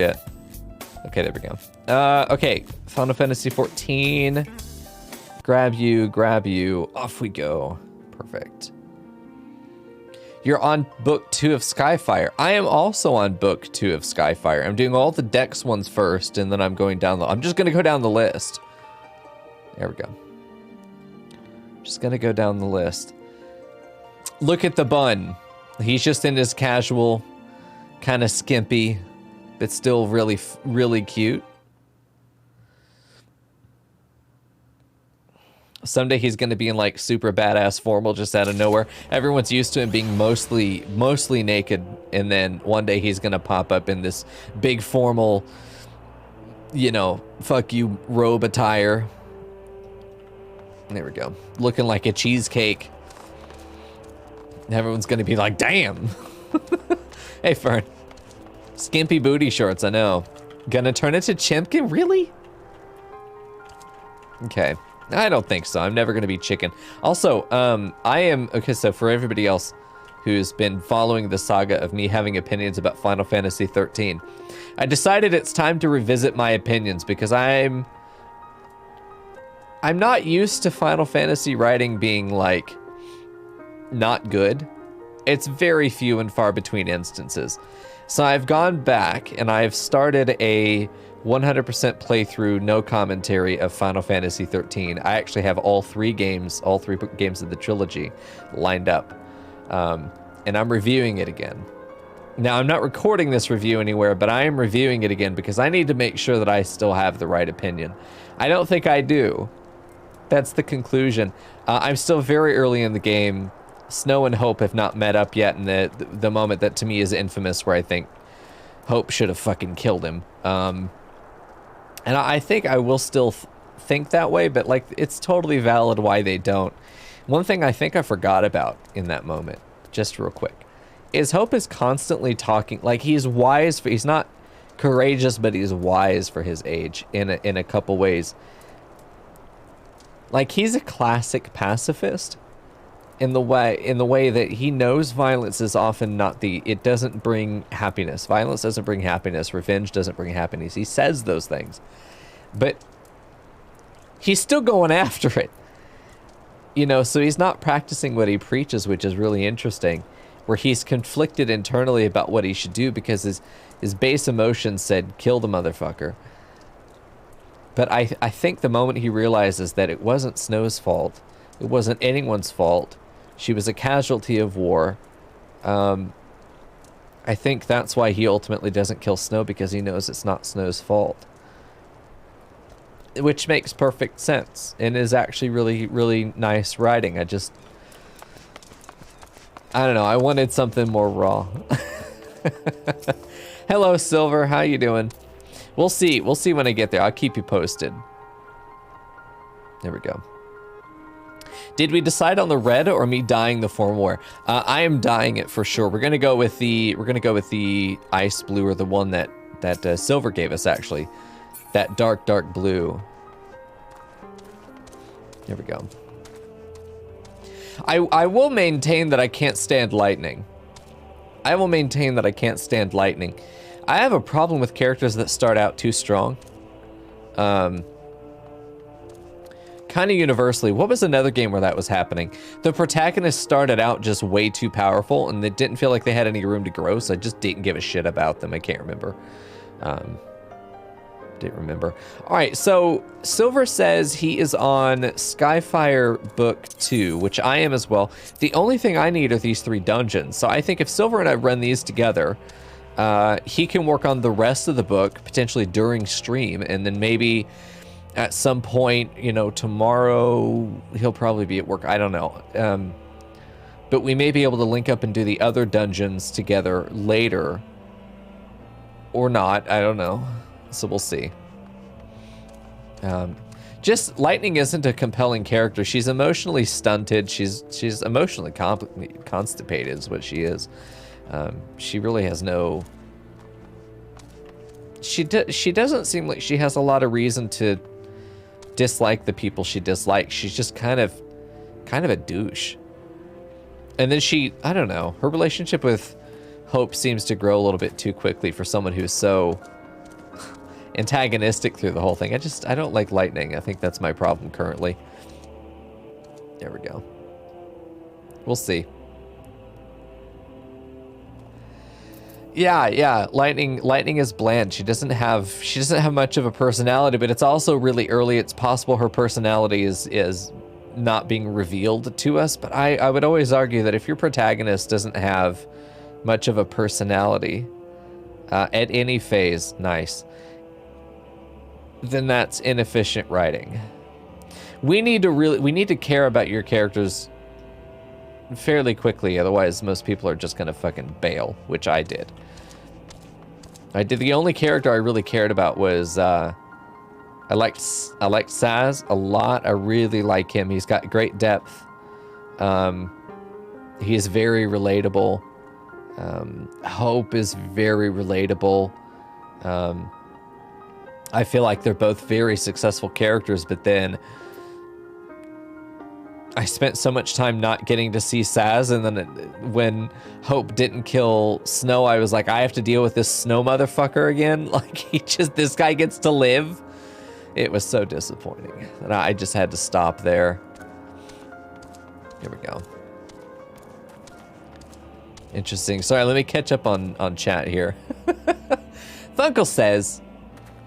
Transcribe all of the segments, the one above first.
yet. Okay, there we go. Okay, Final Fantasy 14. Grab you. Off we go. Perfect. You're on book 2 of Skyfire. I am also on book 2 of Skyfire. I'm doing all the Dex ones first, and then I'm going down I'm just gonna go down the list. There we go. Just gonna go down the list. Look at the bun. He's just in his casual, kind of skimpy, but still really, really cute. Someday he's going to be in like super badass formal just out of nowhere. Everyone's used to him being mostly naked, and then one day he's going to pop up in this big formal, you know, fuck you robe attire. There we go. Looking like a cheesecake. Everyone's going to be like, damn. Hey, Fern. Skimpy booty shorts, I know. Gonna turn into Chimkin? Really? Okay. I don't think so. I'm never gonna be chicken. Also, I am... Okay, so for everybody else who's been following the saga of me having opinions about Final Fantasy 13, I decided it's time to revisit my opinions because I'm not used to Final Fantasy writing being, like, not good. It's very few and far between instances. So I've gone back and I've started a 100% playthrough, no commentary of Final Fantasy 13. I actually have all three games of the trilogy lined up. And I'm reviewing it again. Now, I'm not recording this review anywhere, but I am reviewing it again because I need to make sure that I still have the right opinion. I don't think I do. That's the conclusion. I'm still very early in the game. Snow and Hope have not met up yet in the moment that to me is infamous, where I think Hope should have fucking killed him. And I think I will still think that way, but like it's totally valid why they don't. One thing I think I forgot about in that moment, just real quick, is Hope is constantly talking, like he's wise, he's not courageous, but he's wise for his age in a couple ways. Like he's a classic pacifist. In the way that he knows violence is often not it doesn't bring happiness. Violence doesn't bring happiness. Revenge doesn't bring happiness. He says those things. But he's still going after it. You know, so he's not practicing what he preaches, which is really interesting. Where he's conflicted internally about what he should do because his base emotion said, kill the motherfucker. But I think the moment he realizes that it wasn't Snow's fault, it wasn't anyone's fault, she was a casualty of war. I think that's why he ultimately doesn't kill Snow, because he knows it's not Snow's fault. Which makes perfect sense and is actually really, really nice writing. I don't know, I wanted something more raw. Hello, Silver, how you doing? We'll see when I get there. I'll keep you posted. There we go. Did we decide on the red or me dyeing the form war? I am dyeing it for sure. We're gonna go with the ice blue, or the one that Silver gave us actually. That dark blue. There we go. I will maintain that I can't stand lightning. I have a problem with characters that start out too strong. Kind of universally. What was another game where that was happening? The protagonist started out just way too powerful, and it didn't feel like they had any room to grow, so I just didn't give a shit about them. I can't remember. Didn't remember. All right, so Silver says he is on Skyfire Book 2, which I am as well. The only thing I need are these 3 dungeons. So I think if Silver and I run these together, he can work on the rest of the book, potentially during stream, and then maybe at some point, you know, tomorrow, he'll probably be at work. I don't know. But we may be able to link up and do the other dungeons together later. Or not, I don't know. So we'll see. Just Lightning isn't a compelling character. She's emotionally stunted. She's emotionally constipated is what she is. She really has no... She doesn't seem like she has a lot of reason to dislike the people she dislikes. She's just kind of a douche. And then I don't know, her relationship with Hope seems to grow a little bit too quickly for someone who's so antagonistic through the whole thing. I don't like lightning. I think that's my problem currently. There we go. We'll see. Yeah, lightning is bland. She doesn't have much of a personality, but it's also really early. It's possible her personality is not being revealed to us, but I would always argue that if your protagonist doesn't have much of a personality at any phase, then that's inefficient writing. We need to care about your characters fairly quickly, otherwise most people are just gonna fucking bail, which I did. The only character I really cared about was I liked Saz a lot. I really like him. He's got great depth. He is very relatable. Hope is very relatable. I feel like they're both very successful characters, but then I spent so much time not getting to see Saz, and then when Hope didn't kill Snow, I was like, I have to deal with this Snow motherfucker again. Like, this guy gets to live. It was so disappointing. And I just had to stop there. Here we go. Interesting. Sorry, let me catch up on chat here. Funkel says,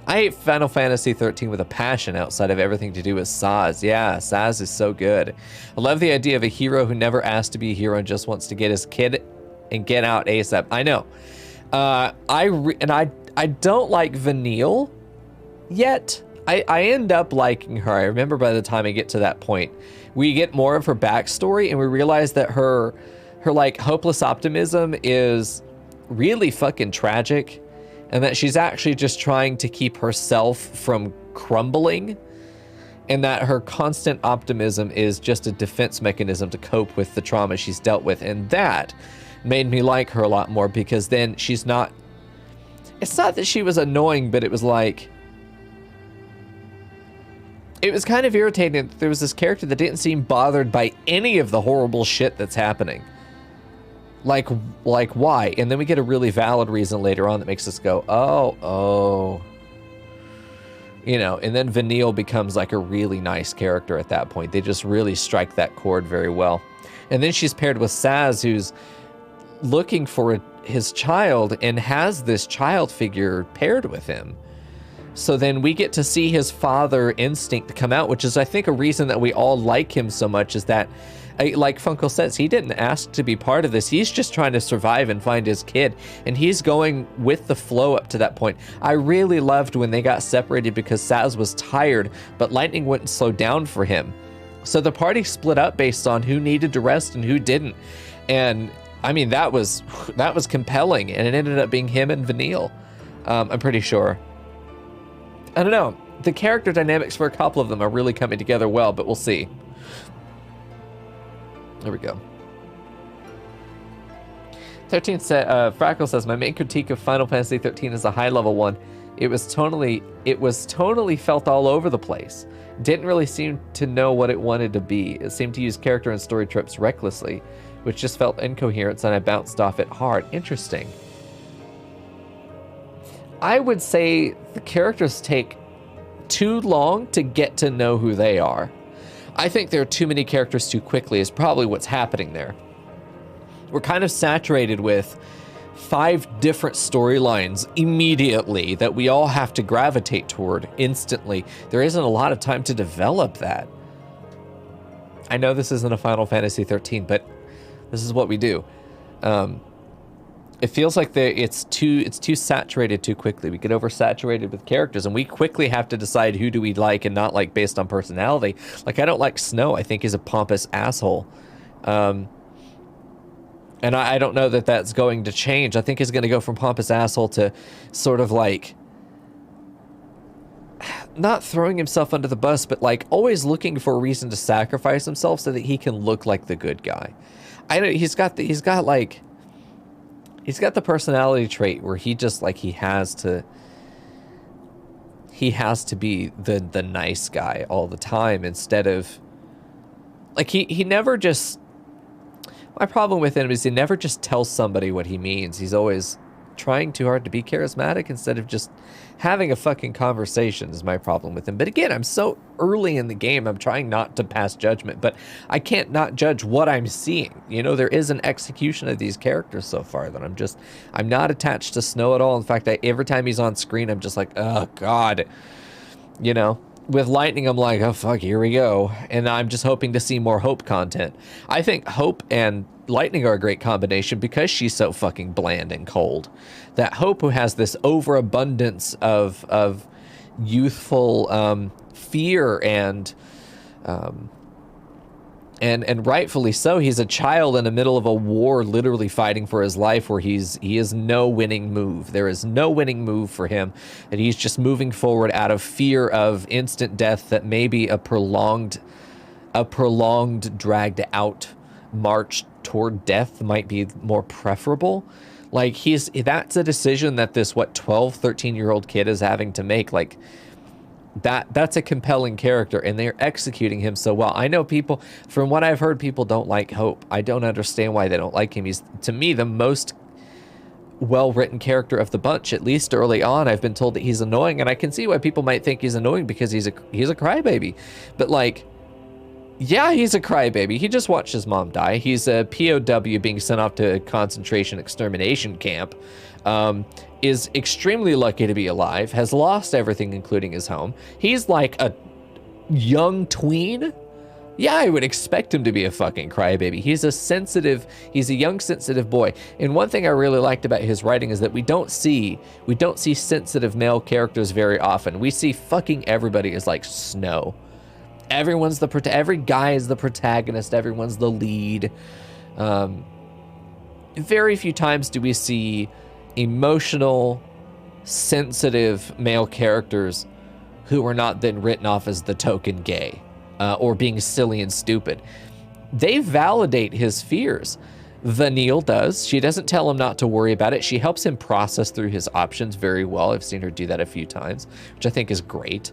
I hate Final Fantasy 13 with a passion outside of everything to do with Saz. Yeah, Saz is so good. I love the idea of a hero who never asked to be a hero and just wants to get his kid and get out ASAP. I know. I don't like Vanille yet. I end up liking her. I remember by the time I get to that point, we get more of her backstory and we realize that her like hopeless optimism is really fucking tragic, and that she's actually just trying to keep herself from crumbling, and that her constant optimism is just a defense mechanism to cope with the trauma she's dealt with. And that made me like her a lot more, because then she's not, it's not that she was annoying, but it was like, it was kind of irritating that there was this character that didn't seem bothered by any of the horrible shit that's happening. Like why? And then we get a really valid reason later on that makes us go, oh. You know, and then Vanille becomes like a really nice character at that point. They just really strike that chord very well. And then she's paired with Saz, who's looking for his child and has this child figure paired with him. So then we get to see his father instinct come out, which is, I think, a reason that we all like him so much, is that, like Funkel says, he didn't ask to be part of this. He's just trying to survive and find his kid, and he's going with the flow up to that point. I really loved when they got separated because Saz was tired, but lightning wouldn't slow down for him. So the party split up based on who needed to rest and who didn't. And I mean, that was compelling, and it ended up being him and Vanille. I'm pretty sure. I don't know. The character dynamics for a couple of them are really coming together well, but we'll see. There we go. 13 Frackle says, my main critique of Final Fantasy 13 is a high level one. It was tonally felt all over the place. Didn't really seem to know what it wanted to be. It seemed to use character and story tropes recklessly, which just felt incoherent, and I bounced off it hard. Interesting. I would say the characters take too long to get to know who they are. I think there are too many characters too quickly is probably what's happening there. We're kind of saturated with 5 different storylines immediately that we all have to gravitate toward instantly. There isn't a lot of time to develop that. I know this isn't a Final Fantasy 13, but this is what we do. It feels like it's too saturated too quickly. We get oversaturated with characters, and we quickly have to decide who do we like and not like based on personality. Like, I don't like Snow. I think he's a pompous asshole. And I don't know that that's going to change. I think he's going to go from pompous asshole to sort of like, not throwing himself under the bus, but like always looking for a reason to sacrifice himself so that he can look like the good guy. I know he's got the personality trait where he just like he has to be the nice guy all the time, instead of like he never just, my problem with him is he never just tells somebody what he means. He's always trying too hard to be charismatic instead of just having a fucking conversation is my problem with him. But again, I'm so early in the game, I'm trying not to pass judgment, but I can't not judge what I'm seeing. You know, there is an execution of these characters so far that I'm not attached to Snow at all. In fact, every time he's on screen, I'm just like, oh God, you know. With Lightning, I'm like, oh fuck, here we go. And I'm just hoping to see more Hope content. I think Hope and Lightning are a great combination because she's so fucking bland and cold. That Hope, who has this overabundance of youthful fear and rightfully so, he's a child in the middle of a war, literally fighting for his life, where he is no winning move. There is no winning move for him, and he's just moving forward out of fear of instant death that maybe a prolonged, dragged out march toward death might be more preferable. Like, that's a decision that this, 12, 13-year-old kid is having to make. Like, that's a compelling character, and they're executing him so well. I know people, from what I've heard, people don't like Hope. I don't understand why they don't like him. He's, to me, the most well-written character of the bunch. At least early on, I've been told that he's annoying, and I can see why people might think he's annoying because he's a crybaby. But like, yeah, he's a crybaby. He just watched his mom die. He's a POW being sent off to a concentration extermination camp. Is extremely lucky to be alive, has lost everything, including his home. He's like a young tween. Yeah, I would expect him to be a fucking crybaby. He's a young, sensitive boy. And one thing I really liked about his writing is that we don't see sensitive male characters very often. We see fucking everybody as like Snow. Every guy is the protagonist. Everyone's the lead. Very few times do we see emotional, sensitive male characters who are not then written off as the token gay or being silly and stupid. They validate his fears. Vanille does. She doesn't tell him not to worry about it. She helps him process through his options very well. I've seen her do that a few times, which I think is great.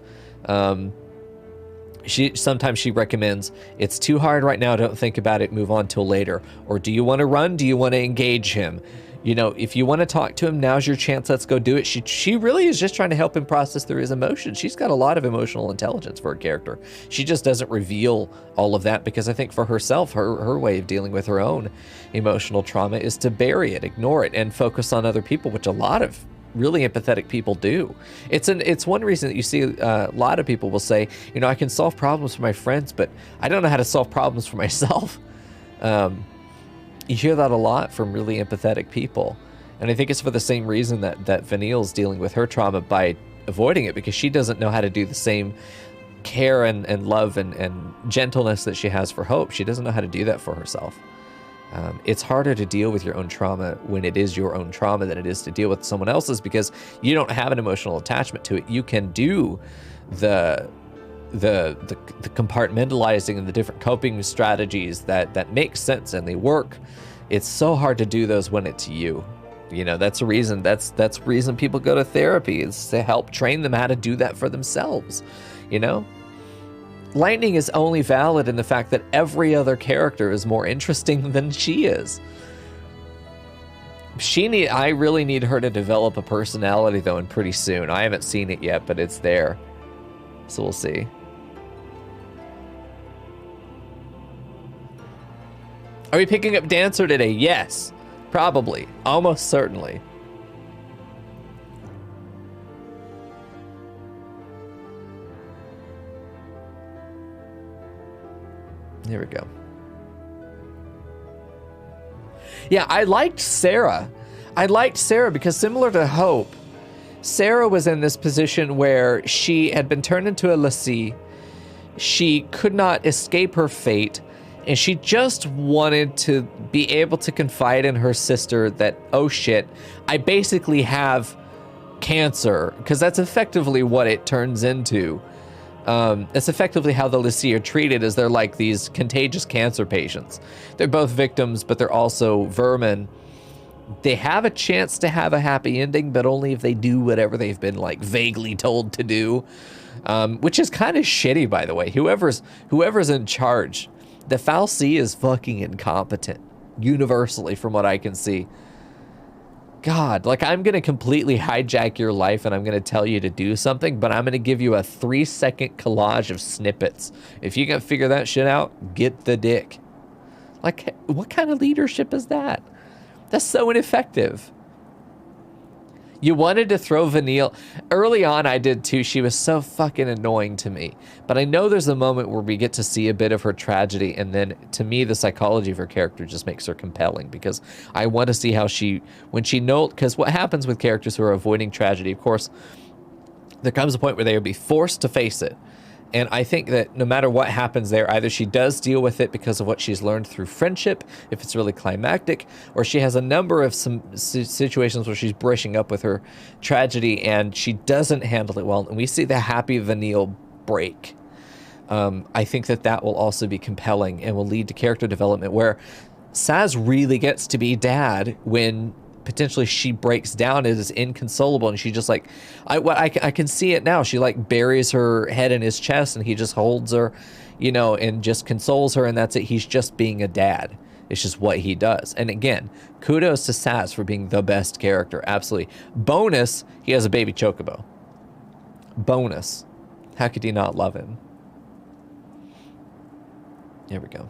Sometimes she recommends, it's too hard right now, don't think about it, move on till later. Or do you want to run? Do you want to engage him? You know, if you want to talk to him, now's your chance, let's go do it. She really is just trying to help him process through his emotions. She's got a lot of emotional intelligence for a character. She just doesn't reveal all of that because I think for herself, her way of dealing with her own emotional trauma is to bury it, ignore it, and focus on other people, which a lot of really empathetic people do. It's one reason that you see a lot of people will say, you know, I can solve problems for my friends, but I don't know how to solve problems for myself. You hear that a lot from really empathetic people. And I think it's for the same reason that Vanille's dealing with her trauma by avoiding it, because she doesn't know how to do the same care and love and gentleness that she has for Hope. She doesn't know how to do that for herself. It's harder to deal with your own trauma when it is your own trauma than it is to deal with someone else's, because you don't have an emotional attachment to it. You can do the compartmentalizing and the different coping strategies that make sense and they work. It's so hard to do those when it's you. You know, that's the reason people go to therapy, is to help train them how to do that for themselves. You know, Lightning is only valid in the fact that every other character is more interesting than she is. I really need her to develop a personality though, and pretty soon. I haven't seen it yet, but it's there. So we'll see. Are we picking up Dancer today? Yes, probably, almost certainly. Here we go. Yeah, I liked Sarah. Because similar to Hope, Sarah was in this position where she had been turned into a lassie. She could not escape her fate, and she just wanted to be able to confide in her sister that, oh shit, I basically have cancer, because that's effectively what it turns into. It's effectively how the lassie are treated, is they're like these contagious cancer patients. They're both victims, but they're also vermin. They have a chance to have a happy ending, but only if they do whatever they've been like vaguely told to do, which is kind of shitty, by the way. Whoever's in charge, the fal'Cie is fucking incompetent, universally, from what I can see. God, like I'm going to completely hijack your life and I'm going to tell you to do something, but I'm going to give you a 3-second collage of snippets. If you can figure that shit out, get the dick. Like, what kind of leadership is that? That's so ineffective. You wanted to throw Vanille. Early on, I did too. She was so fucking annoying to me. But I know there's a moment where we get to see a bit of her tragedy. And then, to me, the psychology of her character just makes her compelling. Because I want to see how she, when she knows, because what happens with characters who are avoiding tragedy, of course, there comes a point where they will be forced to face it. And I think that no matter what happens there, either she does deal with it because of what she's learned through friendship, if it's really climactic, or she has a number of some situations where she's brushing up with her tragedy and she doesn't handle it well. And we see the happy Vanille break. I think that that will also be compelling and will lead to character development where Saz really gets to be dad when potentially she breaks down, it is inconsolable, and she just like, I can see it now. She like buries her head in his chest, and he just holds her, you know, and just consoles her, and that's it. He's just being a dad. It's just what he does. And again, kudos to Saz for being the best character. Absolutely. Bonus, he has a baby chocobo. Bonus. How could you not love him? There we go.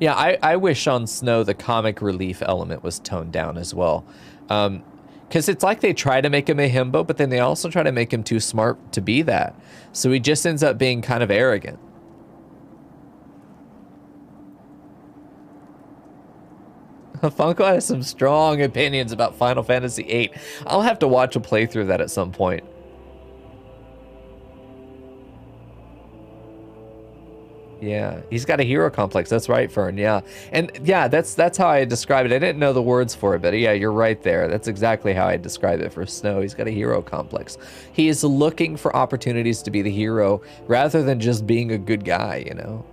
Yeah, I wish on Snow the comic relief element was toned down as well. Because it's like they try to make him a himbo, but then they also try to make him too smart to be that. So he just ends up being kind of arrogant. Funko has some strong opinions about Final Fantasy VIII. I'll have to watch a playthrough of that at some point. Yeah, he's got a hero complex. That's right, Fern. Yeah, and yeah, that's how I describe it. I didn't know the words for it, but yeah, you're right there. That's exactly how I describe it for Snow. He's got a hero complex. He is looking for opportunities to be the hero rather than just being a good guy, you know?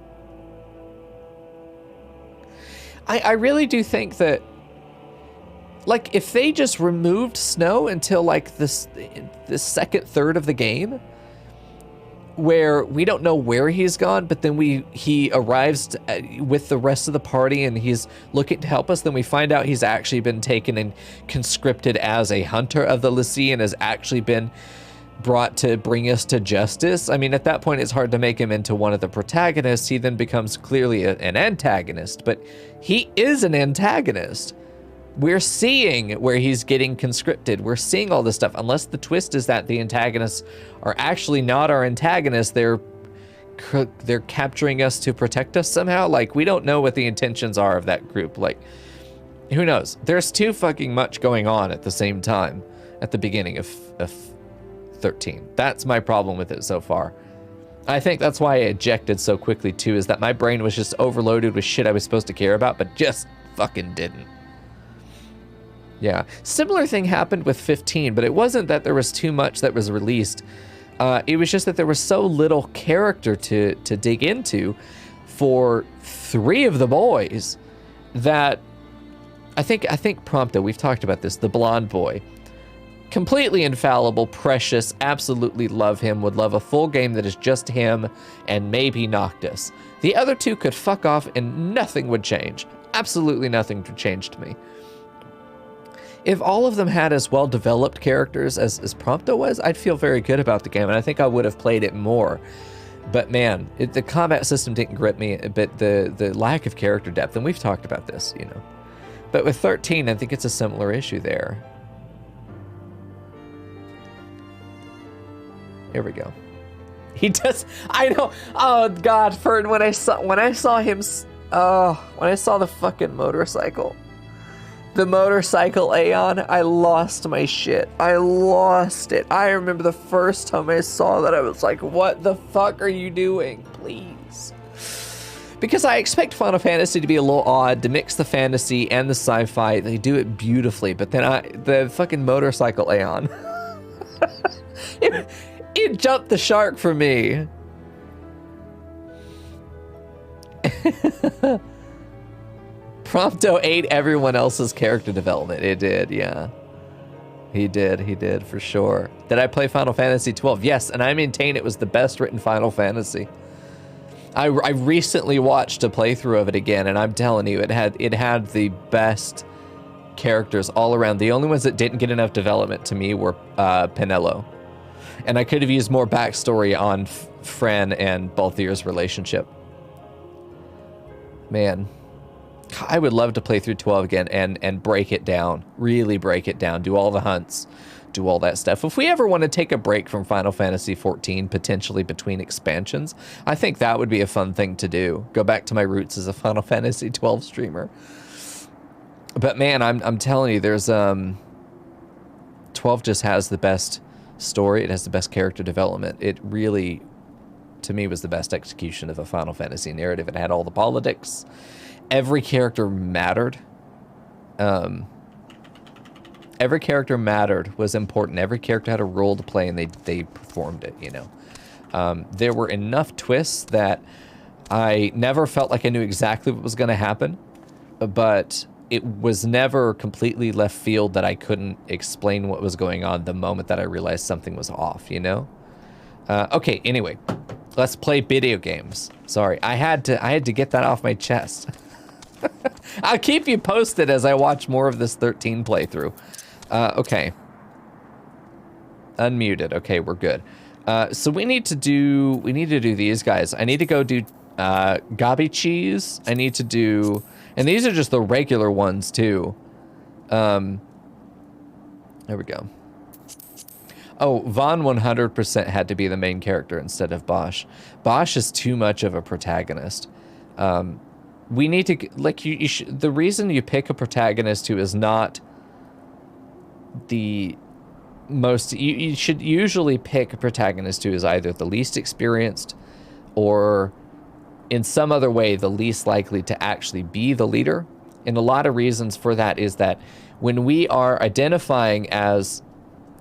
I really do think that, like, if they just removed Snow until, like, the second third of the game, where we don't know where he's gone, but then he arrives with the rest of the party and he's looking to help us, then we find out he's actually been taken and conscripted as a hunter of the Lassie and has actually been brought to bring us to justice. I mean, at that point, it's hard to make him into one of the protagonists. He then becomes clearly an antagonist, but he is an antagonist. We're seeing where he's getting conscripted. We're seeing all this stuff. Unless the twist is that the antagonists are actually not our antagonists. They're capturing us to protect us somehow. Like, we don't know what the intentions are of that group. Like, who knows? There's too fucking much going on at the same time at the beginning of 13. That's my problem with it so far. I think that's why I ejected so quickly too, is that my brain was just overloaded with shit I was supposed to care about, but just fucking didn't. Yeah, similar thing happened with 15, but it wasn't that there was too much that was released. It was just that there was so little character to dig into for 3 of the boys that I think Prompto, we've talked about this, the blonde boy, completely infallible, precious, absolutely love him, would love a full game that is just him and maybe Noctis. The other 2 could fuck off and nothing would change. Absolutely nothing to change to me. If all of them had as well-developed characters as Prompto was, I'd feel very good about the game, and I think I would have played it more. But man, the combat system didn't grip me, but the lack of character depth, and we've talked about this, you know. But with 13, I think it's a similar issue there. Here we go. He does, I know, oh God, Fern, when I saw him, when I saw the fucking motorcycle. The motorcycle Aeon, I lost my shit. I lost it. I remember the first time I saw that, I was like, what the fuck are you doing? Please. Because I expect Final Fantasy to be a little odd, to mix the fantasy and the sci-fi. They do it beautifully, but then the fucking motorcycle Aeon. it jumped the shark for me. Prompto ate everyone else's character development. It did, yeah. He did, for sure. Did I play Final Fantasy XII? Yes, and I maintain it was the best written Final Fantasy. I recently watched a playthrough of it again, and I'm telling you, it had the best characters all around. The only ones that didn't get enough development to me were Penelo. And I could have used more backstory on Fran and Balthier's relationship. Man, I would love to play through 12 again and break it down, really break it down, do all the hunts, do all that stuff. If we ever want to take a break from Final Fantasy XIV, potentially between expansions, I think that would be a fun thing to do. Go back to my roots as a Final Fantasy 12 streamer. But man, I'm telling you, there's 12 just has the best story. It has the best character development. It really, to me, was the best execution of a Final Fantasy narrative. It had all the politics. Every character mattered. Every character mattered, was important. Every character had a role to play, and they performed it, you know. There were enough twists that I never felt like I knew exactly what was going to happen, but it was never completely left field that I couldn't explain what was going on the moment that I realized something was off, you know? Okay, anyway, let's play video games. Sorry, I had to get that off my chest. I'll keep you posted as I watch more of this 13 playthrough. Okay. Unmuted. Okay, we're good. So we need to do these guys. I need to go do Gabi cheese. I need to do, and these are just the regular ones too. There we go. Oh, Vaughn 100% had to be the main character instead of Bosch. Bosch is too much of a protagonist. We need to, like, the reason you pick a protagonist who is not the most, you should usually pick a protagonist who is either the least experienced or in some other way the least likely to actually be the leader. And a lot of reasons for that is that when we are identifying as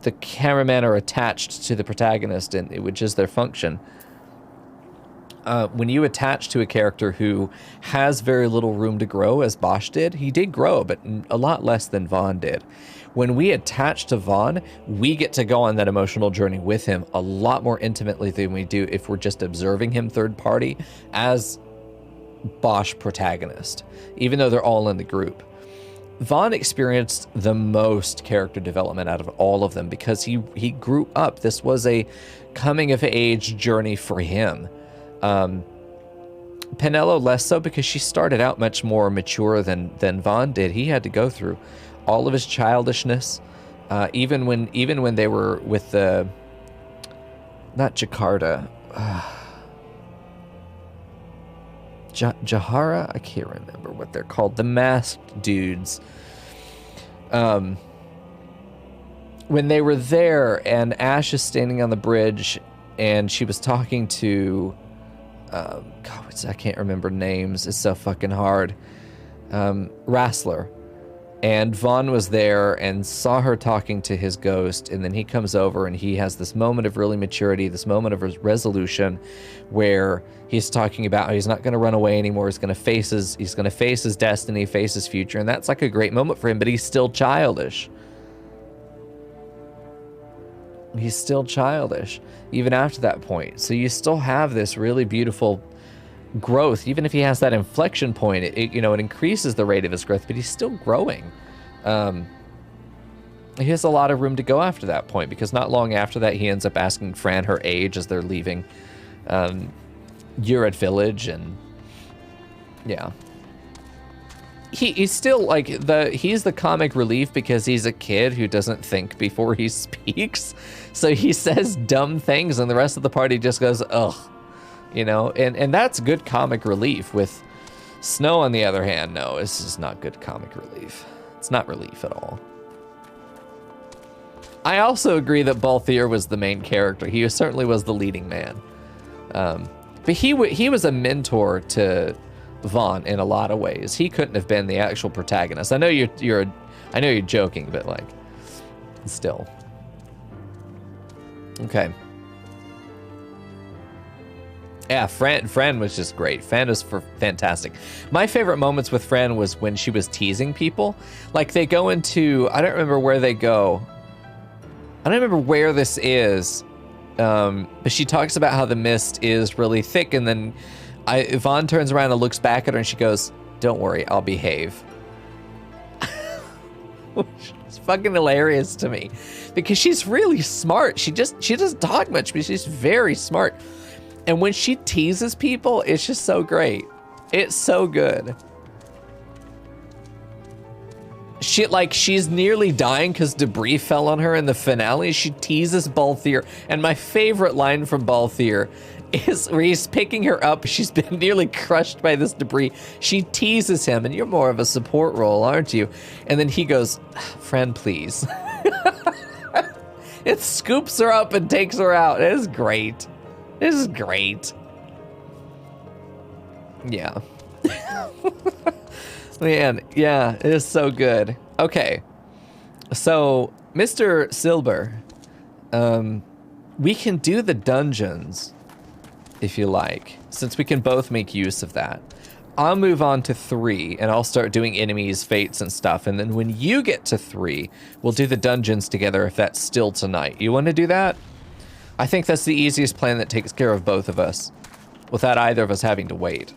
the cameramen are attached to the protagonist, and which is their function, when you attach to a character who has very little room to grow, as Bosch did, he did grow, but a lot less than Vaughn did. When we attach to Vaughn, we get to go on that emotional journey with him a lot more intimately than we do if we're just observing him third party as Bosch protagonist, even though they're all in the group. Vaughn experienced the most character development out of all of them because he grew up. This was a coming of age journey for him. Penelo less so because she started out much more mature than Vaughn did. He had to go through all of his childishness, even when they were with the, not Jakarta, Jahara, I can't remember what they're called, the masked dudes. When they were there and Ash is standing on the bridge and she was talking to, God, I can't remember names, it's so fucking hard, Rassler. And Vaughn was there and saw her talking to his ghost, and then he comes over and he has this moment of really maturity, this moment of resolution, where he's talking about how he's not going to run away anymore. He's going to face his destiny, face his future, and that's like a great moment for him. But he's still childish. He's still childish even after that point. So you still have this really beautiful growth, even if he has that inflection point. It increases the rate of his growth, but he's still growing. He has a lot of room to go after that point, because not long after that he ends up asking Fran her age as they're leaving Urad village, and yeah, he's still like he's the comic relief because he's a kid who doesn't think before he speaks, so he says dumb things and the rest of the party just goes ugh. And that's good comic relief. With Snow, on the other hand, no, this is not good comic relief. It's not relief at all. I also agree that Balthier was the main character. He certainly was the leading man. But he was a mentor to Vaughn in a lot of ways. He couldn't have been the actual protagonist. I know you're joking, but like, still. Okay. Yeah, Fran was just great. Fran was fantastic. My favorite moments with Fran was when she was teasing people. Like, they go into, I don't remember where they go. I don't remember where this is. But she talks about how the mist is really thick, and then Yvonne turns around and looks back at her and she goes, "Don't worry, I'll behave." It's fucking hilarious to me because she's really smart. She doesn't talk much, but she's very smart. And when she teases people, it's just so great. It's so good. She's nearly dying because debris fell on her in the finale. She teases Balthier. And my favorite line from Balthier is where he's picking her up. She's been nearly crushed by this debris. She teases him, and you're more of a support role, aren't you? And then he goes, "Friend, please." It scoops her up and takes her out. It is great. This is great. Yeah. Man, yeah, it is so good. Okay. So, Mr. Silber, we can do the dungeons if you like, since we can both make use of that. I'll move on to 3 and I'll start doing enemies, fates, and stuff. And then when you get to 3, we'll do the dungeons together if that's still tonight. You want to do that? I think that's the easiest plan that takes care of both of us without either of us having to wait.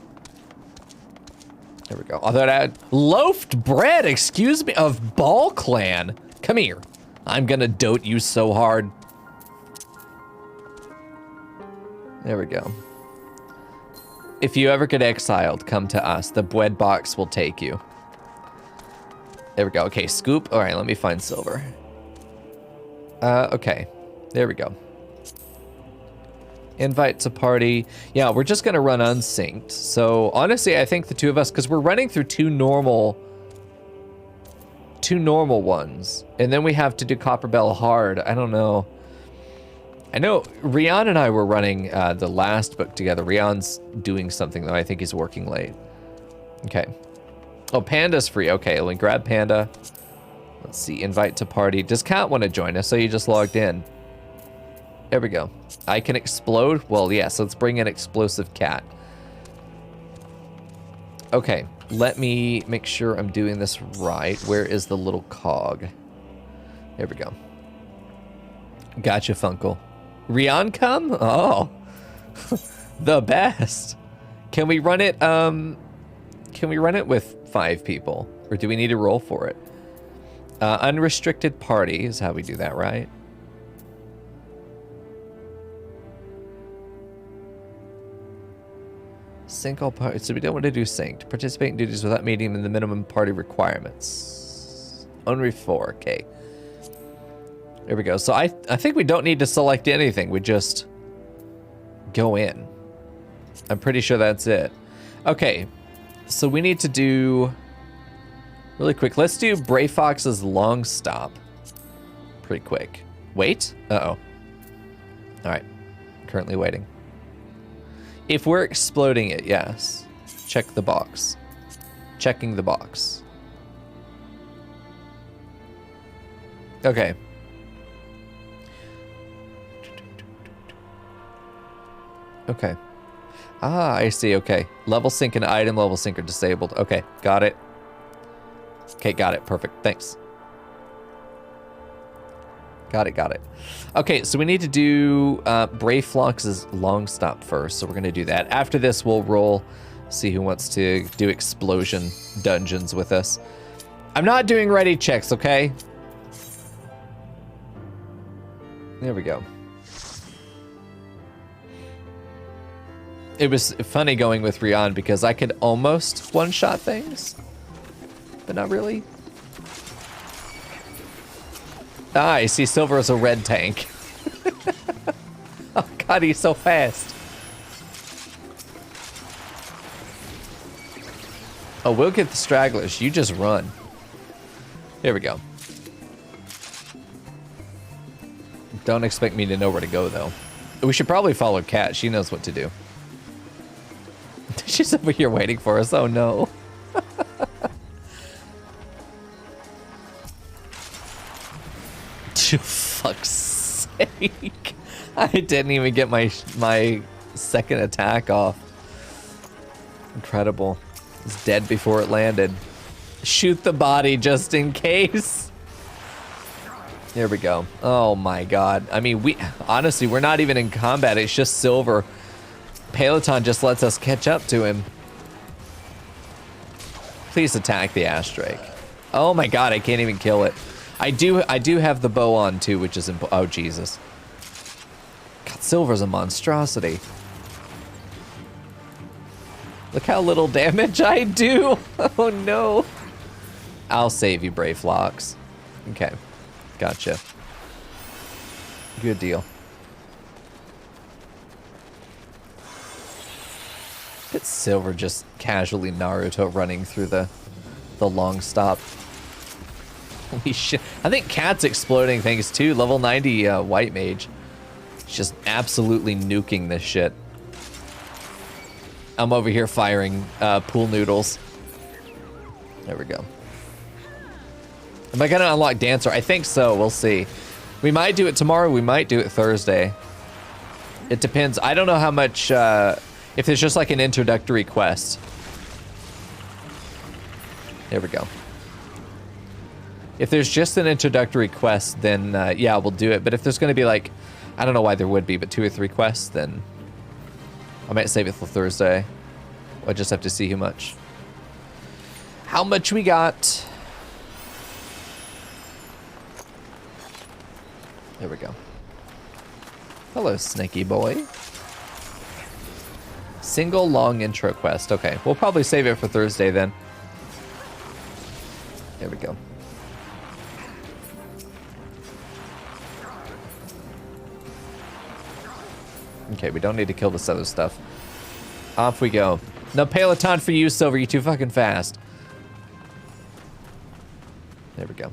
There we go. Although that loafed bread, excuse me, of Ball Clan. Come here. I'm gonna dote you so hard. There we go. If you ever get exiled, come to us. The bread box will take you. There we go. Okay, scoop. All right, let me find silver. Okay. There we go. Invite to party. Yeah, we're just gonna run unsynced. So honestly, I think the two of us, because we're running through two normal ones, and then we have to do Copperbell hard. I don't know. I know Rian and I were running the last book together. Rian's doing something though. I think he's working late. Okay. Oh, Panda's free. Okay, let me grab Panda. Let's see. Invite to party. Does Cat want to join us? So you just logged in. There we go. I can explode? Well, yes, let's bring in explosive cat. Okay, let me make sure I'm doing this right. Where is the little cog? There we go. Gotcha, Funkle. Rian come? Oh, the best. Can we run it, with 5 people? Or do we need to roll for it? Unrestricted party is how we do that, right? Sync all parties. So we don't want to do synced. Participate in duties without meeting the minimum party requirements. Only 4. Okay. There we go. So I think we don't need to select anything. We just go in. I'm pretty sure that's it. Okay. So we need to do really quick. Let's do Bray Fox's long stop. Pretty quick. Wait. Uh-oh. All right. Currently waiting. If we're exploding it, yes. Check the box. Checking the box. Okay. Okay. Ah, I see. Okay. Level sync and item level sync are disabled. Okay. Got it. Okay, got it. Perfect. Thanks. Got it. Okay, so we need to do Brayflox's long stop first, so we're going to do that. After this, we'll roll, see who wants to do explosion dungeons with us. I'm not doing ready checks, okay? There we go. It was funny going with Rian because I could almost one-shot things, but not really. Ah, I see silver as a red tank. Oh god, he's so fast. Oh, we'll get the stragglers. You just run. Here we go. Don't expect me to know where to go, though. We should probably follow Kat. She knows what to do. She's over here waiting for us. Oh, no. Fuck's sake. I didn't even get my second attack off. Incredible. It's dead before it landed. Shoot the body just in case. There we go. Oh my god. I mean, honestly, we're not even in combat. It's just silver Peloton just lets us catch up to him. Please attack the ash drake. Oh my god, I can't even kill it. I do have the bow on too, which is oh Jesus. God, Silver's a monstrosity. Look how little damage I do. Oh no. I'll save you, Brave Flocks. Okay, gotcha. Good deal. It's Silver just casually Naruto running through the long stop. Holy shit. I think Cat's exploding things too. Level 90 White Mage. It's just absolutely nuking this shit. I'm over here firing pool noodles. There we go. Am I gonna unlock Dancer? I think so. We'll see. We might do it tomorrow. We might do it Thursday. It depends. I don't know how much... if there's just like an introductory quest. There we go. If there's just an introductory quest, then yeah, we'll do it. But if there's going to be like, I don't know why there would be, but 2 or 3 quests, then I might save it till Thursday. I just have to see how much we got. There we go. Hello, snaky boy. Single long intro quest. Okay, we'll probably save it for Thursday then. There we go. Okay, we don't need to kill this other stuff. Off we go. No Peloton for you, Silver. You're too fucking fast. There we go.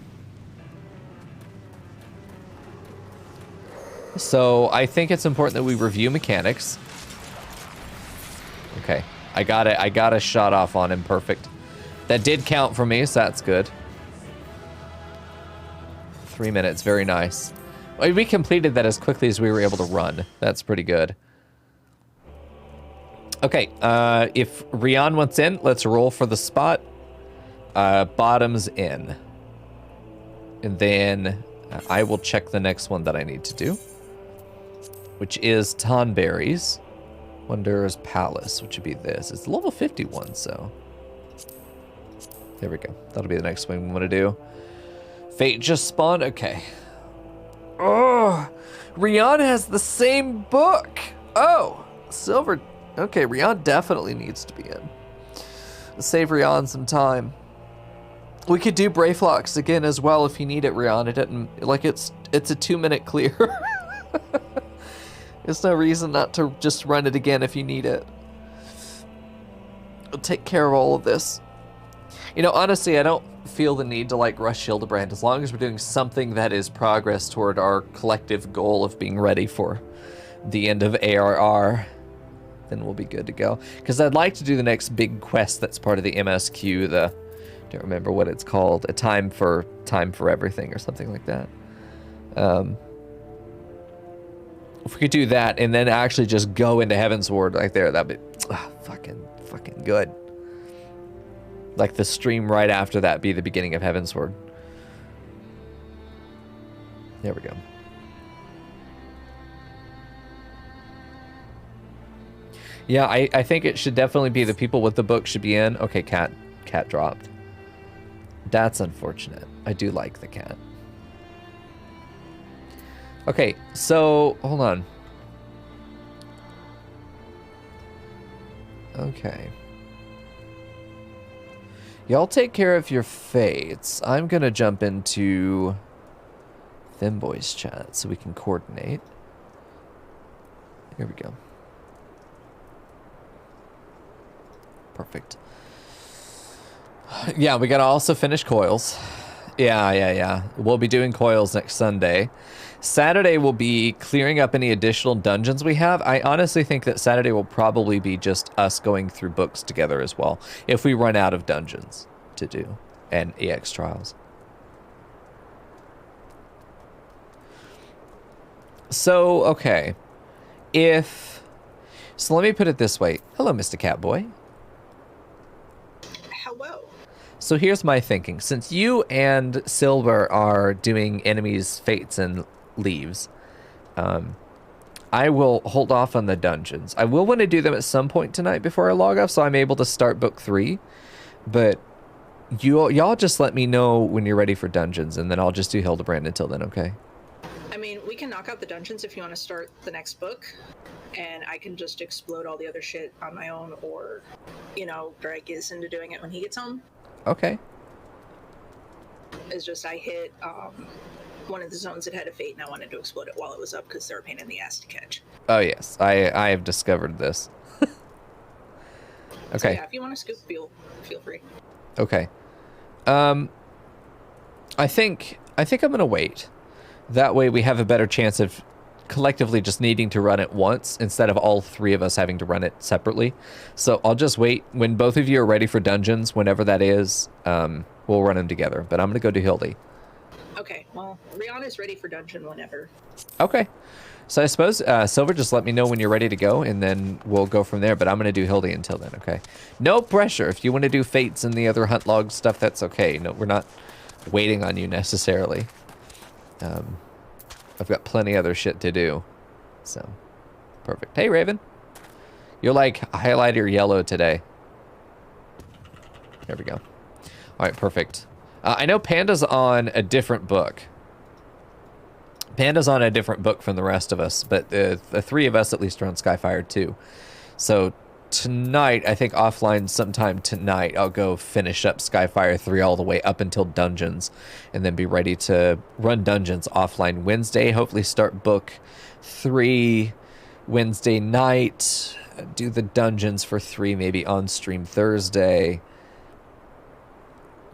So I think it's important that we review mechanics. Okay, I got it. I got a shot off on him. Perfect. That did count for me, so that's good. 3 minutes. Very nice. We completed that as quickly as we were able to run. That's pretty good. Okay, if Rian wants in, let's roll for the spot. Bottoms in. And then I will check the next one that I need to do, which is Tonberry's Wunderer's Palace, which would be this. It's level 51, so there we go. That'll be the next one we want to do. Fate just spawned. Okay. Oh, Rian has the same book. Oh, Silver. Okay, Rian definitely needs to be in. Save Rian some time. We could do Brayflocks again as well if you need it, Rian. It didn't like it's a 2-minute clear. There's no reason not to just run it again if you need it. I'll take care of all of this. You know, honestly, I don't feel the need to like rush Hildebrand as long as we're doing something that is progress toward our collective goal of being ready for the end of ARR. Then we'll be good to go. Because I'd like to do the next big quest that's part of the MSQ, I don't remember what it's called, a time for everything or something like that. If we could do that and then actually just go into Heaven's Ward right there, that'd be fucking good. Like the stream right after that be the beginning of Heaven's Ward. There we go. Yeah, I think it should definitely be the people with the book should be in. Okay, cat dropped. That's unfortunate. I do like the cat. Okay, so hold on. Okay. Y'all take care of your fates. I'm gonna jump into Thimboy's chat so we can coordinate. Here we go. Perfect. Yeah, we gotta also finish Coils. Yeah. We'll be doing Coils next Sunday. Saturday will be clearing up any additional dungeons we have. I honestly think that Saturday will probably be just us going through books together as well, if we run out of dungeons to do, and EX trials. So, okay. So let me put it this way. Hello, Mr. Catboy. Hello. So here's my thinking. Since you and Silver are doing enemies, fates, and leaves, I will hold off on the dungeons. I will want to do them at some point tonight before I log off, so I'm able to start book 3. But y'all just let me know when you're ready for dungeons, and then I'll just do Hildebrand until then, okay? I mean, we can knock out the dungeons if you want to start the next book, and I can just explode all the other shit on my own, or, you know, drag Giz into doing it when he gets home. Okay. It's just I hit one of the zones that had a fate, and I wanted to explode it while it was up because they're a pain in the ass to catch. Oh, yes. I have discovered this. Okay. So, yeah, if you want to scoop, feel free. Okay. I think I'm going to wait. That way we have a better chance of collectively just needing to run it once instead of all 3 of us having to run it separately. So I'll just wait. When both of you are ready for dungeons, whenever that is, we'll run them together. But I'm going to go to Hildi. Okay, well, Rihanna's ready for dungeon whenever. Okay. So I suppose, Silver, just let me know when you're ready to go, and then we'll go from there. But I'm going to do Hildi until then, okay? No pressure. If you want to do Fates and the other hunt log stuff, that's okay. No, we're not waiting on you necessarily. I've got plenty other shit to do. So, perfect. Hey, Raven. You're like highlighter yellow today. There we go. All right, perfect. I know Panda's on a different book. Panda's on a different book from the rest of us, but the 3 of us at least are on Skyfire too. So tonight, I think offline sometime tonight, I'll go finish up Skyfire 3 all the way up until Dungeons, and then be ready to run Dungeons offline Wednesday. Hopefully start book 3 Wednesday night, do the Dungeons for 3 maybe on stream Thursday,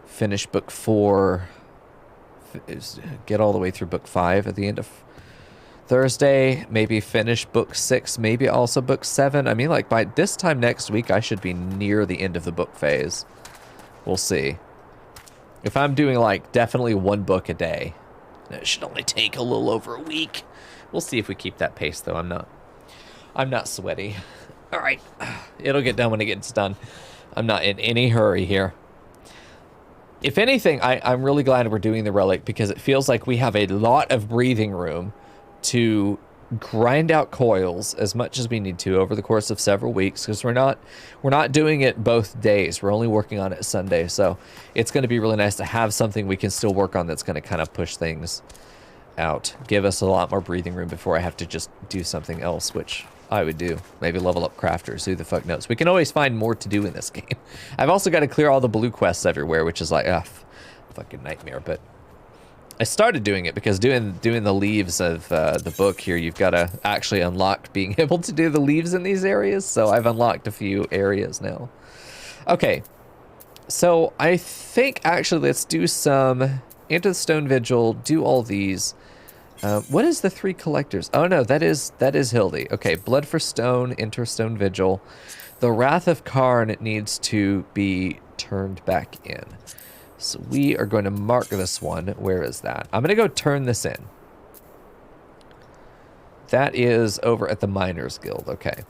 finish book 4, get all the way through book 5 at the end of Thursday, maybe finish book 6, maybe also book 7. I mean, like, by this time next week, I should be near the end of the book phase. We'll see. If I'm doing, like, definitely 1 book a day, it should only take a little over a week. We'll see if we keep that pace, though. I'm not sweaty. All right. It'll get done when it gets done. I'm not in any hurry here. If anything, I'm really glad we're doing the relic, because it feels like we have a lot of breathing room to grind out coils as much as we need to over the course of several weeks, because we're not doing it both days. We're only working on it Sunday, so it's going to be really nice to have something we can still work on that's going to kind of push things out, give us a lot more breathing room before I have to just do something else, which I would do. Maybe level up crafters, who the fuck knows. We can always find more to do in this game. I've also got to clear all the blue quests everywhere, which is like, fucking nightmare, but I started doing it because doing the leaves of the book here, you've got to actually unlock being able to do the leaves in these areas, so I've unlocked a few areas now. Okay, so I think actually let's do some Into the Stone Vigil, do all these. What is the 3 collectors? Oh no, that is Hildi. Okay, Blood for Stone, Enter Stone Vigil. The Wrath of Karn needs to be turned back in. So we are going to mark this one. Where is that? I'm going to go turn this in. That is over at the Miners Guild. Okay.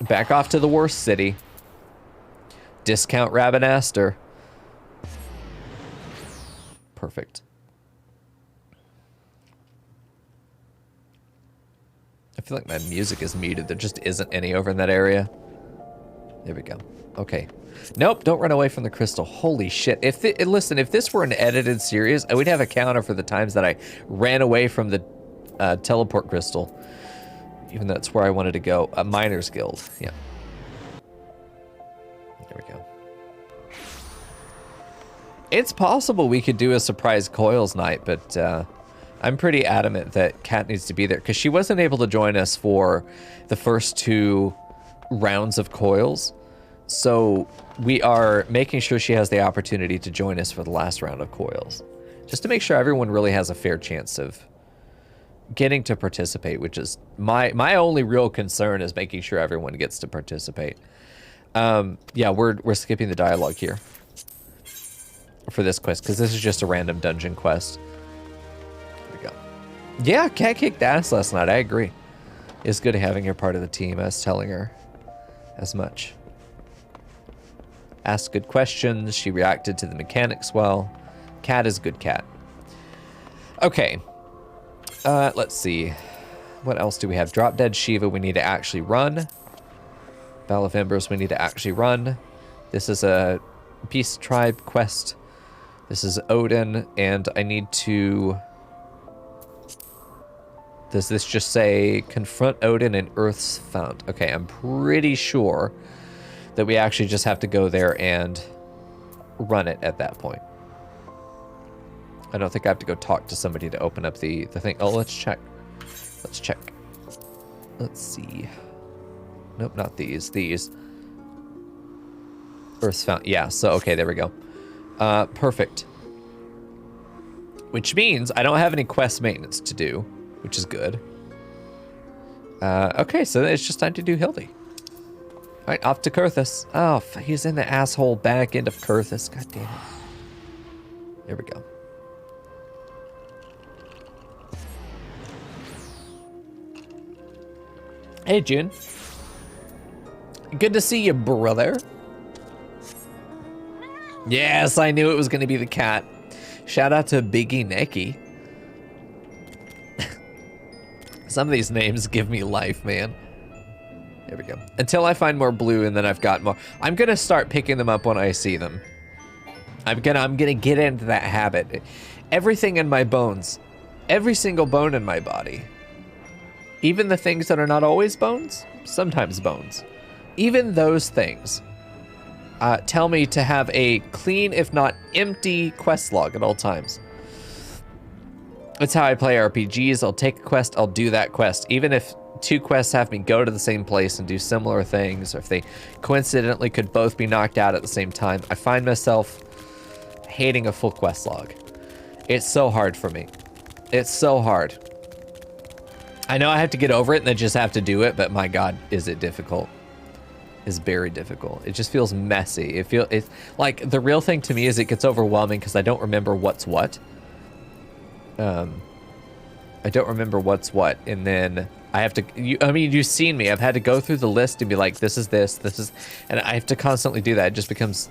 Back off to the worst city. Discount Rabanaster. Perfect. I feel like my music is muted. There just isn't any over in that area. There we go. Okay. Nope, don't run away from the crystal. Holy shit. Listen, if this were an edited series, I would have a counter for the times that I ran away from the teleport crystal. Even though that's where I wanted to go. A Miners Guild. Yeah. There we go. It's possible we could do a surprise coils night, but I'm pretty adamant that Kat needs to be there, because she wasn't able to join us for the first 2 rounds of coils. So we are making sure she has the opportunity to join us for the last round of coils, just to make sure everyone really has a fair chance of getting to participate, which is my only real concern, is making sure everyone gets to participate. Yeah, we're skipping the dialogue here for this quest, because this is just a random dungeon quest. There we go. Yeah, Kat kicked ass last night. I agree. It's good having her part of the team. I was telling her as much. Asked good questions. She reacted to the mechanics well. Kat is a good cat. Okay. Let's see. What else do we have? Drop Dead Shiva we need to actually run. Battle of Embers we need to actually run. This is a Beast Tribe quest. This is Odin, and I need to... Does this just say confront Odin in Earth's Fount? Okay, I'm pretty sure that we actually just have to go there and run it at that point. I don't think I have to go talk to somebody to open up the thing. Oh, let's check. Let's check. Let's see. Nope, not these. These. Earth's Fount. Yeah, so, okay, there we go. Perfect. Which means I don't have any quest maintenance to do, which is good. Okay, so it's just time to do Hildi. All right, off to Kurthus. Oh, he's in the asshole back end of Kurthus. God damn it. There we go. Hey, June. Good to see you, brother. Yes, I knew it was going to be the cat. Shout out to Biggie Necky. Some of these names give me life, man. There we go. Until I find more blue and then I've got more. I'm going to start picking them up when I see them. I'm gonna get into that habit. Everything in my bones, every single bone in my body, even the things that are not always bones, sometimes bones, even those things tell me to have a clean, if not empty, quest log at all times. That's how I play RPGs. I'll take a quest, I'll do that quest. Even if two quests have me go to the same place and do similar things, or if they coincidentally could both be knocked out at the same time, I find myself hating a full quest log. It's so hard for me. It's so hard. I know I have to get over it and then just have to do it, but my God, is it difficult. It's very difficult. It just feels messy. It's like the real thing to me is it gets overwhelming because I don't remember what's what. I don't remember what's what, and then I have to, you've seen me. I've had to go through the list and be like, this is this is, and I have to constantly do that. It just becomes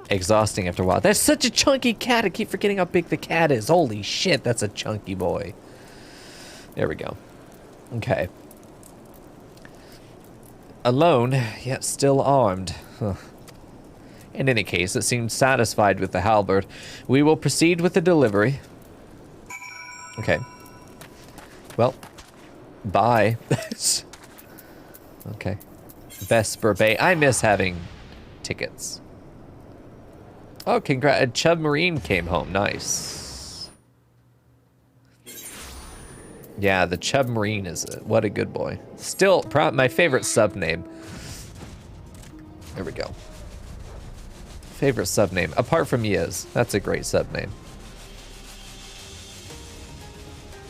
exhausting after a while. That's such a chunky cat. I keep forgetting how big the cat is. Holy shit, that's a chunky boy. There we go. Okay. Alone, yet still armed. Huh. In any case, it seems satisfied with the halberd. We will proceed with the delivery. Okay. Well, bye. Okay. Vesper Bay. I miss having tickets. Oh, congrats. Chub Marine came home. Nice. Yeah, the Chub Marine is what a good boy. Still, my favorite sub name. There we go. Favorite sub name, apart from Yiz. That's a great sub name.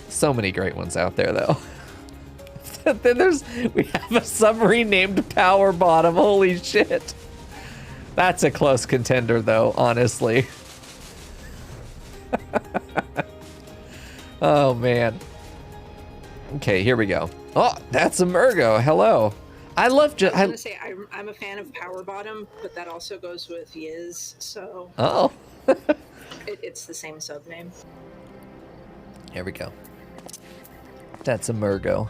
So many great ones out there, though. Then we have a submarine named Power Bottom. Holy shit. That's a close contender, though, honestly. Oh, man. Okay, here we go. Oh, that's a Murgo. Hello. I love... I was going to say, I'm a fan of Power Bottom, but that also goes with Yiz, so... Oh. It's the same sub name. Here we go. That's a Murgo.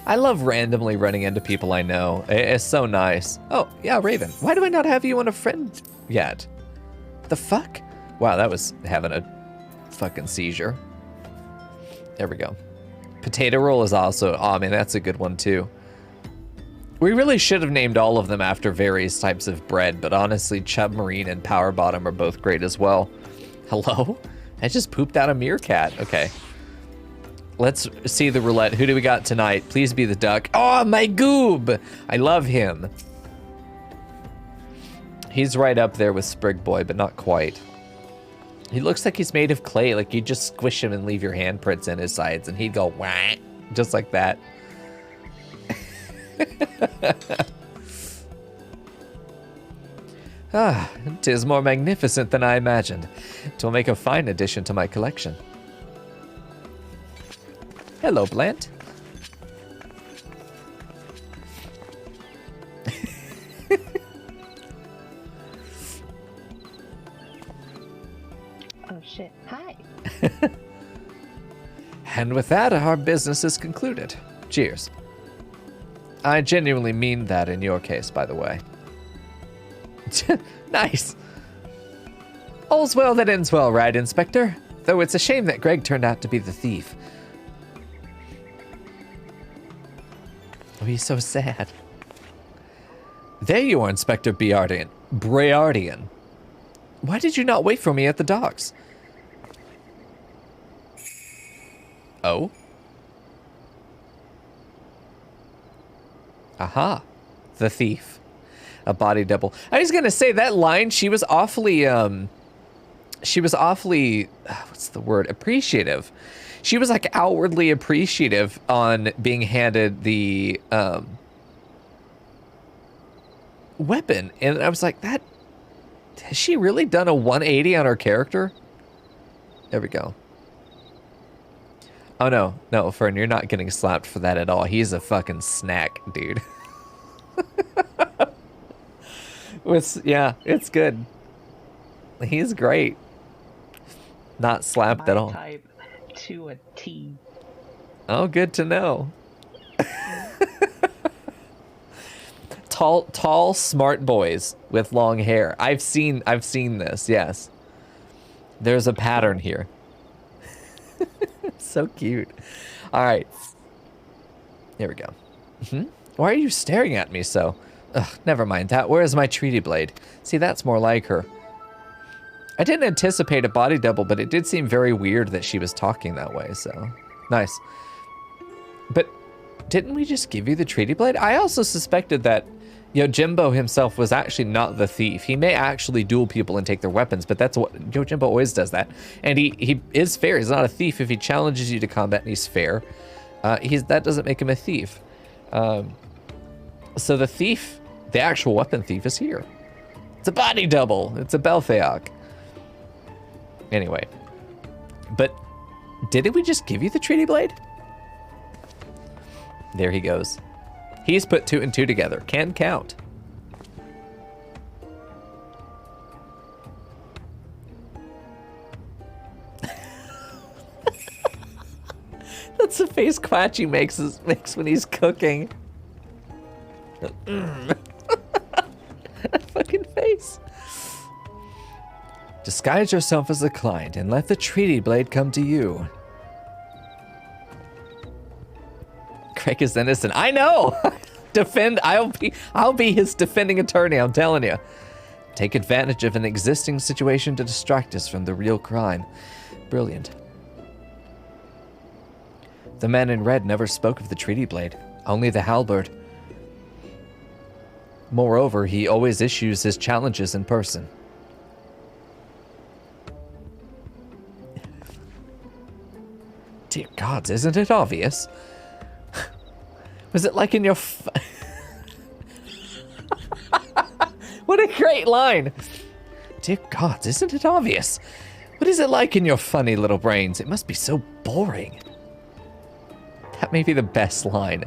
I love randomly running into people I know. It's so nice. Oh, yeah, Raven. Why do I not have you on a friend yet? The fuck? Wow, that was having a fucking seizure. There we go. Potato roll is also... Oh, man, that's a good one, too. We really should have named all of them after various types of bread, but honestly, Chub Marine and Power Bottom are both great as well. Hello? I just pooped out a meerkat. Okay. Let's see the roulette. Who do we got tonight? Please be the duck. Oh, my goob! I love him. He's right up there with Sprig Boy, but not quite. He looks like he's made of clay. Like you just squish him and leave your handprints in his sides, and he'd go wah, just like that. Ah, 'tis more magnificent than I imagined. 'Twill make a fine addition to my collection. Hello, Blant. Oh shit! Hi. And with that, our business is concluded. Cheers. I genuinely mean that in your case, by the way. Nice. All's well that ends well, right, Inspector? Though it's a shame that Greg turned out to be the thief. Oh, he's so sad. There you are, Inspector Breardian. Why did you not wait for me at the docks? Oh? Aha. The thief. A body double. I was gonna say, that line, she was awfully, what's the word? Appreciative. She was, like, outwardly appreciative on being handed the, weapon. And I was like, has she really done a 180 on her character? There we go. Oh, no, Fern, you're not getting slapped for that at all. He's a fucking snack, dude. Yeah, it's good. He's great. Not slapped at all. Type to a T. Oh, good to know. Tall, smart boys with long hair. I've seen this, yes. There's a pattern here. So cute. All right. There we go. Why are you staring at me so? Ugh, never mind that. Where is my treaty blade? See, that's more like her. I didn't anticipate a body double, but it did seem very weird that she was talking that way, so nice. But didn't we just give you the treaty blade? I also suspected that, Yojimbo himself was actually not the thief. He may actually duel people and take their weapons, but that's what Yojimbo always does that. And he is fair. He's not a thief if he challenges you to combat and he's fair. That doesn't make him a thief. So the thief, the actual weapon thief, is here. It's a body double. It's a Beltheok. Anyway, but didn't we just give you the treaty blade? There he goes. He's put 2 and 2 together. Can count. That's the face Quatchy makes when he's cooking. That fucking face. Disguise yourself as a client and let the treaty blade come to you. Craig is innocent. I know. I'll be his defending attorney, I'm telling you. Take advantage of an existing situation to distract us from the real crime. Brilliant. The man in red never spoke of the treaty blade, only the halberd. Moreover, he always issues his challenges in person. Dear gods, isn't it obvious? Was it like in your... What a great line! Dear gods, isn't it obvious? What is it like in your funny little brains? It must be so boring. That may be the best line.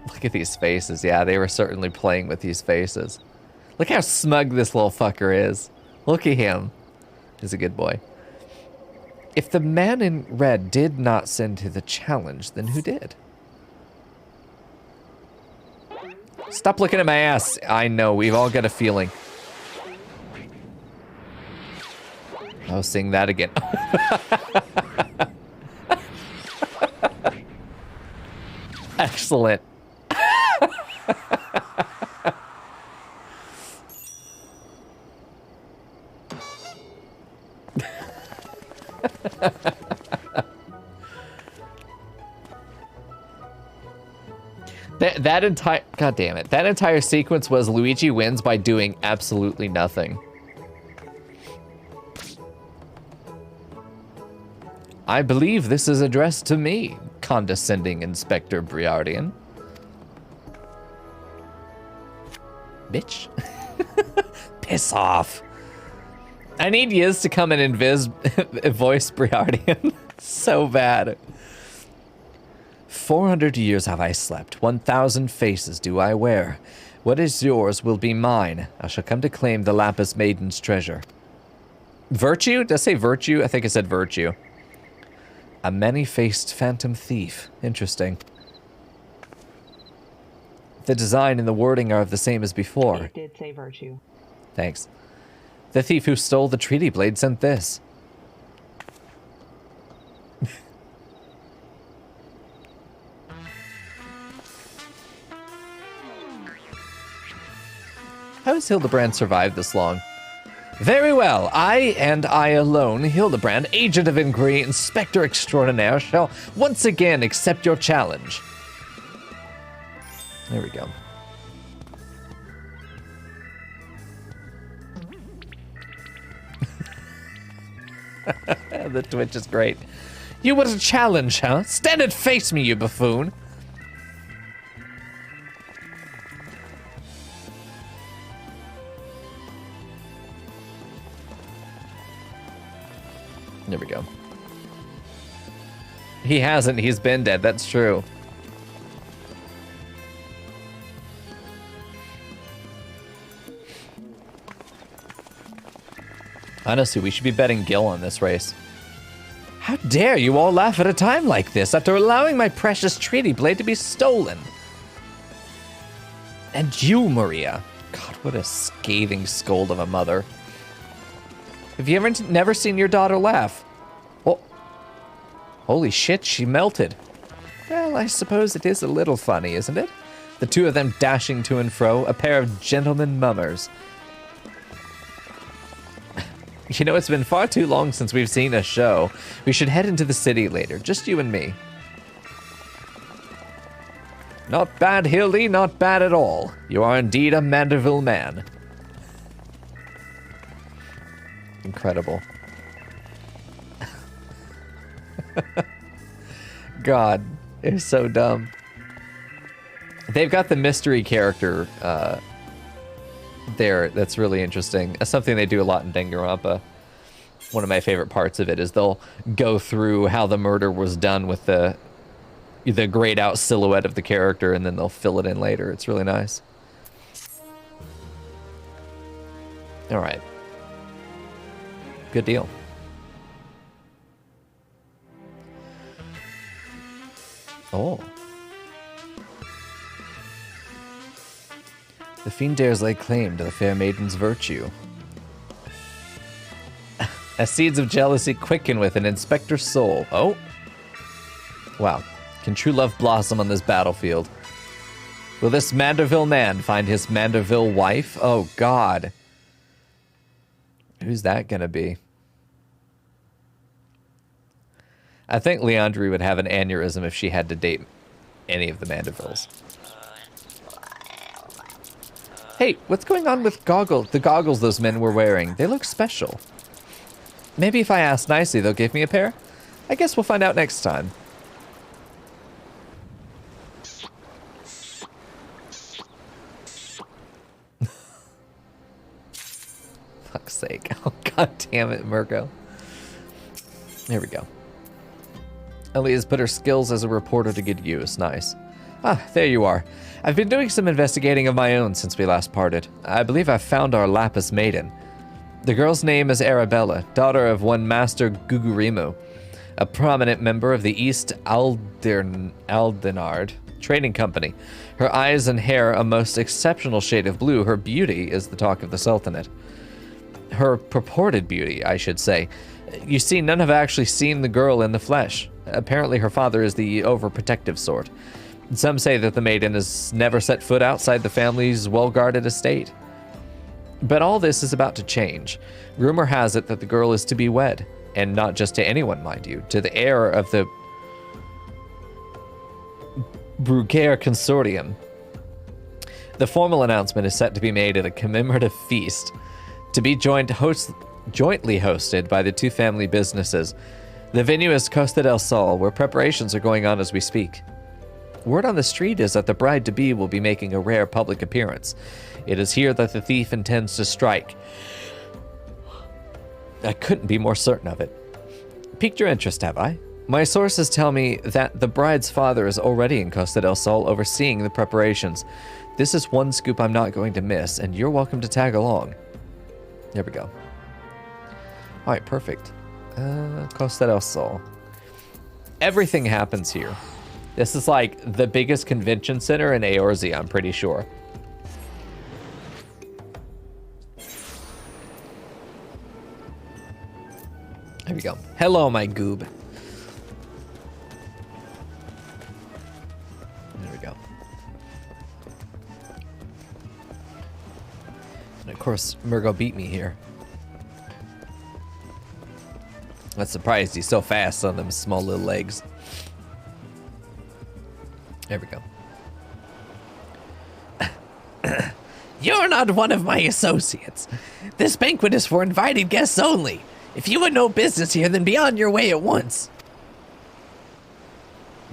Look at these faces. Yeah, they were certainly playing with these faces. Look how smug this little fucker is. Look at him. He's a good boy. If the man in red did not send you the challenge, then who did? Stop looking at my ass. I know, we've all got a feeling. I'll sing that again. Excellent. That entire, god damn it, that entire sequence was Luigi wins by doing absolutely nothing. I believe this is addressed to me, condescending Inspector Breardian. Bitch. Piss off. I need Yiz to come and voice Breardian. So bad. 400 years have I slept, 1,000 faces do I wear. What is yours will be mine. I shall come to claim the Lapis Maiden's treasure. Virtue? Did I say virtue? I think I said virtue. A many-faced phantom thief. Interesting. The design and the wording are the same as before. It did say virtue. Thanks. The thief who stole the treaty blade sent this. How has Hildebrand survived this long? Very well. I and I alone, Hildebrand, agent of inquiry, inspector extraordinaire, shall once again accept your challenge. There we go. The Twitch is great. You want a challenge, huh? Stand and face me, you buffoon. There we go. He hasn't. He's been dead. That's true. Honestly, we should be betting Gil on this race. How dare you all laugh at a time like this after allowing my precious treaty blade to be stolen? And you, Maria. God, what a scathing scold of a mother. Have you ever never seen your daughter laugh? Oh, holy shit, she melted. Well, I suppose it is a little funny, isn't it? The two of them dashing to and fro, a pair of gentlemen mummers. You know, it's been far too long since we've seen a show. We should head into the city later, just you and me. Not bad, Hildi, not bad at all. You are indeed a Mandeville man. Incredible. God, it's so dumb. They've got the mystery character there that's really interesting. That's something they do a lot in Danganronpa. One of my favorite parts of it is they'll go through how the murder was done with the grayed out silhouette of the character, and then they'll fill it in later. It's really nice. All right. Good deal. Oh. The fiend dares lay claim to the fair maiden's virtue. As seeds of jealousy quicken within Inspector's soul. Oh. Wow. Can true love blossom on this battlefield? Will this Manderville man find his Manderville wife? Oh, God. Who's that gonna be? I think Leandri would have an aneurysm if she had to date any of the Mandervilles. Hey, what's going on with the goggles those men were wearing? They look special. Maybe if I ask nicely, they'll give me a pair? I guess we'll find out next time. Fuck's sake. Oh, God damn it, Mirko. There we go. Elia's put her skills as a reporter to good use. Nice. Ah, there you are. I've been doing some investigating of my own since we last parted. I believe I've found our Lapis Maiden. The girl's name is Arabella, daughter of one Master Gugurimu, a prominent member of the East Aldenard Trading Company. Her eyes and hair a most exceptional shade of blue. Her beauty is the talk of the Sultanate. Her purported beauty, I should say. You see, none have actually seen the girl in the flesh. Apparently her father is the overprotective sort. Some say that the maiden has never set foot outside the family's well-guarded estate. But all this is about to change. Rumor has it that the girl is to be wed, and not just to anyone, mind you, to the heir of the Bruguiere Consortium. The formal announcement is set to be made at a commemorative feast, to be jointly hosted by the two family businesses. The venue is Costa del Sol, where preparations are going on as we speak. Word on the street is that the bride-to-be will be making a rare public appearance. It is here that the thief intends to strike. I couldn't be more certain of it. Piqued your interest, have I? My sources tell me that the bride's father is already in Costa del Sol overseeing the preparations. This is one scoop I'm not going to miss, and you're welcome to tag along. There we go. Alright, perfect. Costa del Sol. Everything happens here. This is like the biggest convention center in ARZ, I'm pretty sure. There we go. Hello, my goob. There we go. And of course, Murgo beat me here. I'm surprised he's so fast on them small little legs. There we go. You're not one of my associates. This banquet is for invited guests only. If you had no business here, then be on your way at once.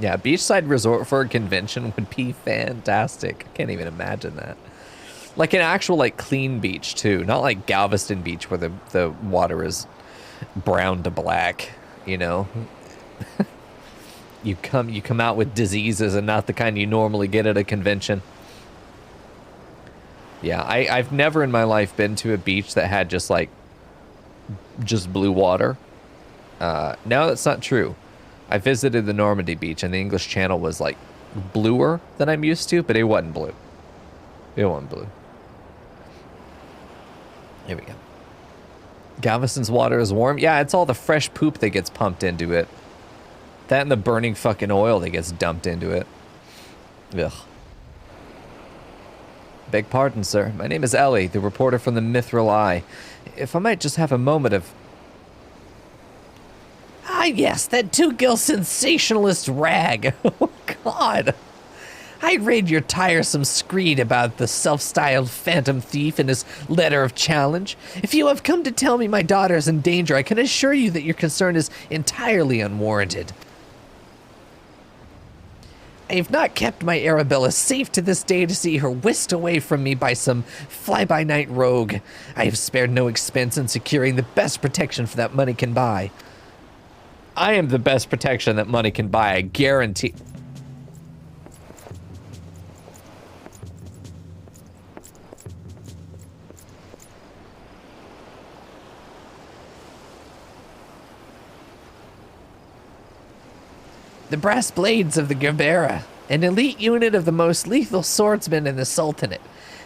Yeah, beachside resort for a convention would be fantastic. I can't even imagine that. Like an actual, like, clean beach, too. Not like Galveston Beach, where the water is brown to black, you know? You come out with diseases and not the kind you normally get at a convention. Yeah, I've never in my life been to a beach that had just blue water. No, that's not true. I visited the Normandy beach and the English Channel was like bluer than I'm used to, but it wasn't blue. It wasn't blue. Here we go. Galveston's water is warm. Yeah, it's all the fresh poop that gets pumped into it. That and the burning fucking oil that gets dumped into it. Ugh. Beg pardon, sir. My name is Ellie, the reporter from the Mithril Eye. If I might just have a moment of... Ah, yes, that two-gill sensationalist rag. Oh, God. I read your tiresome screed about the self-styled phantom thief and his letter of challenge. If you have come to tell me my daughter is in danger, I can assure you that your concern is entirely unwarranted. I have not kept my Arabella safe to this day to see her whisked away from me by some fly-by-night rogue. I have spared no expense in securing the best protection for that money can buy. I am the best protection that money can buy, I guarantee. The brass blades of the Gerbera, an elite unit of the most lethal swordsmen in the Sultanate.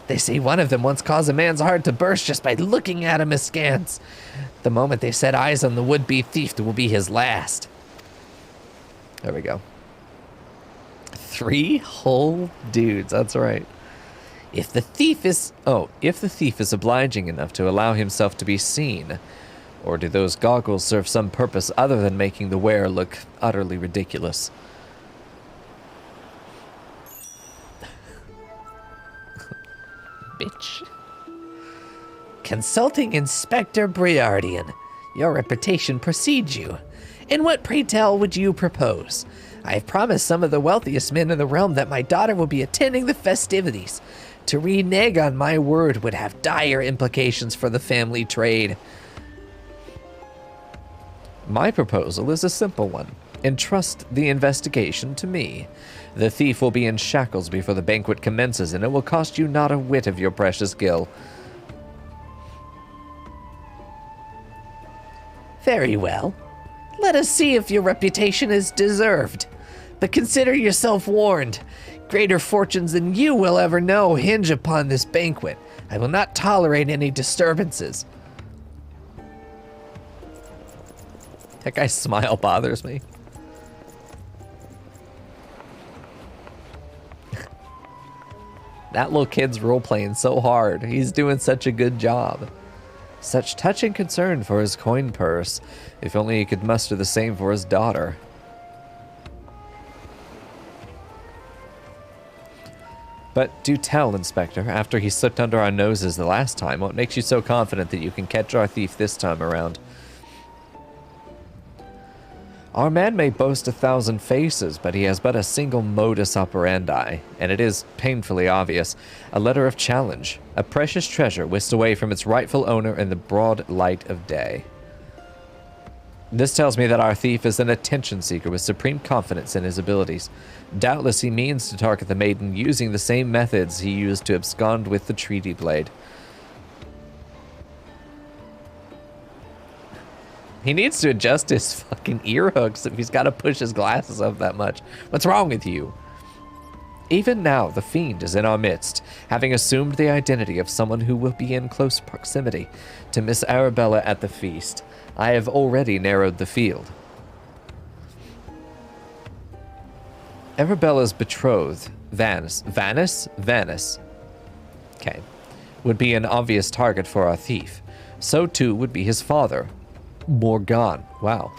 They say one of them once caused a man's heart to burst just by looking at him askance. The moment they set eyes on the would-be thief will be his last. There we go. 3 whole dudes, that's right. If the thief is obliging enough to allow himself to be seen, or do those goggles serve some purpose other than making the wearer look utterly ridiculous? Bitch. Consulting Inspector Briardian. Your reputation precedes you. And what, pray tell, would you propose? I have promised some of the wealthiest men in the realm that my daughter will be attending the festivities. To renege on my word would have dire implications for the family trade. My proposal is a simple one. Entrust the investigation to me. The thief will be in shackles before the banquet commences, and it will cost you not a whit of your precious gil. Very well. Let us see if your reputation is deserved. But consider yourself warned. Greater fortunes than you will ever know hinge upon this banquet. I will not tolerate any disturbances. That guy's smile bothers me. That little kid's role-playing so hard. He's doing such a good job. Such touching concern for his coin purse. If only he could muster the same for his daughter. But do tell, Inspector, after he slipped under our noses the last time, what makes you so confident that you can catch our thief this time around? Our man may boast 1,000 faces, but he has but a single modus operandi, and it is painfully obvious. A letter of challenge, a precious treasure whisked away from its rightful owner in the broad light of day. This tells me that our thief is an attention seeker with supreme confidence in his abilities. Doubtless he means to target the maiden using the same methods he used to abscond with the treaty blade. He needs to adjust his fucking ear hooks if he's got to push his glasses up that much. What's wrong with you? Even now, the fiend is in our midst, having assumed the identity of someone who will be in close proximity to Miss Arabella at the feast. I have already narrowed the field. Arabella's betrothed, Vanus, okay, would be an obvious target for our thief. So too would be his father, Morgan. Wow.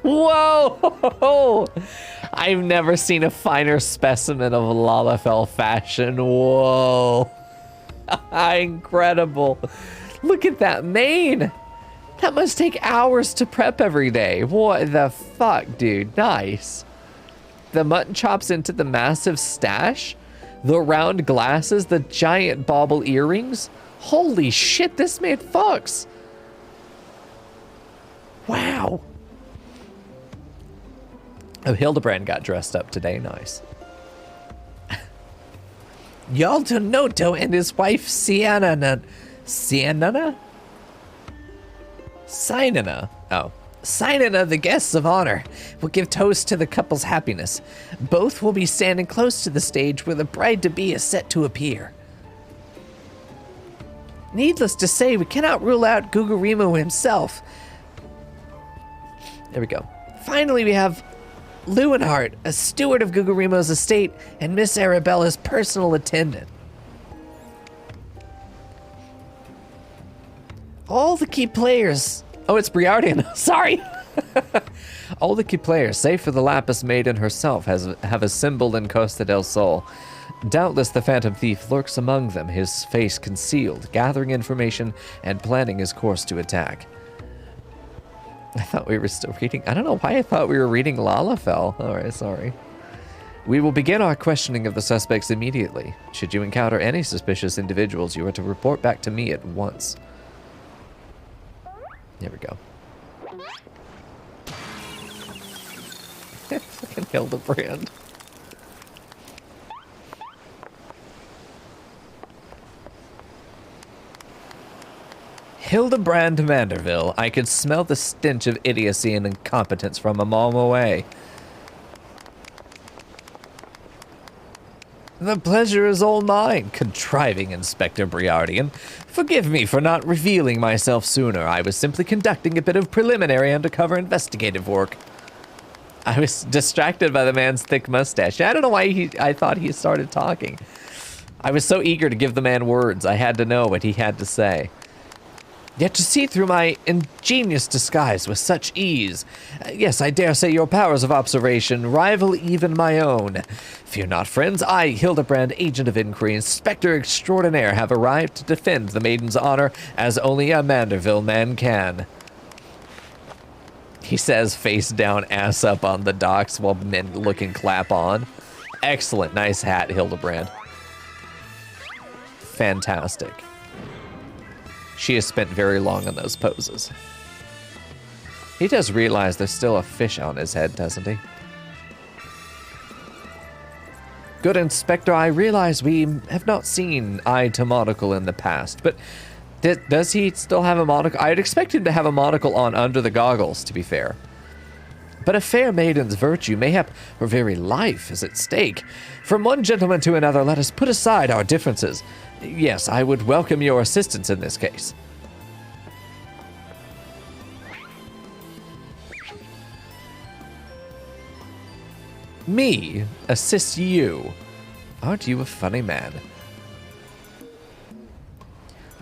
Whoa! I've never seen a finer specimen of Lalafell fashion. Whoa. Incredible. Look at that mane. That must take hours to prep every day. What the fuck, dude? Nice. The mutton chops into the massive stash, the round glasses, the giant bauble earrings. Holy shit, this man fucks. Wow. Oh, Hildebrand got dressed up today. Nice. Yaldonoto and his wife Sinana. Oh. Sinana, the guests of honor, will give toast to the couple's happiness. Both will be standing close to the stage where the bride-to-be is set to appear. Needless to say, we cannot rule out Gugurimo himself. There we go. Finally, we have Lewenhart, a steward of Gugurimo's estate, and Miss Arabella's personal attendant. All the key players... Oh, it's Briardian. Sorry. All the key players, save for the Lapis Maiden herself, have assembled in Costa del Sol. Doubtless the Phantom Thief lurks among them, his face concealed, gathering information and planning his course to attack. I thought we were still reading... I don't know why I thought we were reading Lalafell. Alright, sorry. We will begin our questioning of the suspects immediately. Should you encounter any suspicious individuals, you are to report back to me at once. There we go. Fucking Hildebrand. Hildebrand Manderville. I could smell the stench of idiocy and incompetence from a mile away. The pleasure is all mine, contriving Inspector Briardian. Forgive me for not revealing myself sooner. I was simply conducting a bit of preliminary undercover investigative work. I was distracted by the man's thick mustache. I don't know why I thought he started talking. I was so eager to give the man words. I had to know what he had to say. Yet to see through my ingenious disguise with such ease. Yes, I dare say your powers of observation rival even my own. Fear not, friends. I, Hildebrand, agent of inquiry, inspector extraordinaire, have arrived to defend the maiden's honor as only a Manderville man can. He says face down, ass up on the docks while men look and clap on. Excellent. Nice hat, Hildebrand. Fantastic. She has spent very long on those poses. He does realize there's still a fish on his head, doesn't he? Good Inspector, I realize we have not seen eye to monocle in the past, but does he still have a monocle? I'd expect him to have a monocle on under the goggles, to be fair. But a fair maiden's virtue, mayhap her very life, is at stake. From one gentleman to another, let us put aside our differences. Yes, I would welcome your assistance in this case. Me assist you? Aren't you a funny man?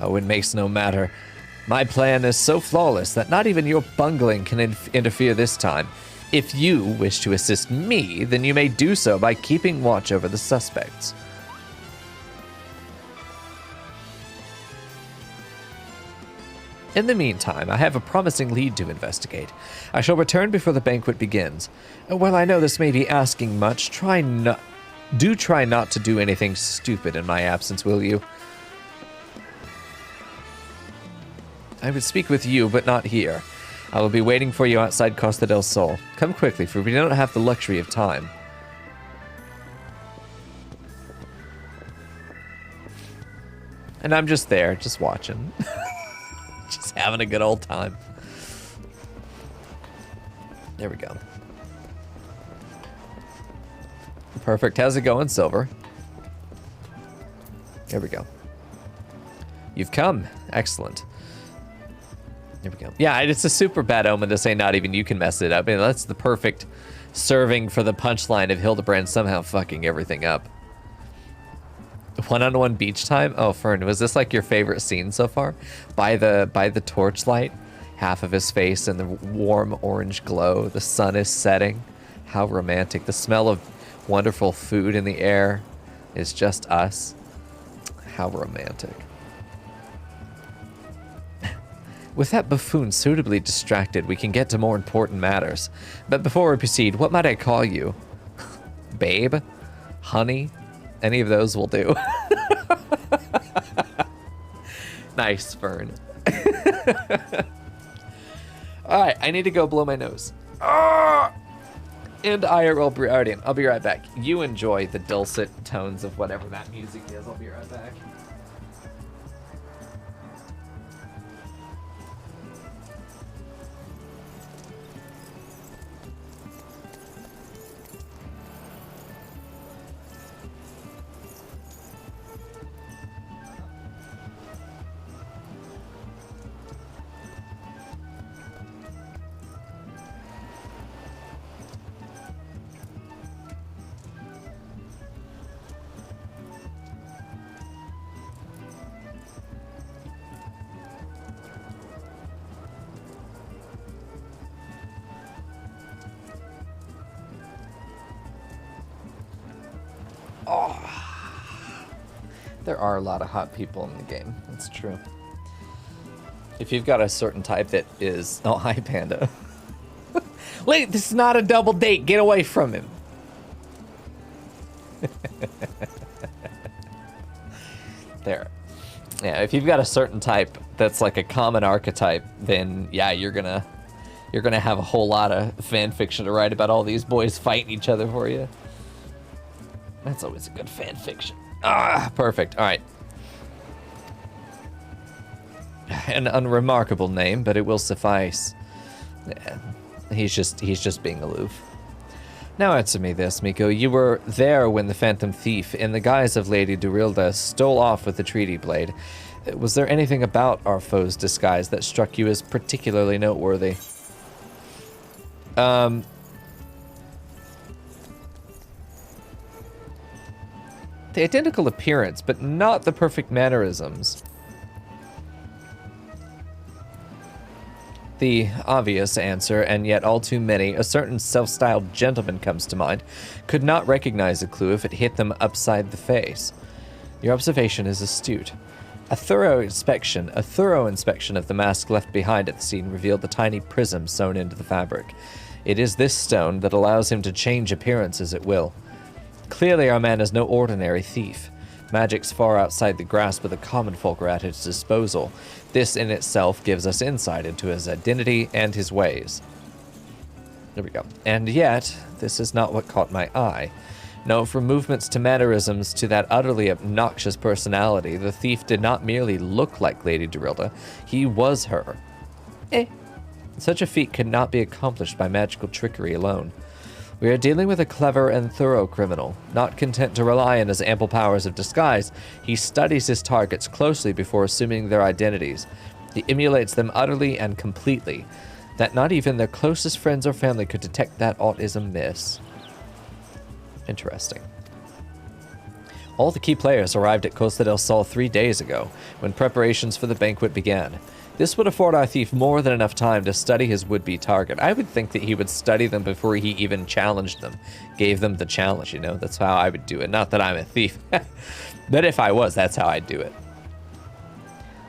Oh, it makes no matter. My plan is so flawless that not even your bungling can interfere this time. If you wish to assist me, then you may do so by keeping watch over the suspects. In the meantime, I have a promising lead to investigate. I shall return before the banquet begins. While I know this may be asking much, try not to do anything stupid in my absence, will you? I would speak with you, but not here. I will be waiting for you outside Costa del Sol. Come quickly, for we don't have the luxury of time. And I'm just there, just watching. Just having a good old time. There we go. Perfect. How's it going, Silver? There we go. You've come. Excellent. There we go. Yeah, it's a super bad omen to say not even you can mess it up. I mean, that's the perfect serving for the punchline of Hildebrand somehow fucking everything up. One-on-one beach time? Oh, Fern, was this like your favorite scene so far? By the torchlight, half of his face in the warm orange glow. The sun is setting. How romantic. The smell of wonderful food in the air is just us. How romantic. With that buffoon suitably distracted, we can get to more important matters. But before we proceed, what might I call you? Babe? Honey? Any of those will do. Nice, Fern. Alright, I need to go blow my nose. And IRL Briardian. I'll be right back. You enjoy the dulcet tones of whatever that music is. I'll be right back. There are a lot of hot people in the game. That's true. If you've got a certain type that is... Oh, hi, Panda. Wait, this is not a double date. Get away from him. There. Yeah, if you've got a certain type that's like a common archetype, then yeah, you're gonna have a whole lot of fan fiction to write about all these boys fighting each other for you. That's always a good fan fiction. Ah, perfect. All right. An unremarkable name, but it will suffice. Yeah, he's just being aloof. Now answer me this, Mico. You were there when the Phantom Thief, in the guise of Lady Durilda, stole off with the treaty blade. Was there anything about our foe's disguise that struck you as particularly noteworthy? The identical appearance, but not the perfect mannerisms. The obvious answer, and yet all too many, a certain self-styled gentleman comes to mind, could not recognize a clue if it hit them upside the face. Your observation is astute. A thorough inspection of the mask left behind at the scene revealed the tiny prism sewn into the fabric. It is this stone that allows him to change appearances at will. Clearly our man is no ordinary thief. Magic's far outside the grasp of the common folk are at his disposal. This in itself gives us insight into his identity and his ways. There we go. And yet, this is not what caught my eye. No, from movements to mannerisms to that utterly obnoxious personality, the thief did not merely look like Lady Durilda, he was her. Such a feat could not be accomplished by magical trickery alone. We are dealing with a clever and thorough criminal. Not content to rely on his ample powers of disguise, he studies his targets closely before assuming their identities. He emulates them utterly and completely, that not even their closest friends or family could detect that aught is amiss. Interesting. All the key players arrived at Costa del Sol 3 days ago, when preparations for the banquet began. This would afford our thief more than enough time to study his would-be target. I would think that he would study them before he even challenged them, gave them the challenge, you know? That's how I would do it. Not that I'm a thief, but if I was, that's how I'd do it.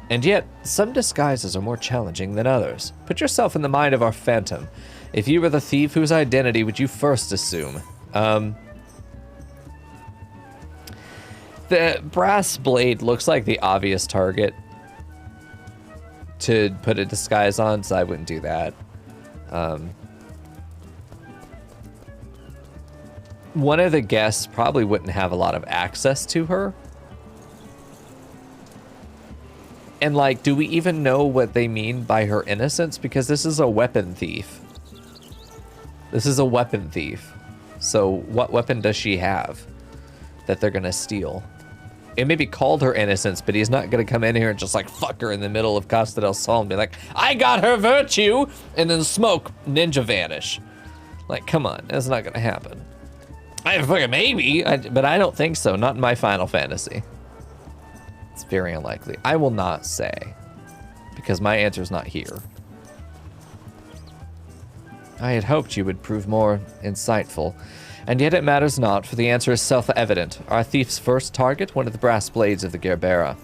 And yet, some disguises are more challenging than others. Put yourself in the mind of our phantom. If you were the thief, whose identity would you first assume? The brass blade looks like the obvious target. to put a disguise on, so I wouldn't do that. One of the guests probably wouldn't have a lot of access to her. And, like, do we even know what they mean by her innocence? Because this is a weapon thief. This is a weapon thief. So what weapon does she have that they're going to steal? It may be called her innocence, but he's not going to come in here and just, like, fuck her in the middle of Costa del Sol and be like, I got her virtue! And then smoke, ninja vanish. Like, come on. That's not going to happen. Maybe, but I don't think so. Not in my Final Fantasy. It's very unlikely. I will not say, because my answer is not here. I had hoped you would prove more insightful, and yet it matters not, for the answer is self-evident. Our thief's first target, one of the brass blades of the Gerbera.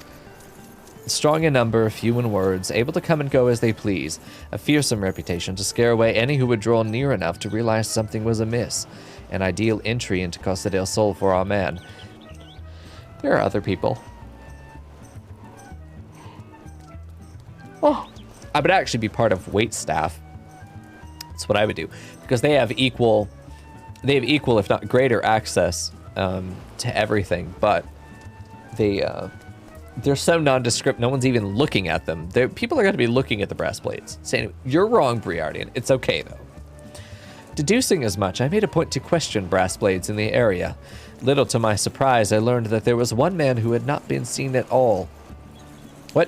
Strong in number, few in words, able to come and go as they please, a fearsome reputation to scare away any who would draw near enough to realize something was amiss. An ideal entry into Costa del Sol for our man. There are other people. Oh, I would actually be part of waitstaff. That's what I would do, because they have equal, if not greater, access to everything. But they're so nondescript. No one's even looking at them. People are going to be looking at the brass blades, saying, "You're wrong, Briardian. It's okay though." Deducing as much, I made a point to question brass blades in the area. Little to my surprise, I learned that there was one man who had not been seen at all.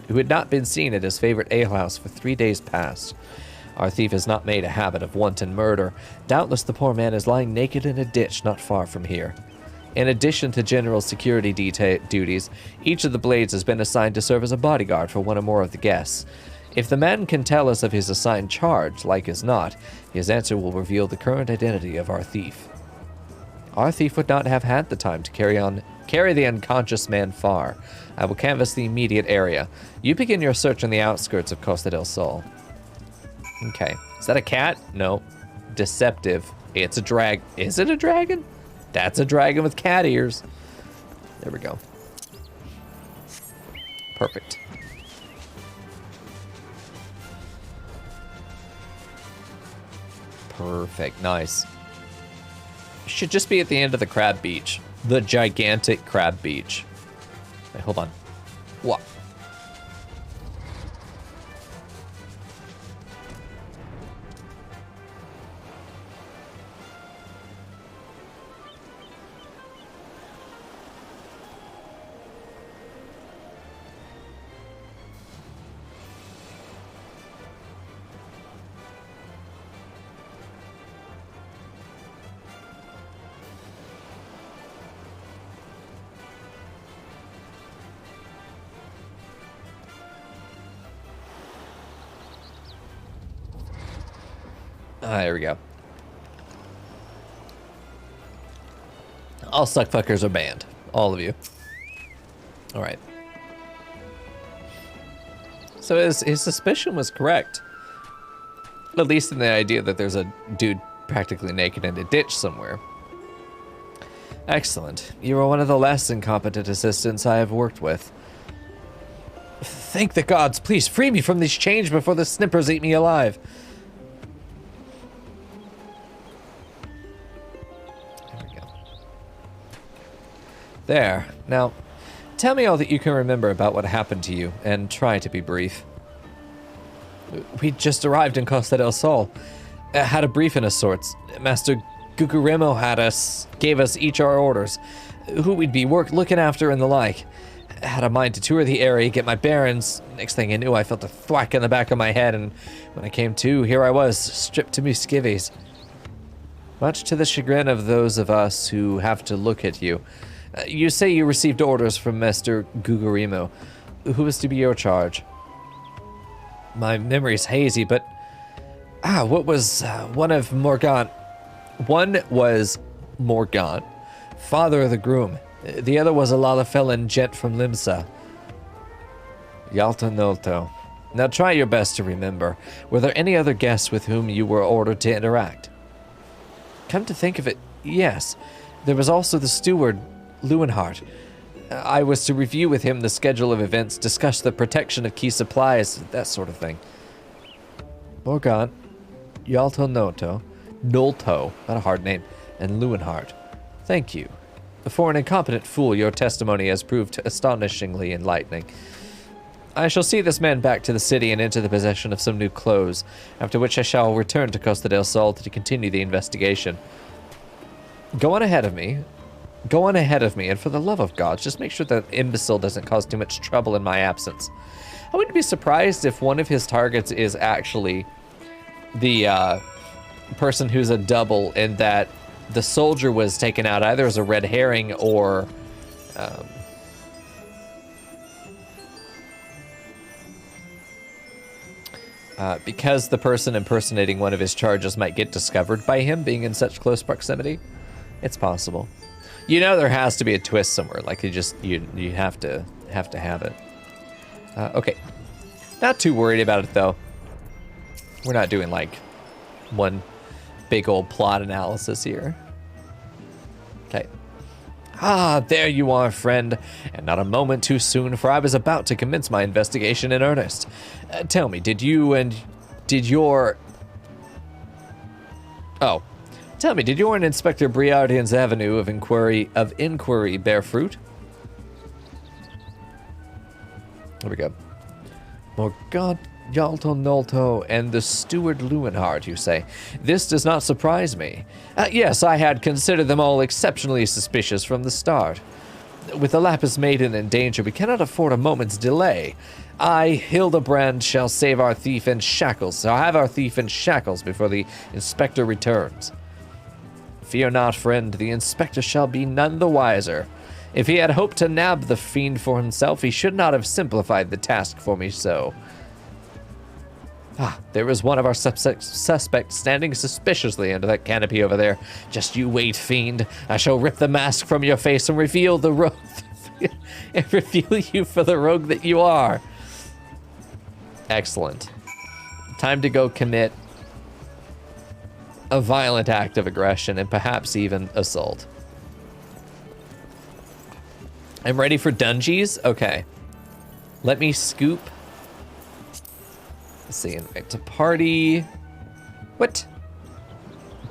Who had not been seen at his favorite alehouse for 3 days past. Our thief has not made a habit of wanton murder. Doubtless the poor man is lying naked in a ditch not far from here. In addition to general security duties, each of the blades has been assigned to serve as a bodyguard for one or more of the guests. If the man can tell us of his assigned charge, like as not, his answer will reveal the current identity of our thief. Our thief would not have had the time to carry the unconscious man far. I will canvass the immediate area. You begin your search on the outskirts of Costa del Sol. Okay. Is that a cat? No. Deceptive. It's a drag. Is it a dragon? That's a dragon with cat ears. There we go. Perfect. Perfect. Nice. Should just be at the end of the crab beach. The gigantic crab beach. Wait, hold on. What? There we go. All suckfuckers are banned. All of you. Alright. So his suspicion was correct. At least in the idea that there's a dude practically naked in a ditch somewhere. Excellent. You are one of the less incompetent assistants I have worked with. Thank the gods. Please free me from these chains before the snippers eat me alive. There. Now, tell me all that you can remember about what happened to you, and try to be brief. We just arrived in Costa del Sol. Had a briefing of sorts. Master Guguremo gave us each our orders, who we'd be looking after and the like. Had a mind to tour the area, get my bearings. Next thing I knew, I felt a thwack in the back of my head, and when I came to, here I was, stripped to me skivvies. Much to the chagrin of those of us who have to look at you. You say you received orders from Master Guguremo. Who was to be your charge? My memory's hazy, but... what was one of Morgant? One was Morgant, father of the groom. The other was a Lalafellan gent from Limsa. Yalta Nolto. Now try your best to remember. Were there any other guests with whom you were ordered to interact? Come to think of it, yes. There was also the steward, Lewenhart. I was to review with him the schedule of events, discuss the protection of key supplies, that sort of thing. Morgant, Yalto Nolto, not a hard name, and Lewenhart. Thank you. For an incompetent fool, your testimony has proved astonishingly enlightening. I shall see this man back to the city and into the possession of some new clothes, after which I shall return to Costa del Sol to continue the investigation. Go on ahead of me, and for the love of God, just make sure that imbecile doesn't cause too much trouble in my absence. I wouldn't be surprised if one of his targets is actually the person who's a double, in that the soldier was taken out either as a red herring or because the person impersonating one of his charges might get discovered by him being in such close proximity. It's possible. You know, there has to be a twist somewhere. Like you have to have it. Okay, not too worried about it though. We're not doing like one big old plot analysis here. Okay. Ah, there you are, friend, and not a moment too soon, for I was about to commence my investigation in earnest. Tell me, did your and Inspector Briardian's avenue of inquiry bear fruit? There we go. Morgant, Yalto Nolto, and the steward Lewenhart, you say? This does not surprise me. Yes, I had considered them all exceptionally suspicious from the start. With the Lapis Maiden in danger, we cannot afford a moment's delay. I, Hildebrand, shall have our thief in shackles before the inspector returns. Fear not, friend, the inspector shall be none the wiser. If he had hoped to nab the fiend for himself, he should not have simplified the task for me so. Ah, there is one of our suspects standing suspiciously under that canopy over there. Just you wait, fiend. I shall rip the mask from your face and reveal the rogue and reveal you for the rogue that you are. Excellent. Time to go commit a violent act of aggression and perhaps even assault. I'm ready for dungeons? Okay. Let me scoop. Let's see, invite to party. What?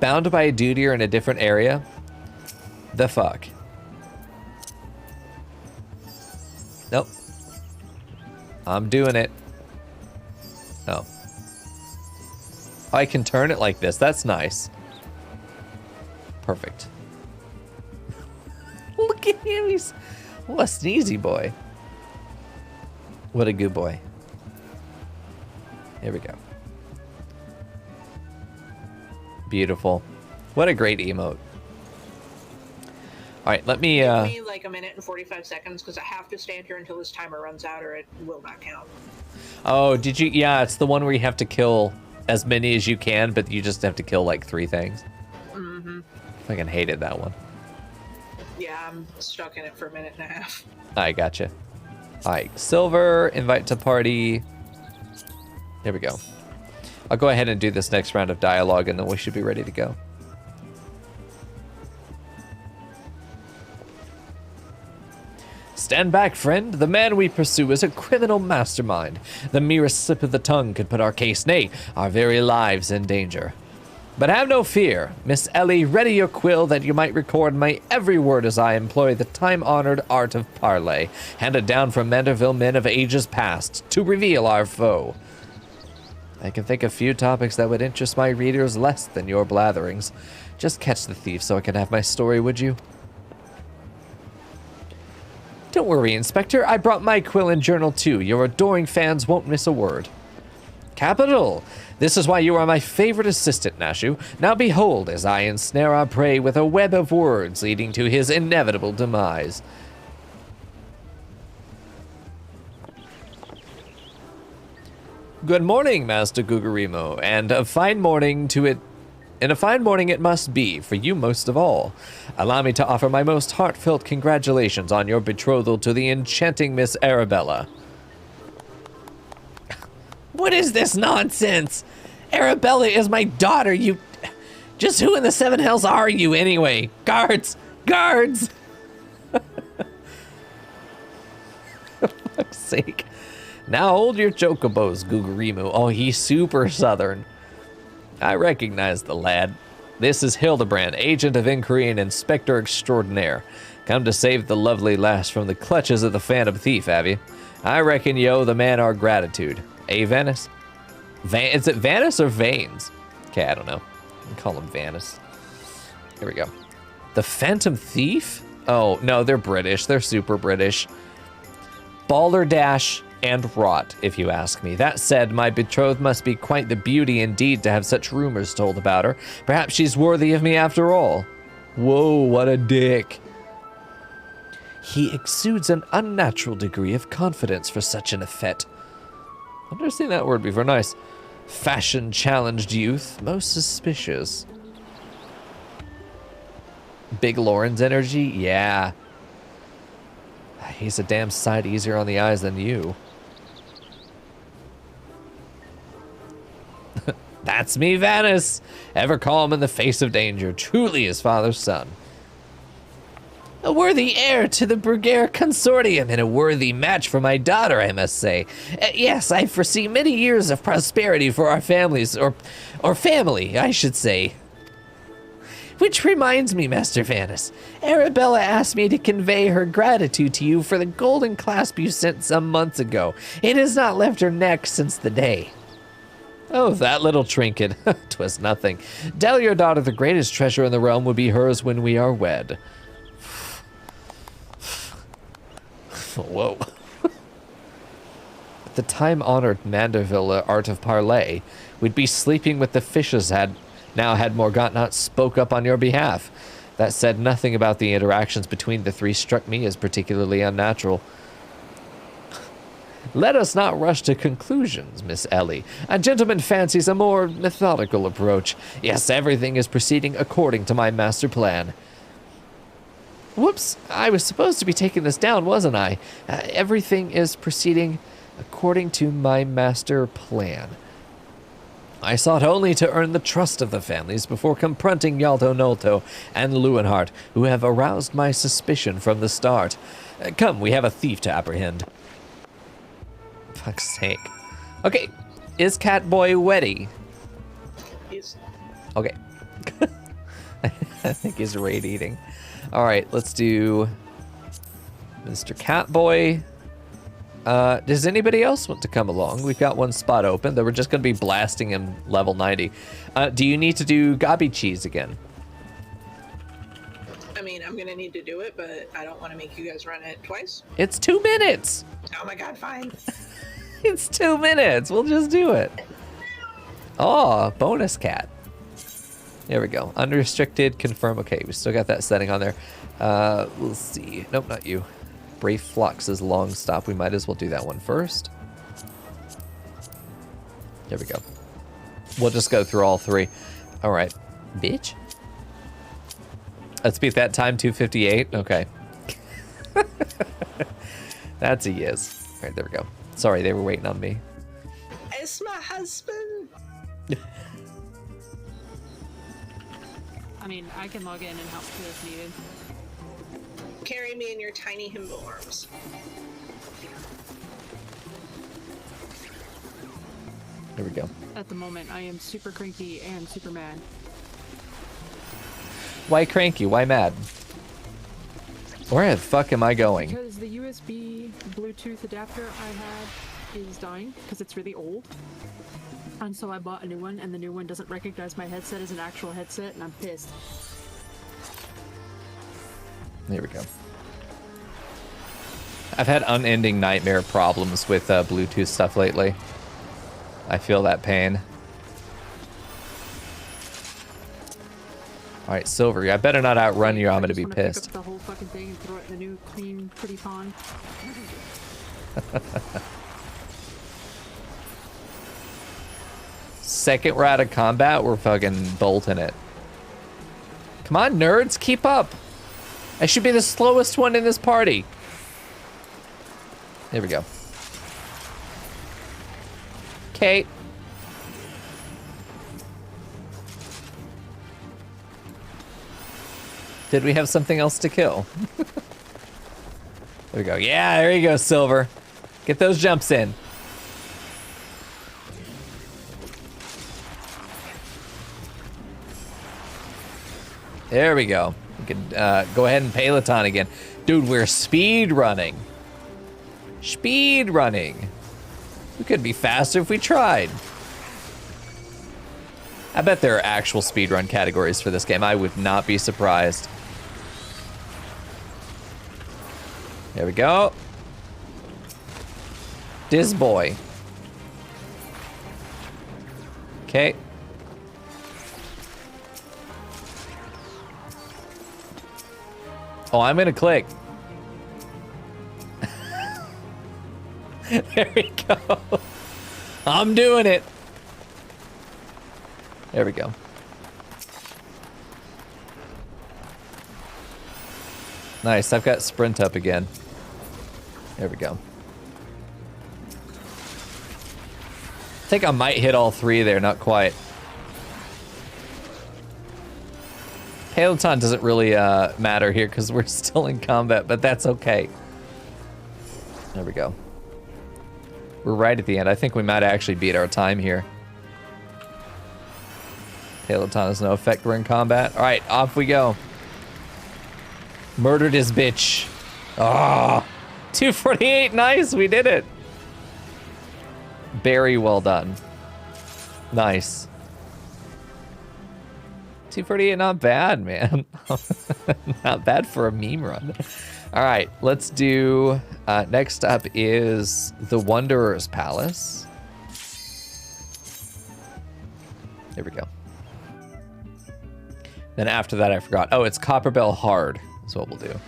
Bound by a duty or in a different area? The fuck? Nope. I'm doing it. Oh. I can turn it like this. That's nice. Perfect. Look at him. He's... what a sneezy boy. What a good boy. Here we go. Beautiful. What a great emote. All right, let me... Give me like a minute and 45 seconds because I have to stand here until this timer runs out or it will not count. Oh, did you... yeah, it's the one where you have to kill as many as you can, but you just have to kill like 3 things. Mm-hmm. I fucking hated that one. Yeah, I'm stuck in it for a minute and a half. I gotcha. All right, Silver, invite to party. There we go. I'll go ahead and do this next round of dialogue, and then we should be ready to go. Stand back, friend. The man we pursue is a criminal mastermind. The merest slip of the tongue could put our case, nay, our very lives in danger. But have no fear. Miss Ellie, ready your quill that you might record my every word as I employ the time-honored art of parley, handed down from Manderville men of ages past, to reveal our foe. I can think of few topics that would interest my readers less than your blatherings. Just catch the thief so I can have my story, would you? Don't worry, Inspector. I brought my quill and journal too. Your adoring fans won't miss a word. Capital! This is why you are my favorite assistant, Nashu. Now behold, as I ensnare our prey with a web of words leading to his inevitable demise. Good morning, Master Gugarimo, and a fine morning it must be, for you most of all. Allow me to offer my most heartfelt congratulations on your betrothal to the enchanting Miss Arabella. What is this nonsense? Arabella is my daughter, you... Just who in the seven hells are you, anyway? Guards! Guards! fuck's sake. Now hold your chocobos, Gugurimu. Oh, he's super southern. I recognize the lad. This is Hildebrand, agent of inquiry and inspector extraordinaire. Come to save the lovely lass from the clutches of the phantom thief, have you? I reckon you owe the man our gratitude. Eh, Vanis? Is it Vanis or Vanes? Okay, I don't know. I'll call him Vanis. Here we go. The phantom thief? Oh, no, they're British. They're super British. Balderdash and rot, if you ask me. That said, my betrothed must be quite the beauty indeed to have such rumors told about her. Perhaps she's worthy of me after all. Whoa, what a dick. He exudes an unnatural degree of confidence for such an effect. I've never seen that word before. Nice. Fashion-challenged youth. Most suspicious. Big Lauren's energy? Yeah. He's a damn sight easier on the eyes than you. That's me, Vanis. Ever calm in the face of danger. Truly his father's son. A worthy heir to the Brugere consortium and a worthy match for my daughter, I must say. Yes, I foresee many years of prosperity for our families, or family, I should say. Which reminds me, Master Vanis, Arabella asked me to convey her gratitude to you for the golden clasp you sent some months ago. It has not left her neck since the day. Oh, that little trinket. 'Twas nothing. Tell your daughter the greatest treasure in the realm will be hers when we are wed. Whoa. The time-honored Mandeville art of parley, we'd be sleeping with the fishes had Morgott not spoke up on your behalf. That said, nothing about the interactions between the three struck me as particularly unnatural. Let us not rush to conclusions, Miss Ellie. A gentleman fancies a more methodical approach. Yes, everything is proceeding according to my master plan. Whoops, I was supposed to be taking this down, wasn't I? Everything is proceeding according to my master plan. I sought only to earn the trust of the families before confronting Yalto Nolto and Lewenhart, who have aroused my suspicion from the start. Come, we have a thief to apprehend. Fuck's sake. Okay, is Catboy ready? He's... Okay. I think he's raid eating. All right, let's do Mr. Catboy. Does anybody else want to come along? We've got one spot open, though we're just going to be blasting him level 90. Do you need to do Gobby Cheese again? I mean, I'm going to need to do it, but I don't want to make you guys run it twice. It's 2 minutes. Oh my god, fine. It's 2 minutes. We'll just do it. Oh, bonus cat. There we go. Unrestricted, confirm. Okay, we still got that setting on there. We'll see. Nope, not you. Brave Flox's long stop. We might as well do that one first. There we go. We'll just go through all three. All right. Bitch. Let's beat that time, 2:58. Okay. That's a yes. All right, there we go. Sorry, they were waiting on me. It's my husband. I mean, I can log in and help you if needed. Carry me in your tiny himbo arms. There we go. At the moment, I am super cranky and super mad. Why cranky? Why mad? Where the fuck am I going? Because the USB Bluetooth adapter I had is dying because it's really old. And so I bought a new one, and the new one doesn't recognize my headset as an actual headset, and I'm pissed. There we go. I've had unending nightmare problems with Bluetooth stuff lately. I feel that pain. All right, Silver, I better not outrun you. I'm gonna be pissed. Pick up the whole fucking thing and throw it in the new, clean, pretty pond. Second we're out of combat, we're fucking bolting it. Come on, nerds, keep up. I should be the slowest one in this party. There we go. Okay. Did we have something else to kill? There we go. Yeah, there you go, Silver. Get those jumps in. There we go. We can go ahead and peloton again. Dude, we're speed running. Speed running. We could be faster if we tried. I bet there are actual speedrun categories for this game. I would not be surprised. There we go. Diz boy. Okay. Oh, I'm gonna click. There we go. I'm doing it. There we go. Nice, I've got sprint up again. There we go. I think I might hit all three there, not quite. Peloton doesn't really matter here because we're still in combat, but that's okay. There we go. We're right at the end. I think we might actually beat our time here. Peloton has no effect. We're in combat. All right, off we go. Murdered his bitch. Ah, 248. Nice, we did it. Very well done. Nice. 248, not bad, man. Not bad for a meme run. All right, let's do, next up is the Wunderer's Palace. There we go. Then after that, I forgot. Oh, it's Copperbell Hard is what we'll do.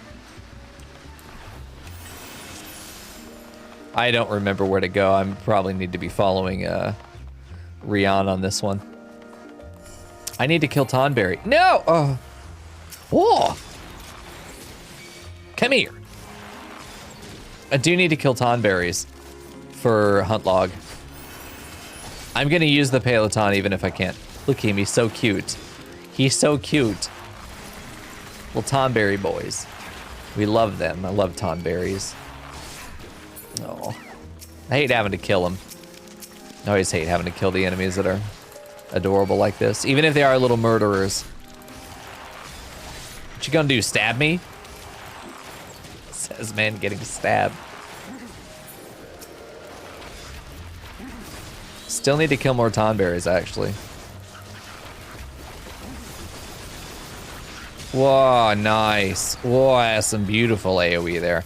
I don't remember where to go. I probably need to be following Rian on this one. I need to kill Tonberry. No! Oh. Whoa! Come here. I do need to kill Tonberries for Hunt Log. I'm gonna use the Peloton even if I can't. Look at him, he's so cute. He's so cute. Well, Tonberry boys. We love them. I love Tonberries. Oh. I hate having to kill them. I always hate having to kill the enemies that are adorable like this, even if they are little murderers. What you gonna do, stab me? Says man getting stabbed. Still need to kill more Tonberries, actually. Whoa, nice. Whoa, that's some beautiful AoE there.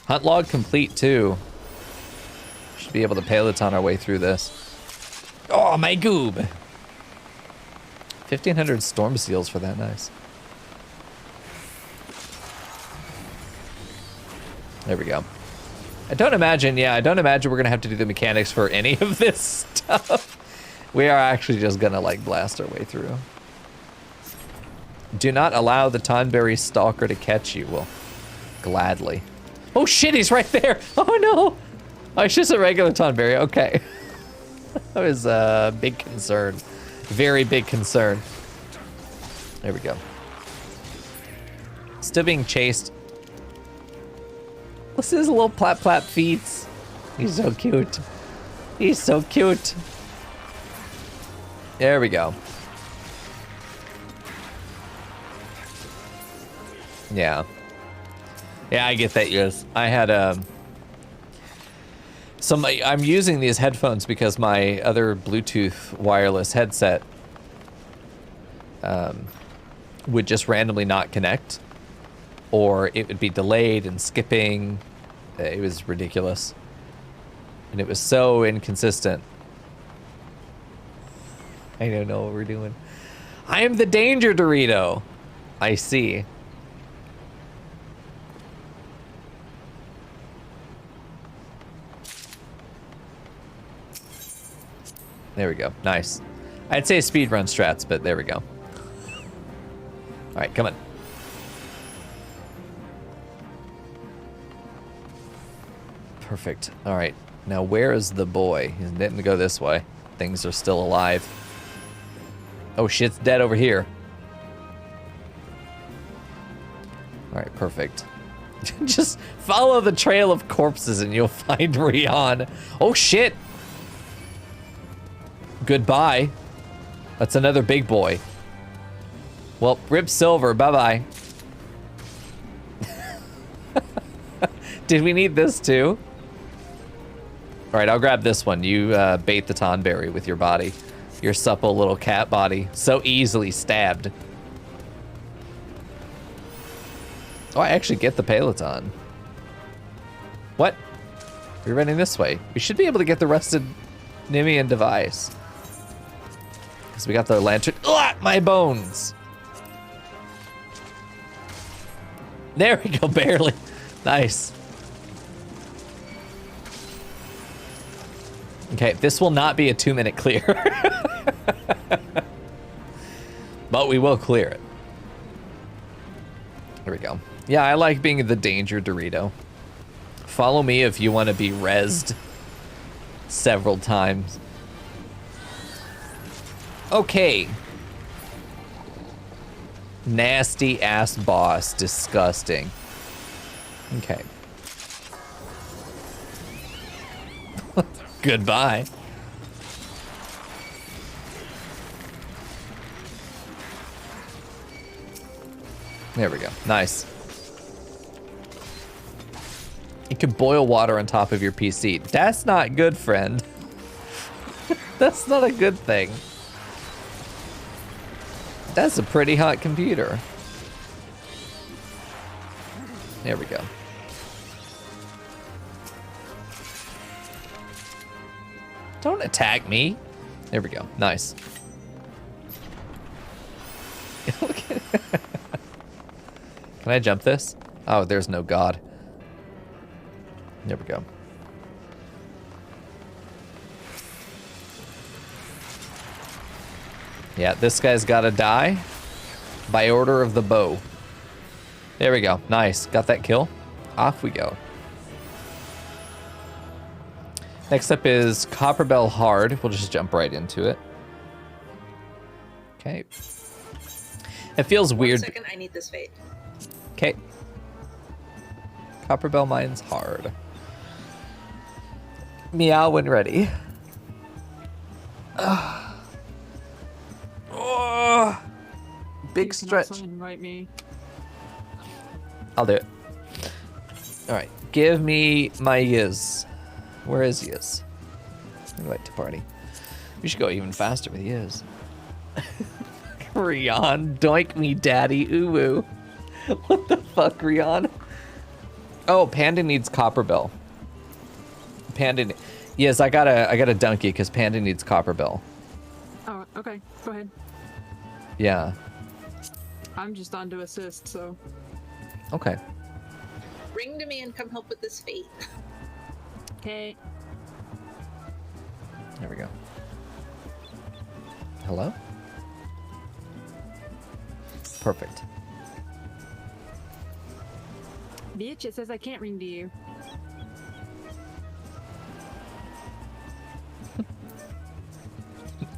Hunt log complete too. Should be able to Peloton our way through this. Oh, my goob. 1,500 storm seals for that, nice. There we go. I don't imagine we're gonna have to do the mechanics for any of this stuff. We are actually just gonna like blast our way through. Do not allow the Tonberry Stalker to catch you. Well, gladly. Oh shit, he's right there. Oh no. Oh, it's just a regular Tonberry, okay. That was a big concern. Very big concern. There we go. Still being chased. Listen to his little plap plap feet. He's so cute. He's so cute. There we go. Yeah. Yeah, I get that, yes. I had I'm using these headphones because my other Bluetooth wireless headset would just randomly not connect, or it would be delayed and skipping. It was ridiculous. And it was so inconsistent. I don't know what we're doing. I am the danger Dorito. I see. There we go. Nice. I'd say speedrun strats, but there we go. All right, come on. Perfect. All right. Now, where is the boy? He didn't go this way. Things are still alive. Oh, shit's dead over here. All right, perfect. Just follow the trail of corpses and you'll find Rian. Oh shit! Goodbye. That's another big boy. Well, rip Silver, bye-bye. Did we need this too? All right, I'll grab this one. You bait the Tonberry with your body. Your supple little cat body. So easily stabbed. Oh, I actually get the Peloton. What? We're running this way. We should be able to get the rusted Nimian device. Because we got the lantern. Ugh, my bones! There we go, barely. Nice. Okay, this will not be a 2-minute clear. But we will clear it. There we go. Yeah, I like being the danger Dorito. Follow me if you want to be rezzed several times. Okay. Nasty ass boss. Disgusting. Okay. Goodbye. There we go. Nice. You can boil water on top of your PC. That's not good, friend. That's not a good thing. That's a pretty hot computer. There we go. Don't attack me. There we go. Nice. Can I jump this? Oh, there's no god. There we go. Yeah, this guy's gotta die by order of the bow. There we go. Nice. Got that kill. Off we go. Next up is Copperbell Hard. We'll just jump right into it. Okay. It feels weird. 1 second, I need this fate. Okay. Copperbell Mine's hard. Meow when ready. Oh, big stretch. Invite me. I'll do it. All right. Give me my Yiz. Where is Yiz? Invite to party. We should go even faster with Yiz. Rian, doink me daddy, uwu. What the fuck, Rian? Oh, Panda needs Copperbell. Panda, yes, I gotta donkey because Panda needs Copperbell. Oh, okay. Go ahead. Yeah. I'm just on to assist, so. Okay. Ring to me and come help with this fate. Okay. There we go. Hello? Perfect. Bitch, it says I can't ring to you.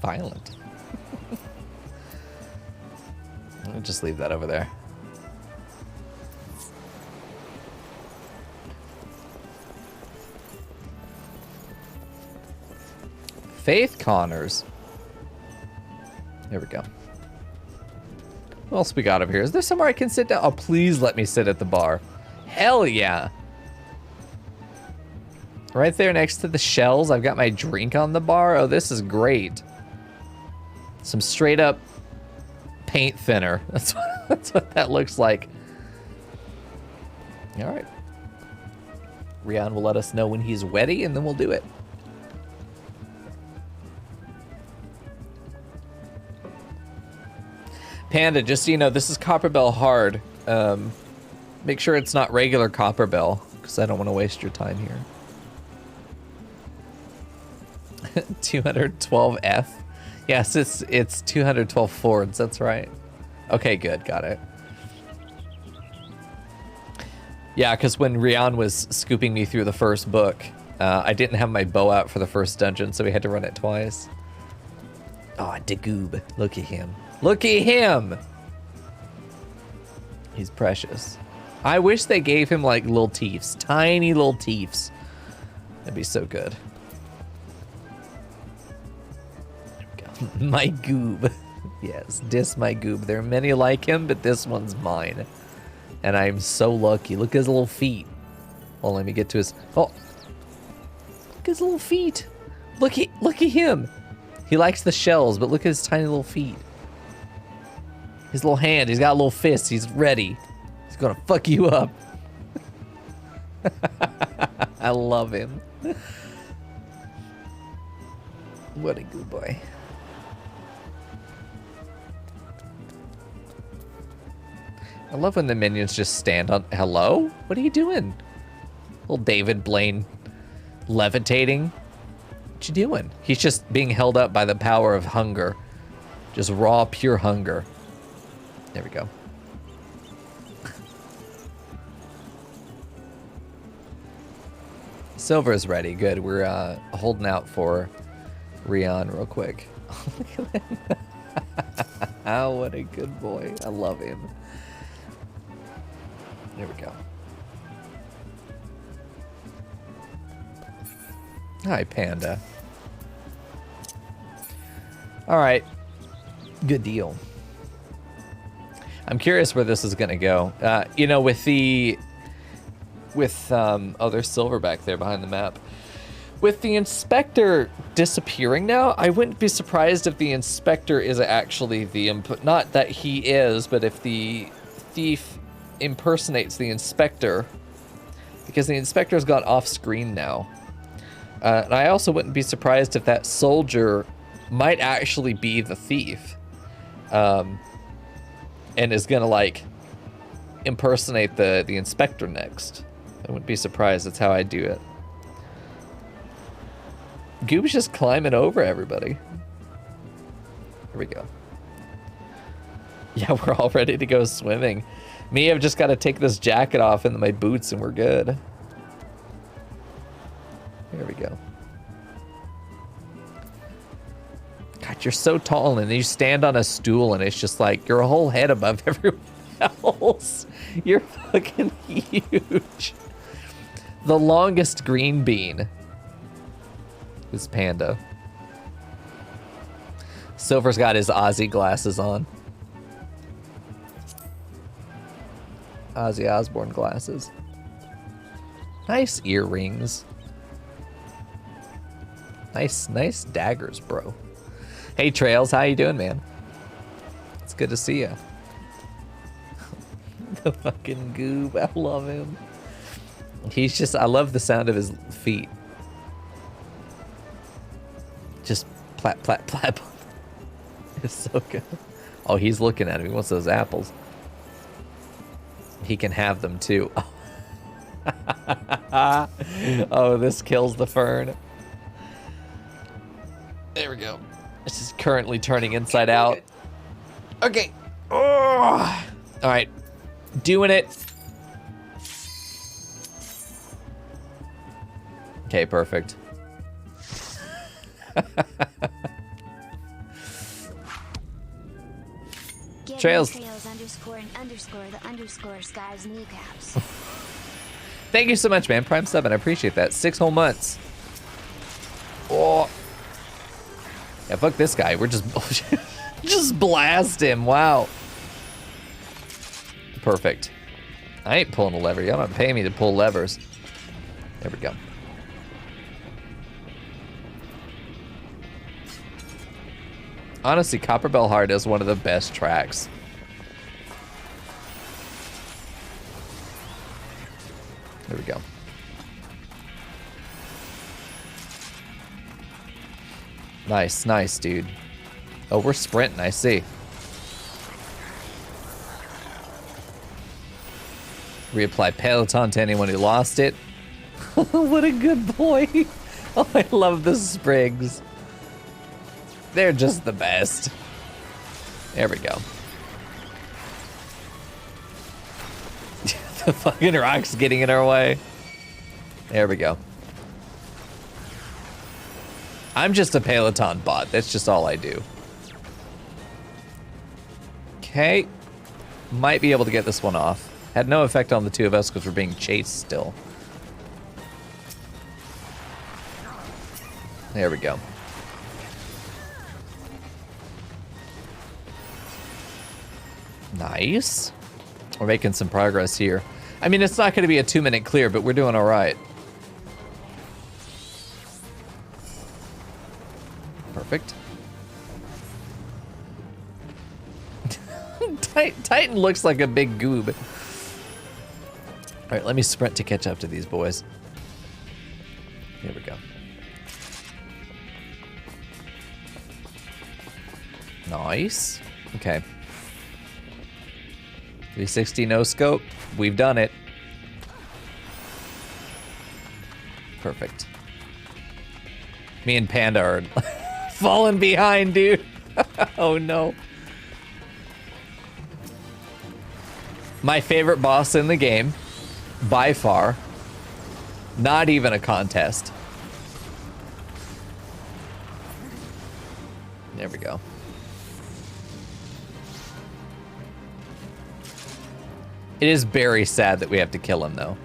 Violent. I'll just leave that over there. Faith Connors. There we go. What else we got over here? Is there somewhere I can sit down? Oh, please let me sit at the bar. Hell yeah. Right there next to the shells, I've got my drink on the bar. Oh, this is great. Some straight up paint thinner. That's what that looks like. All right. Rian will let us know when he's ready, and then we'll do it. Panda, just so you know, this is Copperbell Hard. Make sure it's not regular Copperbell, because I don't want to waste your time here. 212F. Yes, it's 212 Fords, that's right. Okay, good, got it. Yeah, because when Rian was scooping me through the first book, I didn't have my bow out for the first dungeon, so we had to run it twice. Oh, Dagoob. Look at him. Look at him! He's precious. I wish they gave him like little teeths, tiny little teeths. That'd be so good. There we go. My goob. Yes, dis my goob. There are many like him, but this one's mine. And I'm so lucky. Look at his little feet. Oh, let me get to his... Oh! Look at his little feet. Look at him. He likes the shells, but look at his tiny little feet. His little hand. He's got a little fist. He's ready. He's gonna fuck you up. I love him. What a good boy. I love when the minions just stand on... Hello? What are you doing? Little David Blaine levitating. What you doing? He's just being held up by the power of hunger. Just raw, pure hunger. There we go. Silver is ready. Good. We're holding out for Rion real quick. Look at him. Oh, what a good boy. I love him. There we go. Hi, Panda. All right. Good deal. I'm curious where this is going to go. You know, with the... oh, there's Silver back there behind the map. With the Inspector disappearing now, I wouldn't be surprised if the Inspector is actually the input. Not that he is, but if the thief impersonates the Inspector, because the Inspector's gone off screen now. And I also wouldn't be surprised if that soldier might actually be the thief, and is gonna like impersonate the Inspector next. I wouldn't be surprised. That's how I do it. Goob's just climbing over everybody. Here we go. Yeah, we're all ready to go swimming. Me, I've just got to take this jacket off into my boots and we're good. There we go. God, you're so tall and then you stand on a stool and it's just like you're a whole head above everyone else. You're fucking huge. The longest green bean is Panda. Silver's got his Ozzy glasses on. Ozzy Osbourne glasses. Nice earrings. Nice daggers, bro. Hey, Trails, how you doing, man? It's good to see you. The fucking goob, I love him. He's just, I love the sound of his feet. Just plap, plap, plap. It's so good. Oh, he's looking at him. He wants those apples. He can have them too. Oh, this kills the fern. There we go. This is currently turning inside out. Okay. Oh. All right. Doing it. Okay, perfect. Trails. __the_skies Thank you so much, man. Prime 7, I appreciate that. 6 whole months. Oh. Yeah, fuck this guy. We're just just blast him. Wow. Perfect. I ain't pulling a lever. Y'all don't pay me to pull levers. There we go. Honestly, Copperbell Heart is one of the best tracks. There we go. Nice, dude. Oh, we're sprinting, I see. Reapply Peloton to anyone who lost it. What a good boy. Oh, I love the sprigs. They're just the best. There we go. The fucking rock's getting in our way. There we go. I'm just a Peloton bot. That's just all I do. Okay. Might be able to get this one off. Had no effect on the two of us because we're being chased still. There we go. Nice. We're making some progress here. I mean, it's not going to be a 2-minute clear, but we're doing all right. Perfect. Titan looks like a big goob. All right, let me sprint to catch up to these boys. Here we go. Nice. Okay. 360 no scope. We've done it. Perfect. Me and Panda are falling behind, dude. Oh no. My favorite boss in the game, by far. Not even a contest. There we go. It is very sad that we have to kill him, though.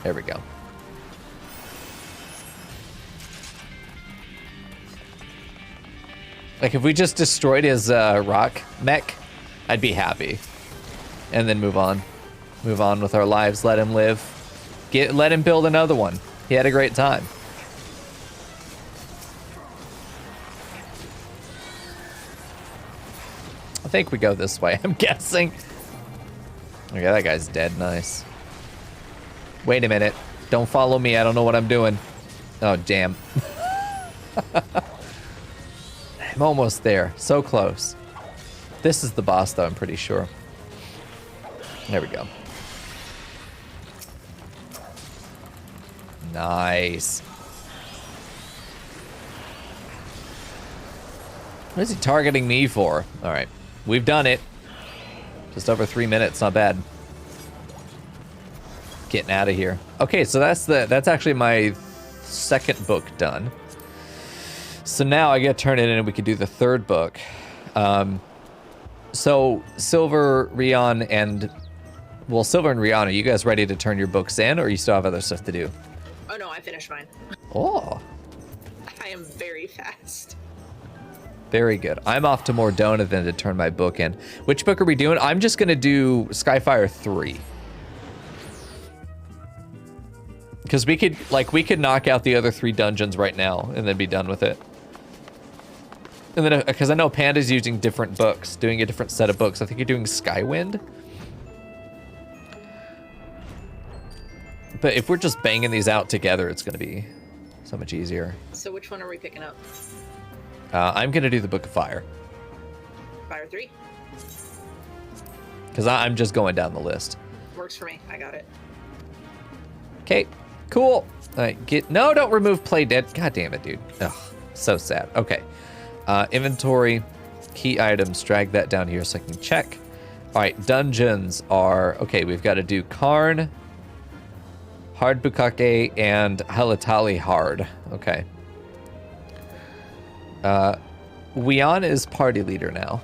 There we go. Like, if we just destroyed his rock mech, I'd be happy. And then move on. Move on with our lives. Let him live. Let him build another one. He had a great time. I think we go this way, I'm guessing. Okay, that guy's dead. Nice. Wait a minute. Don't follow me. I don't know what I'm doing. Oh, damn. I'm almost there. So close. This is the boss, though, I'm pretty sure. There we go. Nice. What is he targeting me for? All right. We've done it. Just over 3 minutes. Not bad. Getting out of here. Okay, so that's actually my second book done. So now I get to turn it in and we could do the third book. So Silver, Rion, and... Well, Silver and Rion, are you guys ready to turn your books in, or you still have other stuff to do? Oh no, I finished mine. Oh. I am very fast. Very good. I'm off to Mordona then to turn my book in. Which book are we doing? I'm just going to do Skyfire 3. Because we could knock out the other 3 dungeons right now and then be done with it. And then, because I know Panda's using different books, doing a different set of books. I think you're doing Skywind. But if we're just banging these out together, it's going to be so much easier. So which one are we picking up? I'm going to do the Book of Fire. Fire 3? Because I'm just going down the list. Works for me. I got it. Okay, cool. All right, no, don't remove play dead. God damn it, dude. Ugh, so sad. Okay. Inventory, key items, drag that down here so I can check. All right, dungeons are, okay, we've got to do Karn, Hard Bukake, and Halatali Hard. Okay. Wian is party leader now.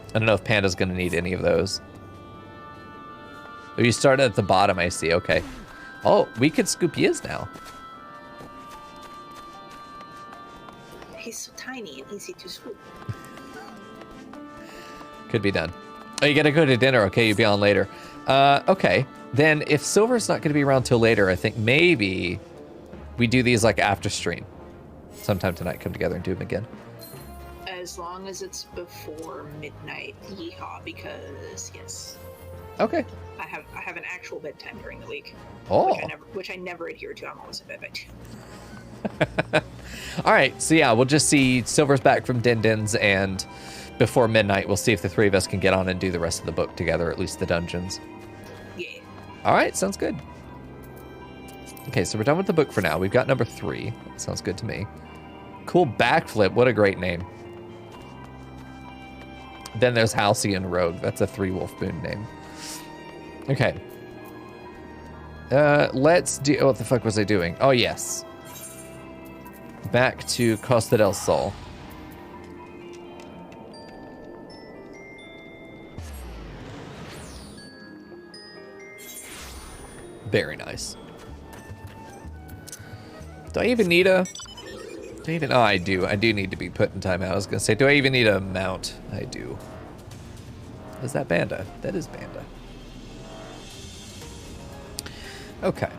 I don't know if Panda's going to need any of those. Oh, you started at the bottom, I see. Okay. Oh, we could scoop Yiz now. He's so tiny and easy to scoop. Could be done. Oh, you gotta go to dinner. Okay, you'll be on later. Okay. Then if Silver's not gonna be around till later, I think maybe we do these like after stream. Sometime tonight, come together and do them again. As long as it's before midnight, yeehaw, because yes. Okay. I have an actual bedtime during the week. Oh. Which I never adhere to. I'm always in bed by 2. All right, so yeah, we'll just see Silver's back from Din Din's, and before midnight, we'll see if the 3 of us can get on and do the rest of the book together, at least the dungeons. Yeah. All right, sounds good. Okay, so we're done with the book for now. We've got number 3. That sounds good to me. Cool backflip. What a great name. Then there's Halcyon Rogue. That's a 3-wolf moon name. Okay. Let's do... What the fuck was I doing? Oh, yes. Back to Costa del Sol. Very nice. Do I even need a... Oh, I do. I do need to be put in timeout. I was going to say, do I even need a mount? I do. Is that Banda? That is Banda. Okay.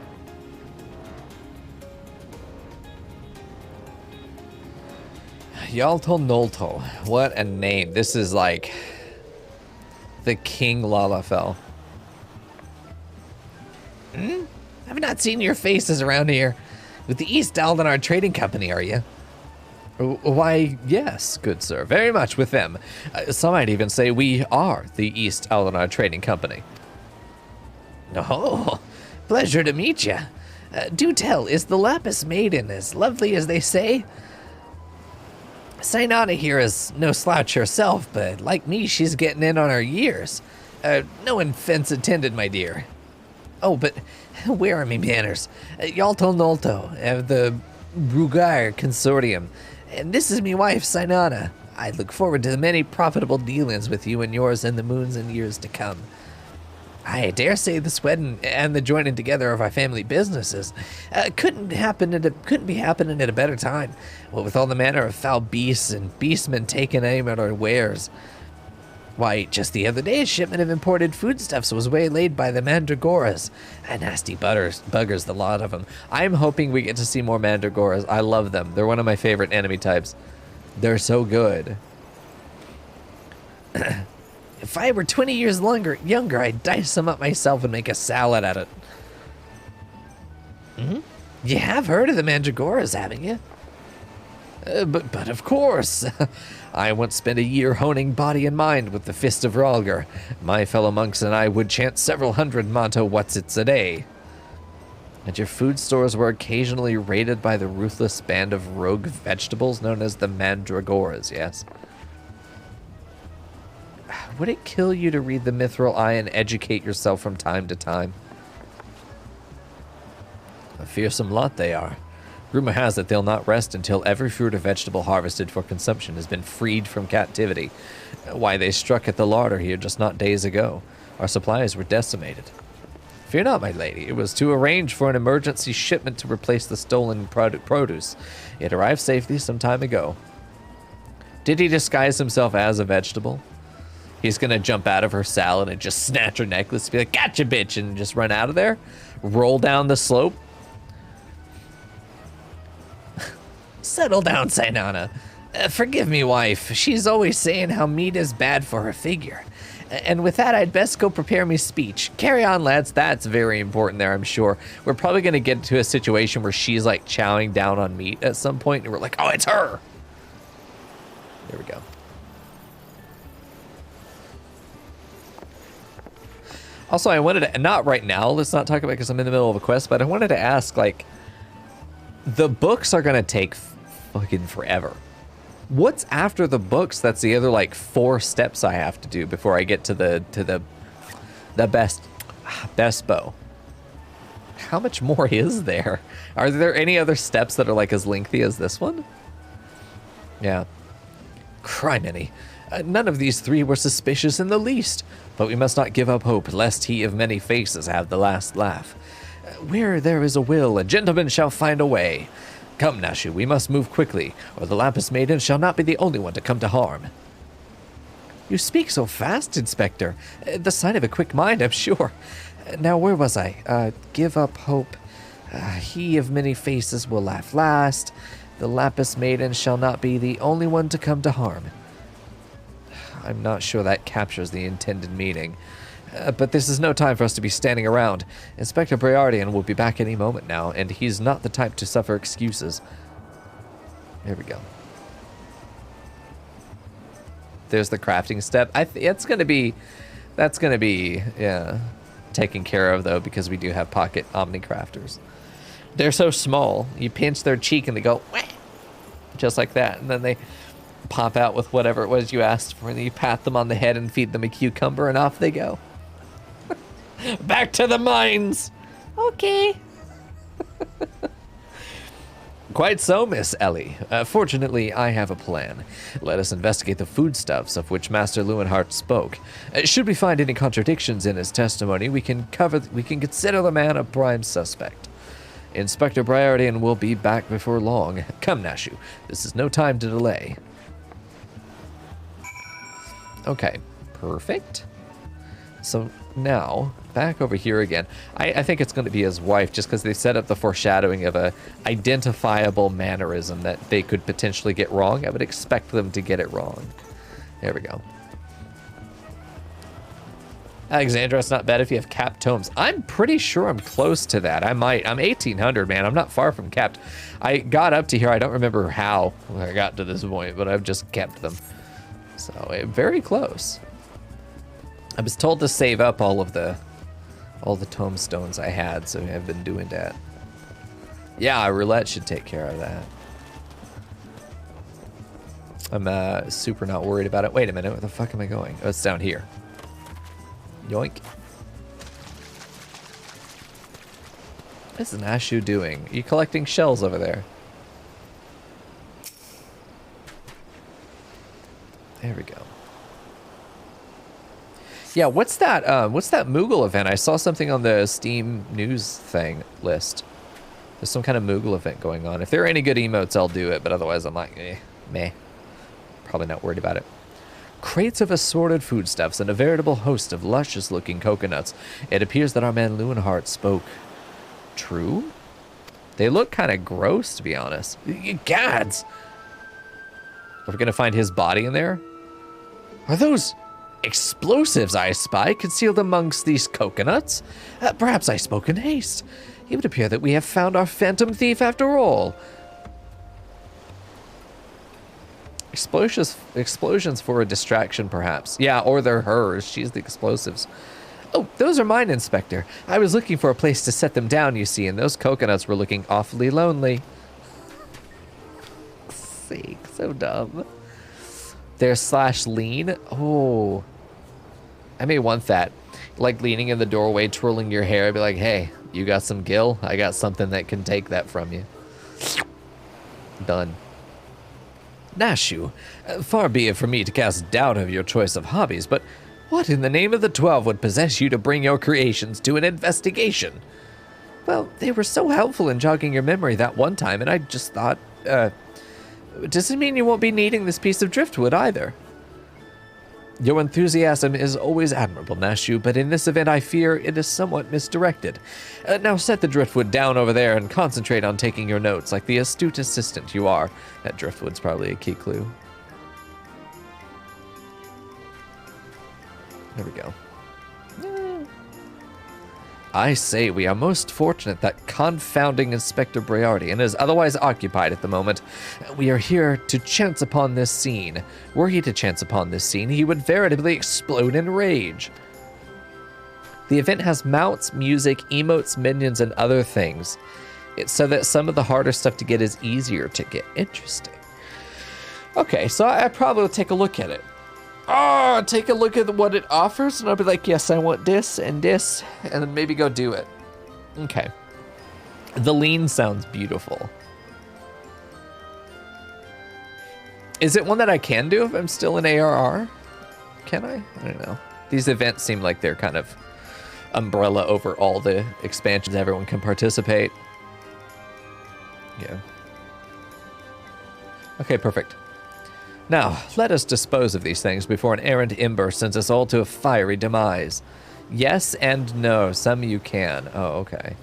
Yalto Nolto. What a name. This is like the King Lalafell. I've not seen your faces around here. With the East Aldenar Trading Company, are you? Why, yes, good sir. Very much with them. Some might even say we are the East Aldenar Trading Company. Oh, pleasure to meet you. Do tell, is the Lapis Maiden as lovely as they say? Sainana here is no slouch herself, but like me, she's getting in on her years. No offense intended, my dear. Oh, but where are me manners? Yalto Nolto of the Brugar Consortium. And this is me wife, Sainana. I look forward to the many profitable dealings with you and yours in the moons and years to come. I dare say this wedding and the joining together of our family businesses couldn't be happening at a better time. What with all the manner of foul beasts and beastmen taking aim at our wares. Why, just the other day, a shipment of imported foodstuffs was waylaid by the Mandragoras. Nasty buggers, the lot of them. I'm hoping we get to see more Mandragoras. I love them. They're one of my favorite enemy types. They're so good. If I were 20 years younger, I'd dice them up myself and make a salad out of it. You have heard of the Mandragoras, haven't you? But of course. I once spent a year honing body and mind with the Fist of Ralgar. My fellow monks and I would chant several hundred Manto Whatsits a day. And your food stores were occasionally raided by the ruthless band of rogue vegetables known as the Mandragoras, yes? Would it kill you to read the Mithril Eye and educate yourself from time to time? A fearsome lot they are. Rumor has it they'll not rest until every fruit or vegetable harvested for consumption has been freed from captivity. Why, they struck at the larder here just not days ago. Our supplies were decimated. Fear not, my lady. It was to arrange for an emergency shipment to replace the stolen produce. It arrived safely some time ago. Did he disguise himself as a vegetable? He's gonna jump out of her salad and just snatch her necklace, be like, gotcha, bitch, and just run out of there? Roll down the slope? Settle down, Sainana. Forgive me, wife. She's always saying how meat is bad for her figure. And with that, I'd best go prepare me speech. Carry on, lads. That's very important there, I'm sure. We're probably going to get into a situation where she's, like, chowing down on meat at some point, and we're like, oh, it's her! There we go. Also, I wanted to, not right now, let's not talk about it because I'm in the middle of a quest, but I wanted to ask, like, the books are going to take fucking forever. What's after the books? That's the other, like, 4 steps I have to do before I get to the best bow. How much more is there? Are there any other steps that are, like, as lengthy as this one? Yeah. Criminy. None of these 3 were suspicious in the least, but we must not give up hope, lest he of many faces have the last laugh. Where there is a will, a gentleman shall find a way. Come, Nashu, we must move quickly, or the Lapis Maiden shall not be the only one to come to harm. You speak so fast, Inspector. The sign of a quick mind, I'm sure. Now, where was I? Give up hope. He of many faces will laugh last. The Lapis Maiden shall not be the only one to come to harm. I'm not sure that captures the intended meaning. But this is no time for us to be standing around. Inspector Briardian will be back any moment now, and he's not the type to suffer excuses. Here we go. There's the crafting step. That's gonna be, yeah, taken care of though, because we do have pocket Omni crafters. They're so small. You pinch their cheek and they go, wah! Just like that, and then they pop out with whatever it was you asked for, and you pat them on the head and feed them a cucumber, and off they go. Back to the mines. Okay. Quite so, Miss Ellie. Fortunately, I have a plan. Let us investigate the foodstuffs of which Master Lewenhart spoke. Should we find any contradictions in his testimony, we can consider the man a prime suspect. Inspector Briardian will be back before long. Come, Nashu. This is no time to delay. Okay, perfect. So now, back over here again. I think it's going to be his wife, just because they set up the foreshadowing of a identifiable mannerism that they could potentially get wrong. I would expect them to get it wrong. There we go. Alexandra, it's not bad if you have capped tomes. I'm pretty sure I'm close to that. I'm 1800, man. I'm not far from capped. I got up to here. I don't remember how I got to this point, but I've just kept them. So, very close. I was told to save up all the tomestones I had, so I've been doing that. Yeah, roulette should take care of that. I'm super not worried about it. Wait a minute, where the fuck am I going? Oh, it's down here. Yoink. What is Nashu doing? Are you collecting shells over there? There we go. Yeah, what's that Moogle event? I saw something on the Steam news thing list. There's some kind of Moogle event going on. If there are any good emotes, I'll do it, but otherwise I'm like, meh. Probably not worried about it. Crates of assorted foodstuffs and a veritable host of luscious-looking coconuts. It appears that our man Lewenhart spoke true? They look kind of gross, to be honest. Gads! Are we going to find his body in there? Are those explosives I spy concealed amongst these coconuts? Perhaps I spoke in haste. It would appear that we have found our phantom thief after all. Explosions for a distraction, perhaps. Yeah, or they're hers. She's the explosives. Oh, those are mine, Inspector. I was looking for a place to set them down, you see, and those coconuts were looking awfully lonely. Sake, so dumb. They're /lean. Oh. I may want that. Like leaning in the doorway, twirling your hair, I'd be like, hey, you got some gil? I got something that can take that from you. Done. Nashu, far be it from me to cast doubt of your choice of hobbies, but what in the name of the 12 would possess you to bring your creations to an investigation? Well, they were so helpful in jogging your memory that one time, and I just thought, doesn't mean you won't be needing this piece of driftwood either. Your enthusiasm is always admirable, Nashu, but in this event I fear it is somewhat misdirected. Now set the driftwood down over there and concentrate on taking your notes like the astute assistant you are. That driftwood's probably a key clue. There we go. I say we are most fortunate that confounding Inspector Briardian is otherwise occupied at the moment. We are here to chance upon this scene. Were he to chance upon this scene, he would veritably explode in rage. The event has mounts, music, emotes, minions, and other things. It's so that some of the harder stuff to get is easier to get. Interesting. Okay, so I probably will take a look at it. Oh, take a look at what it offers, and I'll be like, yes, I want this, and then maybe go do it. Okay. The lean sounds beautiful. Is it one that I can do if I'm still in ARR? Can I? I don't know. These events seem like they're kind of umbrella over all the expansions. Everyone can participate. Yeah. Okay, perfect. Now, let us dispose of these things before an errant ember sends us all to a fiery demise. Yes and no, some you can. Oh, okay.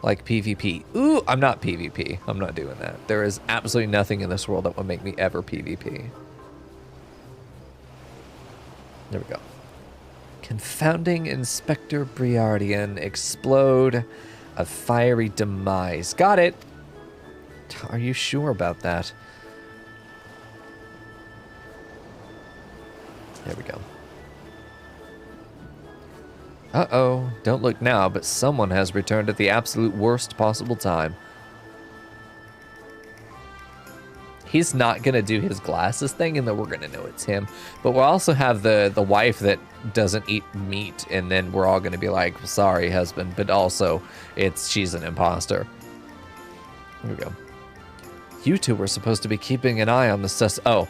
Like PvP. Ooh, I'm not PvP. I'm not doing that. There is absolutely nothing in this world that will make me ever PvP. There we go. Confounding Inspector Briardian, explode, a fiery demise. Got it. Are you sure about that? There we go. Uh-oh. Don't look now, but someone has returned at the absolute worst possible time. He's not going to do his glasses thing, and then we're going to know it's him. But we'll also have the wife that doesn't eat meat, and then we're all going to be like, sorry, husband. But also, she's an imposter. Here we go. You two were supposed to be keeping an eye on the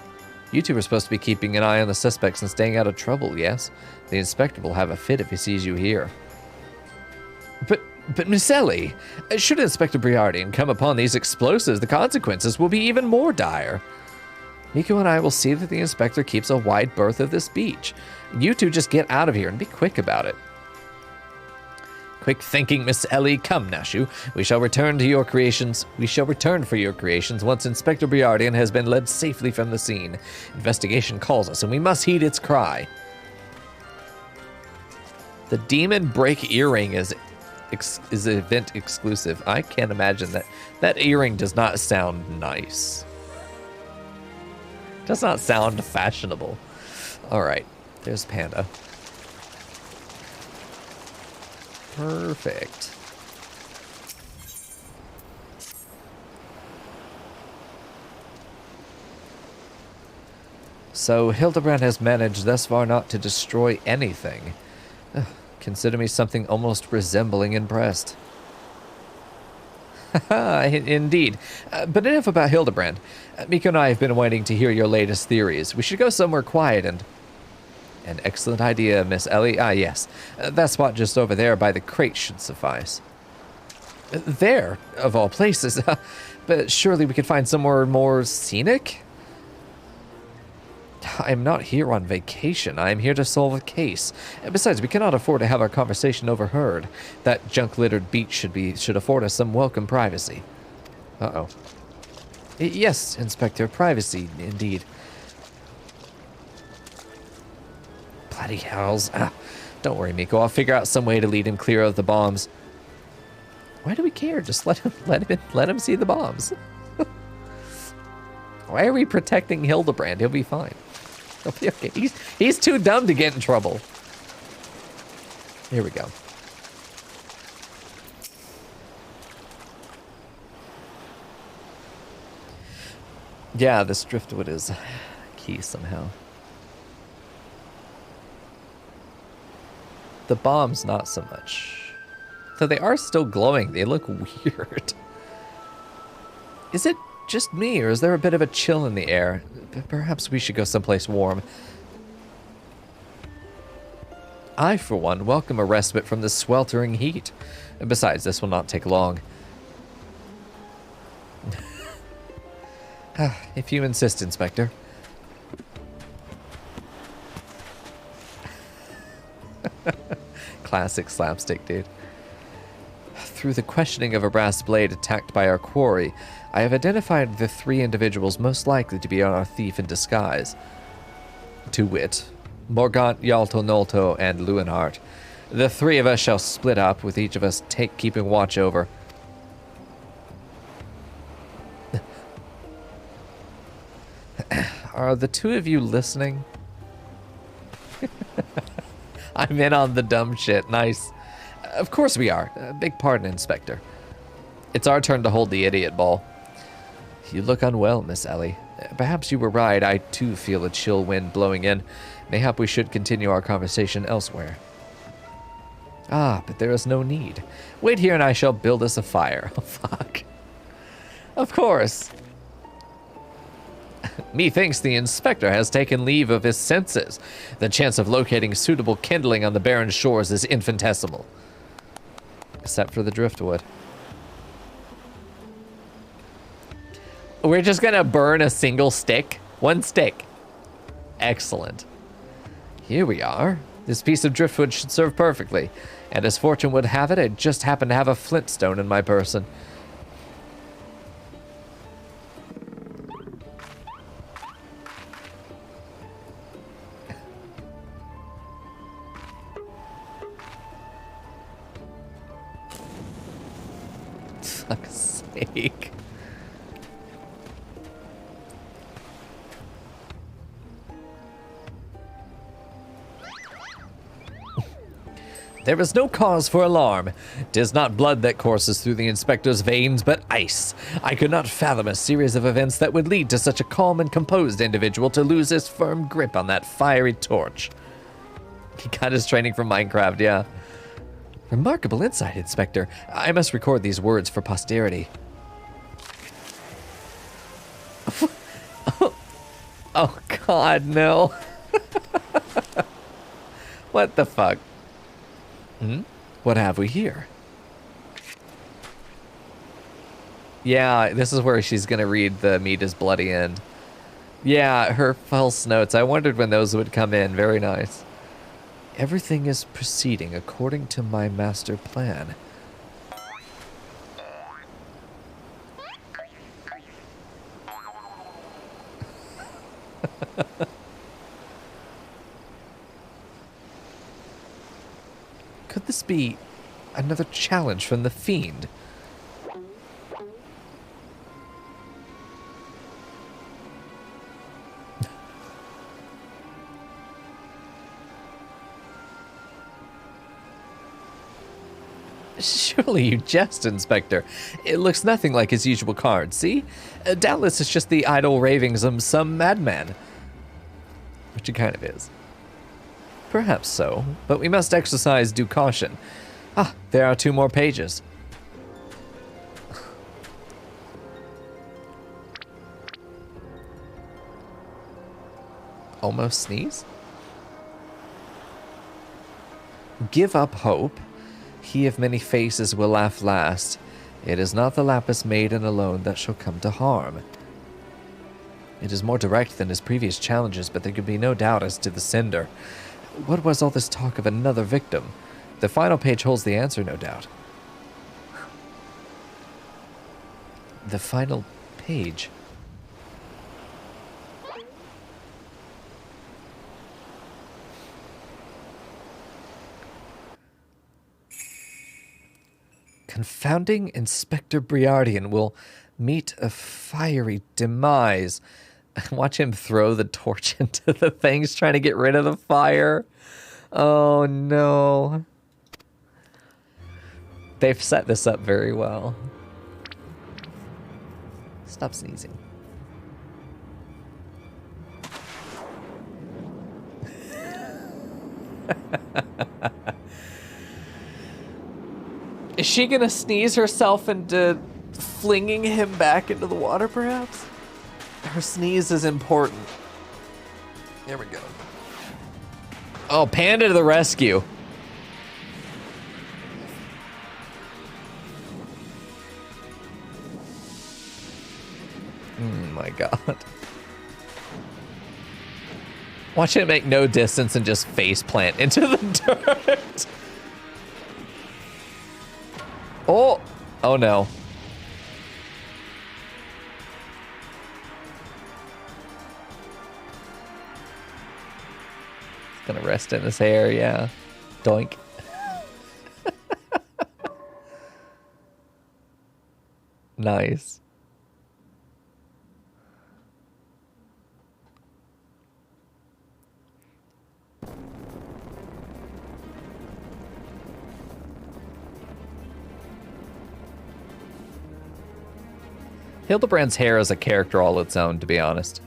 You two were supposed to be keeping an eye on the suspects and staying out of trouble, yes? The inspector will have a fit if he sees you here. But Miss Ellie, should Inspector Bjeren come upon these explosives, the consequences will be even more dire. Mico and I will see that the inspector keeps a wide berth of this beach. You two just get out of here and be quick about it. Quick thinking, Miss Ellie. Come, Nashu. We shall return for your creations once Inspector Bjeren has been led safely from the scene. Investigation calls us, and we must heed its cry. The demon break earring is event exclusive. I can't imagine that. That earring does not sound nice. Does not sound fashionable. All right, there's Panda. Perfect. So Hildebrand has managed thus far not to destroy anything. Consider me something almost resembling impressed. Haha, indeed. But enough about Hildebrand. Mico and I have been waiting to hear your latest theories. We should go somewhere quiet and... An excellent idea, Miss Ellie. Ah, yes. That spot just over there by the crate should suffice. There, of all places. But surely we could find somewhere more scenic? I'm not here on vacation. I am here to solve a case. Besides, we cannot afford to have our conversation overheard. That junk-littered beach should afford us some welcome privacy. Uh-oh. Yes, Inspector, privacy, indeed. Bloody hells. Don't worry, Mico. I'll figure out some way to lead him clear of the bombs. Why do we care? Just let him see the bombs. Why are we protecting Hildebrand? He'll be fine. He'll be okay. He's too dumb to get in trouble. Here we go. Yeah, this driftwood is key somehow. The bombs, not so much. Though they are still glowing. They look weird. Is it just me, or is there a bit of a chill in the air? Perhaps we should go someplace warm. I, for one, welcome a respite from the sweltering heat. Besides, this will not take long. If you insist, Inspector. Classic slapstick, dude. Through the questioning of a brass blade attacked by our quarry, I have identified the 3 individuals most likely to be our thief in disguise. To wit, Morgant, Yalto Nolto, and Leonhardt. The 3 of us shall split up, with each of us keeping watch over. Are the 2 of you listening? I'm in on the dumb shit. Nice. Of course we are. Big pardon, Inspector. It's our turn to hold the idiot ball. You look unwell, Miss Ellie. Perhaps you were right. I, too, feel a chill wind blowing in. Mayhap we should continue our conversation elsewhere. Ah, but there is no need. Wait here and I shall build us a fire. Oh, fuck. Of course. Methinks the inspector has taken leave of his senses. The chance of locating suitable kindling on the barren shores is infinitesimal. Except for the driftwood. We're just gonna burn a single stick? 1 stick. Excellent. Here we are. This piece of driftwood should serve perfectly. And as fortune would have it, I just happen to have a flintstone in my person. Fuck's sake. There is no cause for alarm. 'Tis not blood that courses through the inspector's veins, but ice. I could not fathom a series of events that would lead to such a calm and composed individual to lose his firm grip on that fiery torch. He got his training from Minecraft, yeah. Remarkable insight, Inspector. I must record these words for posterity. Oh God, no. What the fuck? What have we here? Yeah, this is where she's gonna read the meat is bloody end. Yeah, her false notes. I wondered when those would come in. Very nice. Everything is proceeding according to my master plan. Could this be another challenge from the fiend? Surely you jest, Inspector. It looks nothing like his usual card, see? Doubtless it's just the idle ravings of some madman. Which it kind of is. Perhaps so, but we must exercise due caution. Ah, there are 2 more pages. Almost sneeze? Give up hope. He of many faces will laugh last. It is not the lapis maiden alone that shall come to harm. It is more direct than his previous challenges, but there can be no doubt as to the sender. What was all this talk of another victim? The final page holds the answer, no doubt. The final page. Confounding Inspector Briardian will meet a fiery demise. Watch him throw the torch into the things trying to get rid of the fire. Oh no. They've set this up very well. Stop sneezing. Is she gonna sneeze herself into flinging him back into the water, perhaps? Her sneeze is important. There we go. Oh, Panda to the rescue. Oh my God. Watch it make no distance and just face plant into the dirt. Oh! Oh no. It's gonna rest in his hair, yeah. Doink. Nice. Hildebrand's hair is a character all its own, to be honest.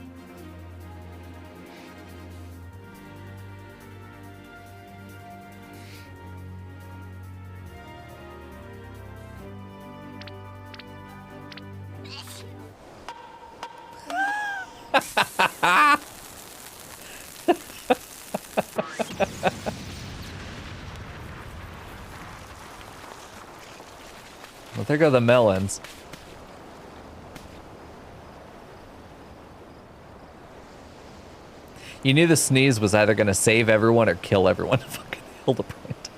Well, there go the melons. You knew the sneeze was either going to save everyone or kill everyone. Fucking Hildebrand.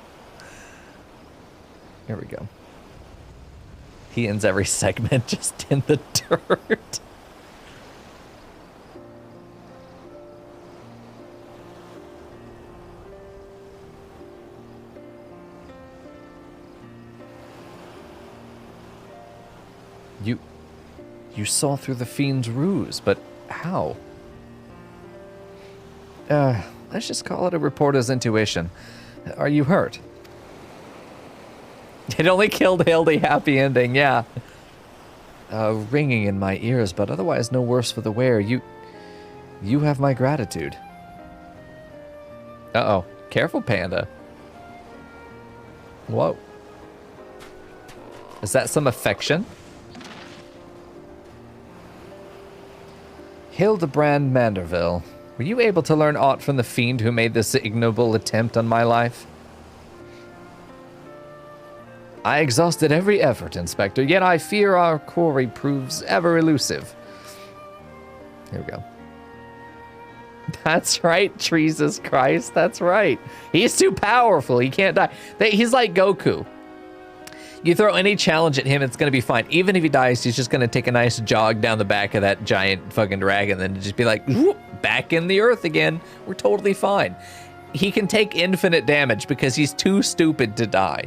Here we go. He ends every segment just in the dirt. You saw through the fiend's ruse, but how? Let's just call it a reporter's intuition. Are you hurt? It only killed Hildi. Happy ending, yeah. Ringing in my ears, but otherwise no worse for the wear. You have my gratitude. Uh-oh. Careful, Panda. Whoa. Is that some affection? Hildebrand Manderville, were you able to learn aught from the fiend who made this ignoble attempt on my life? I exhausted every effort, Inspector, yet I fear our quarry proves ever elusive. Here we go. That's right, Jesus Christ, that's right. He's too powerful, he can't die. He's like Goku. You throw any challenge at him, it's gonna be fine. Even if he dies, he's just gonna take a nice jog down the back of that giant fucking dragon, then just be like, whoop, back in the earth again. We're totally fine. He can take infinite damage because he's too stupid to die.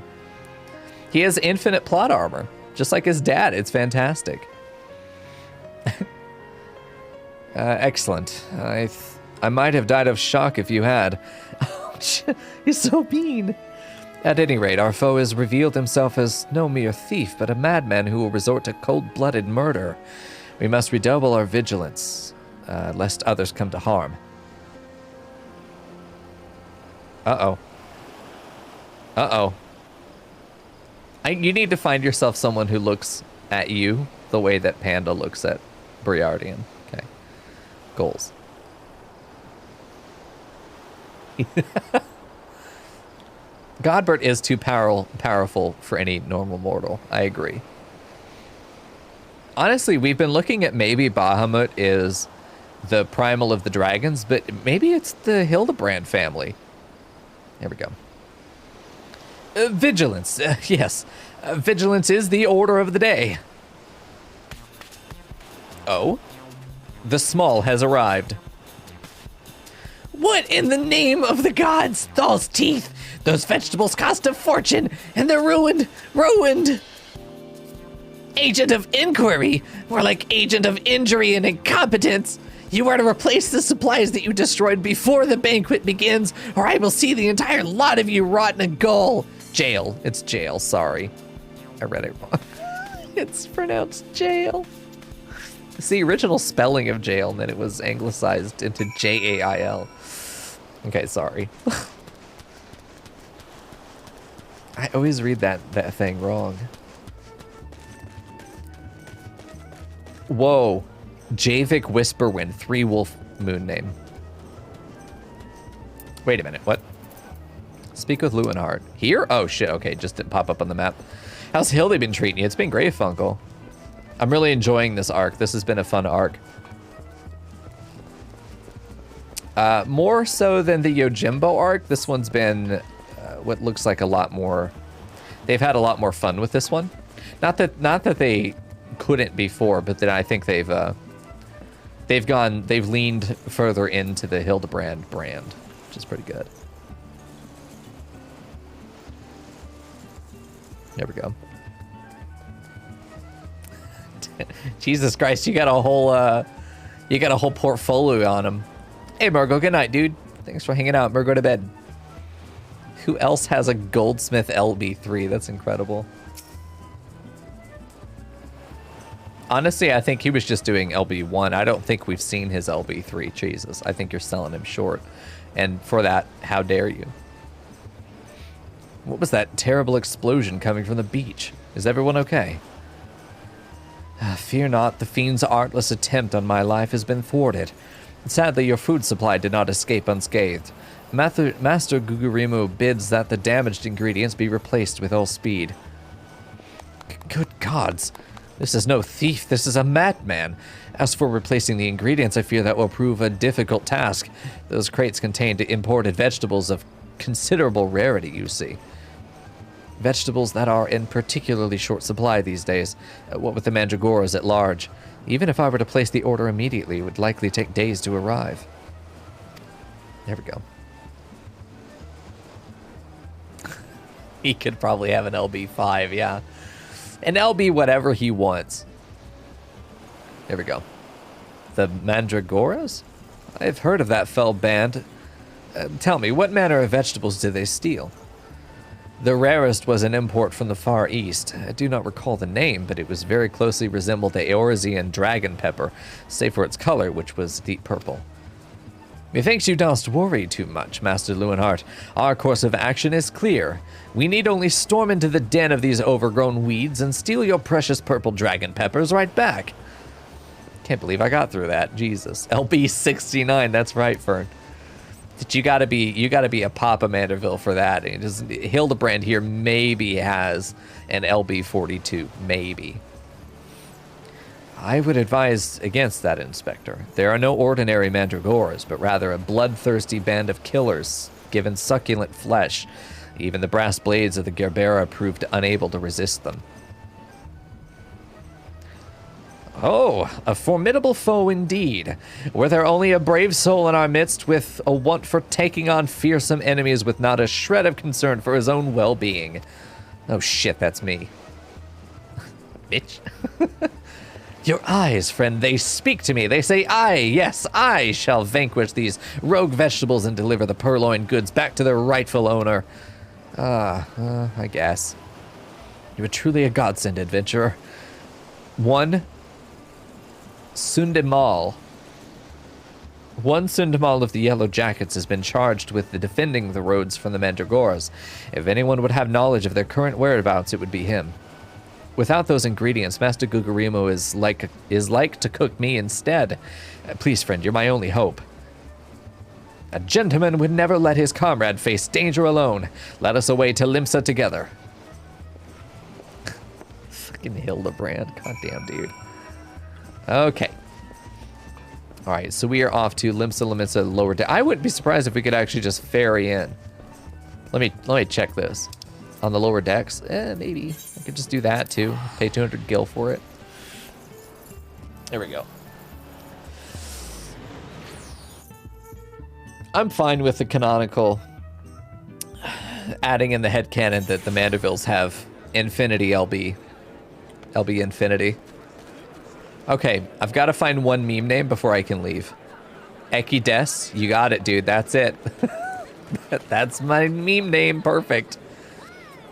He has infinite plot armor, just like his dad. It's fantastic. Excellent. I might have died of shock if you had. He's so mean. At any rate, our foe has revealed himself as no mere thief, but a madman who will resort to cold-blooded murder. We must redouble our vigilance, lest others come to harm. Uh-oh. Uh-oh. You need to find yourself someone who looks at you the way that Panda looks at Briardian. Okay. Goals. Godbert is too powerful for any normal mortal. I agree. Honestly, we've been looking at maybe Bahamut is the primal of the dragons, but maybe it's the Hildebrand family. There we go. Vigilance. Yes. Vigilance is the order of the day. Oh? The Small has arrived. What in the name of the gods? Those teeth! Those vegetables cost a fortune, and they're ruined! Ruined! Agent of inquiry! More like agent of injury and incompetence! You are to replace the supplies that you destroyed before the banquet begins, or I will see the entire lot of you rot in a gully. Jail. It's jail, sorry. I read it wrong. It's pronounced jail. It's the original spelling of jail, and then it was anglicized into Jail. Okay, sorry. I always read that thing wrong. Whoa. Javik Whisperwind, 3 wolf moon name. Wait a minute, what? Speak with Lewenhart. Here? Oh shit, okay, just didn't pop up on the map. How's Hildi been treating you? It's been great, Funkel. I'm really enjoying this arc. This has been a fun arc. More so than the Yojimbo arc, this one's been what looks like a lot more... They've had a lot more fun with this one. Not that they couldn't before, but that I think they've leaned further into the Hildebrand brand, which is pretty good. There we go. Jesus Christ, you got a whole portfolio on him. Hey Margo, good night, dude. Thanks for hanging out. Margo to bed. Who else has a Goldsmith LB3? That's incredible. Honestly, I think he was just doing LB1. I don't think we've seen his LB3. Jesus, I think you're selling him short. And for that, how dare you? What was that terrible explosion coming from the beach? Is everyone okay? Fear not, the fiend's artless attempt on my life has been thwarted. Sadly, your food supply did not escape unscathed. Master Gugurimu bids that the damaged ingredients be replaced with all speed. Good gods! This is no thief, this is a madman. As for replacing the ingredients, I fear that will prove a difficult task. Those crates contained imported vegetables of considerable rarity, you see. Vegetables that are in particularly short supply these days, what with the Mandragoras at large. Even if I were to place the order immediately, it would likely take days to arrive. There we go. He could probably have an LB5, yeah. An LB whatever he wants. There we go. The Mandragoras? I've heard of that fell band. Tell me, what manner of vegetables did they steal? The rarest was an import from the Far East. I do not recall the name, but it was very closely resembled the Eorzean dragon pepper, save for its color, which was deep purple. Methinks you dost worry too much, Master Lewenhart. Our course of action is clear. We need only storm into the den of these overgrown weeds and steal your precious purple dragon peppers right back. Can't believe I got through that. Jesus. LB 69. That's right, Fern. You gotta be a Papa Manderville for that. Hildebrand here maybe has an LB 42. Maybe. I would advise against that, Inspector. There are no ordinary Mandragoras, but rather a bloodthirsty band of killers, given succulent flesh. Even the brass blades of the Gerbera proved unable to resist them. Oh, a formidable foe indeed. Were there only a brave soul in our midst with a want for taking on fearsome enemies with not a shred of concern for his own well-being. Oh shit, that's me. Bitch. Your eyes, friend, they speak to me. They say, yes, I shall vanquish these rogue vegetables and deliver the purloined goods back to their rightful owner. I guess. You are truly a godsend, adventurer. One Sundemal of the Yellow Jackets has been charged with defending the roads from the Mandragoras. If anyone would have knowledge of their current whereabouts, it would be him. Without those ingredients, Master Gugarimo is like to cook me instead. Please, friend, you're my only hope. A gentleman would never let his comrade face danger alone. Let us away to Limsa together. Fucking Hildebrand. Goddamn, dude. Okay. Alright, so we are off to Limsa lower deck. I wouldn't be surprised if we could actually just ferry in. Let me check this. On the lower decks? Maybe. I could just do that too. Pay 200 gil for it. There we go. I'm fine with the canonical adding in the headcanon that the Mandervilles have Infinity LB. LB Infinity. Okay, I've got to find one meme name before I can leave. Ekides, you got it, dude. That's it. That's my meme name. Perfect.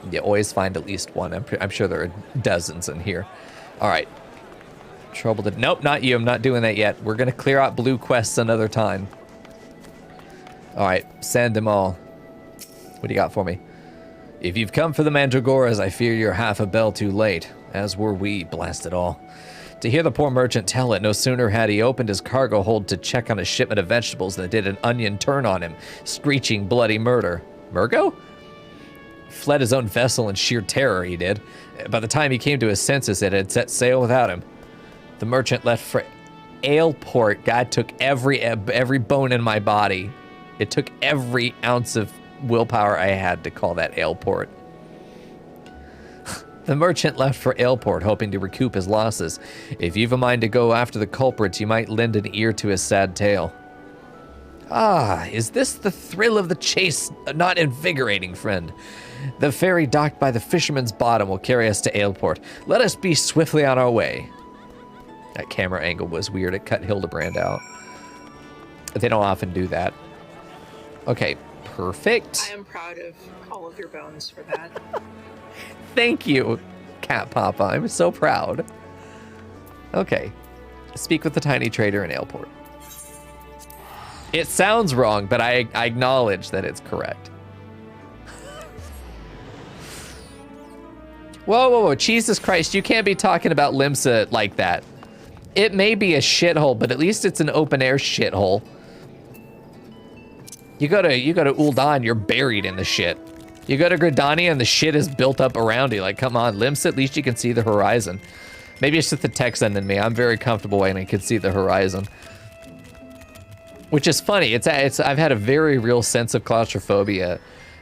You always find at least one. I'm sure there are dozens in here. All right. Trouble to... Nope, not you. I'm not doing that yet. We're going to clear out blue quests another time. All right, send them all. What do you got for me? If you've come for the Mandragoras, I fear you're half a bell too late. As were we, blast it all. To hear the poor merchant tell it, no sooner had he opened his cargo hold to check on a shipment of vegetables than did an onion turn on him, screeching bloody murder. Murgo? Fled his own vessel in sheer terror, he did. By the time he came to his senses, it had set sail without him. The merchant left for Aleport. God took every bone in my body. It took every ounce of willpower I had to call that Aleport. The merchant left for Aleport, hoping to recoup his losses. If you've a mind to go after the culprits, you might lend an ear to his sad tale. Ah, is this the thrill of the chase not invigorating, friend? The ferry docked by the fisherman's bottom will carry us to Aleport. Let us be swiftly on our way. That camera angle was weird. It cut Hildebrand out. They don't often do that. Okay, perfect. I am proud of all of your bones for that. Thank you, Cat Papa. I'm so proud. Okay. Speak with the tiny trader in Aleport. It sounds wrong, but I acknowledge that it's correct. Whoa. Jesus Christ, you can't be talking about Limsa like that. It may be a shithole, but at least it's an open-air shithole. You go to Ul'dah, you're buried in the shit. You go to Gridania and the shit is built up around you. Like, come on, Limsa, at least you can see the horizon. Maybe it's just the Texan in me. I'm very comfortable when I can see the horizon. Which is funny. I've had a very real sense of claustrophobia,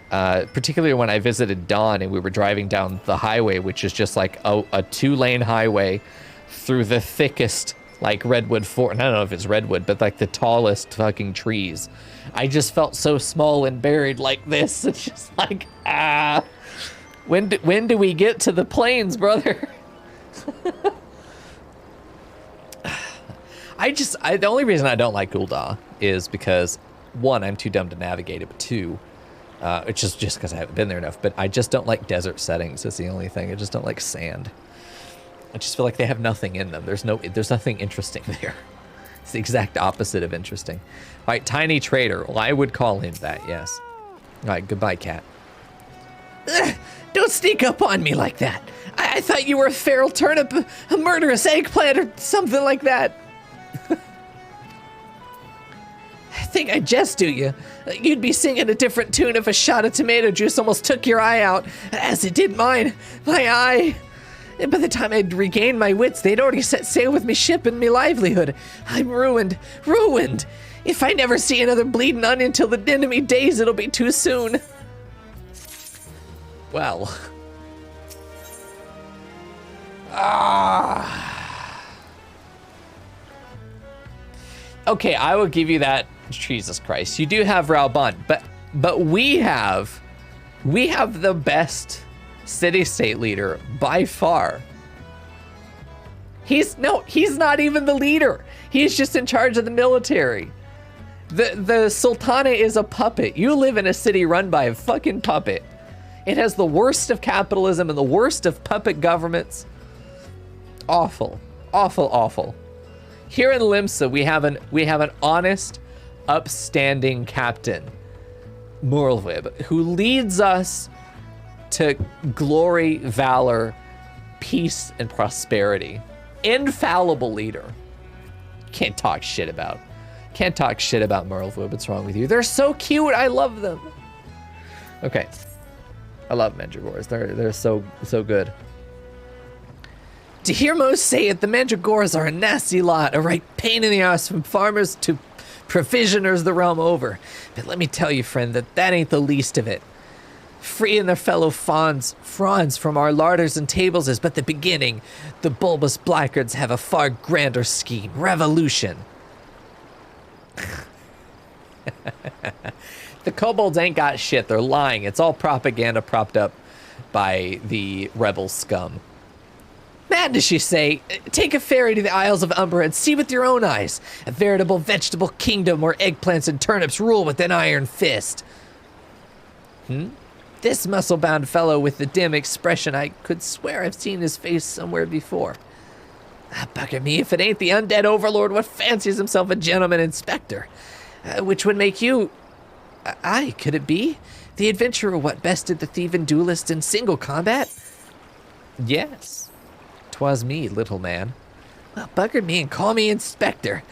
particularly when I visited Dawn and we were driving down the highway, which is just like a two-lane highway through the thickest, like, redwood forest. I don't know if it's redwood, but like the tallest fucking trees. I just felt so small and buried like this. It's just like, when do we get to the plains, brother? The only reason I don't like Ul'dah is because, one, I'm too dumb to navigate it, but two, it's just because I haven't been there enough, but I just don't like desert settings. That's the only thing. I just don't like sand. I just feel like they have nothing in them. There's nothing interesting there. It's the exact opposite of interesting. All right, tiny trader. Well, I would call him that, yes. All right, goodbye, cat. Don't sneak up on me like that. I thought you were a feral turnip, a murderous eggplant, or something like that. I think I jest to you. You'd be singing a different tune if a shot of tomato juice almost took your eye out, as it did mine. My eye. And by the time I'd regained my wits, they'd already set sail with me ship and me livelihood. I'm ruined. Ruined. If I never see another bleeding onion till the end of me days, it'll be too soon. Well. Okay, I will give you that. Jesus Christ, you do have Ralban, but we have the best city-state leader by far. He's not even the leader. He's just in charge of the military. The Sultana is a puppet. You live in a city run by a fucking puppet. It has the worst of capitalism and the worst of puppet governments. Awful, awful, awful. Here in Limsa, we have an honest, upstanding captain, Morlwib, who leads us to glory, valor, peace, and prosperity. Infallible leader. Can't talk shit about Morlwib. What's wrong with you? They're so cute. I love them. Okay. I love Mandragoras. They're so good. To hear most say it, the Mandragoras are a nasty lot, a right pain in the ass from farmers to provisioners the realm over. But let me tell you, friend, that ain't the least of it. Freeing their fellow fawns from our larders and tables is but the beginning. The bulbous blackguards have a far grander scheme. Revolution. The kobolds ain't got shit. They're lying. It's all propaganda propped up by the rebel scum. Madness, you say? Take a ferry to the Isles of Umbra and see with your own eyes. A veritable vegetable kingdom where eggplants and turnips rule with an iron fist. This muscle-bound fellow with the dim expression, I could swear I've seen his face somewhere before. Bugger me if it ain't the undead overlord what fancies himself a gentleman inspector. Which would make you... Aye, could it be? The adventurer what bested the thieving duelist in single combat? Yes. 'Twas me, little man. Well, bugger me and call me inspector.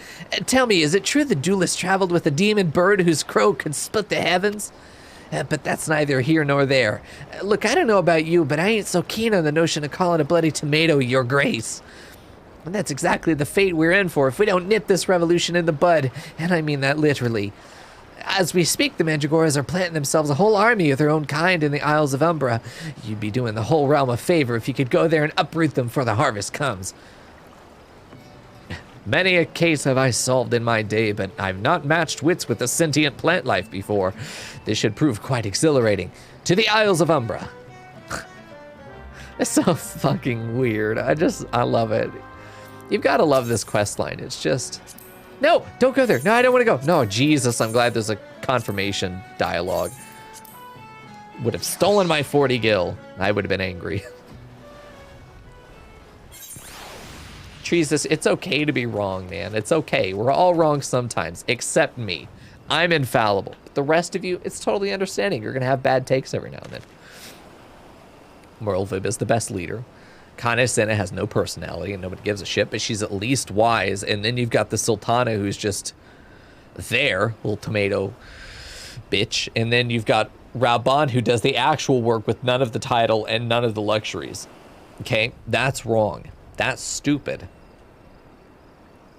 Tell me, is it true the duelist traveled with a demon bird whose crow could split the heavens? But that's neither here nor there. Look, I don't know about you, but I ain't so keen on the notion of calling a bloody tomato your grace. And that's exactly the fate we're in for if we don't nip this revolution in the bud, and I mean that literally. As we speak, the Mandragoras are planting themselves a whole army of their own kind in the Isles of Umbra. You'd be doing the whole realm a favor if you could go there and uproot them before the harvest comes. Many a case have I solved in my day, but I've not matched wits with the sentient plant life before. This should prove quite exhilarating. To the Isles of Umbra. It's so fucking weird. I love it. You've got to love this quest line. It's just... No, don't go there. No, I don't want to go. No, Jesus, I'm glad there's a confirmation dialogue. Would have stolen my 40 gil. I would have been angry. Jesus, it's okay to be wrong, man. It's okay. We're all wrong sometimes, except me. I'm infallible. But the rest of you, it's totally understanding. You're going to have bad takes every now and then. Morlwib is the best leader. Kana Senna has no personality and nobody gives a shit, but she's at least wise. And then you've got the Sultana who's just there, little tomato bitch. And then you've got Ralban who does the actual work with none of the title and none of the luxuries. Okay, that's wrong. That's stupid.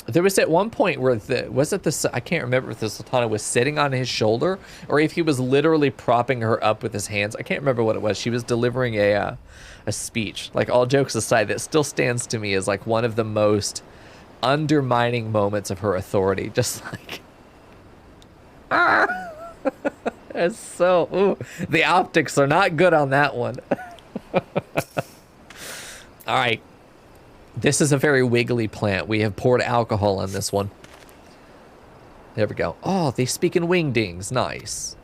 There was at one point where I can't remember if the Sultana was sitting on his shoulder or if he was literally propping her up with his hands. I can't remember what it was. She was delivering a speech. Like, all jokes aside, that still stands to me as like one of the most undermining moments of her authority. Just like, it's so, ooh, the optics are not good on that one. All right. This is a very wiggly plant. We have poured alcohol on this one. There we go. Oh, they speak in wingdings. Nice.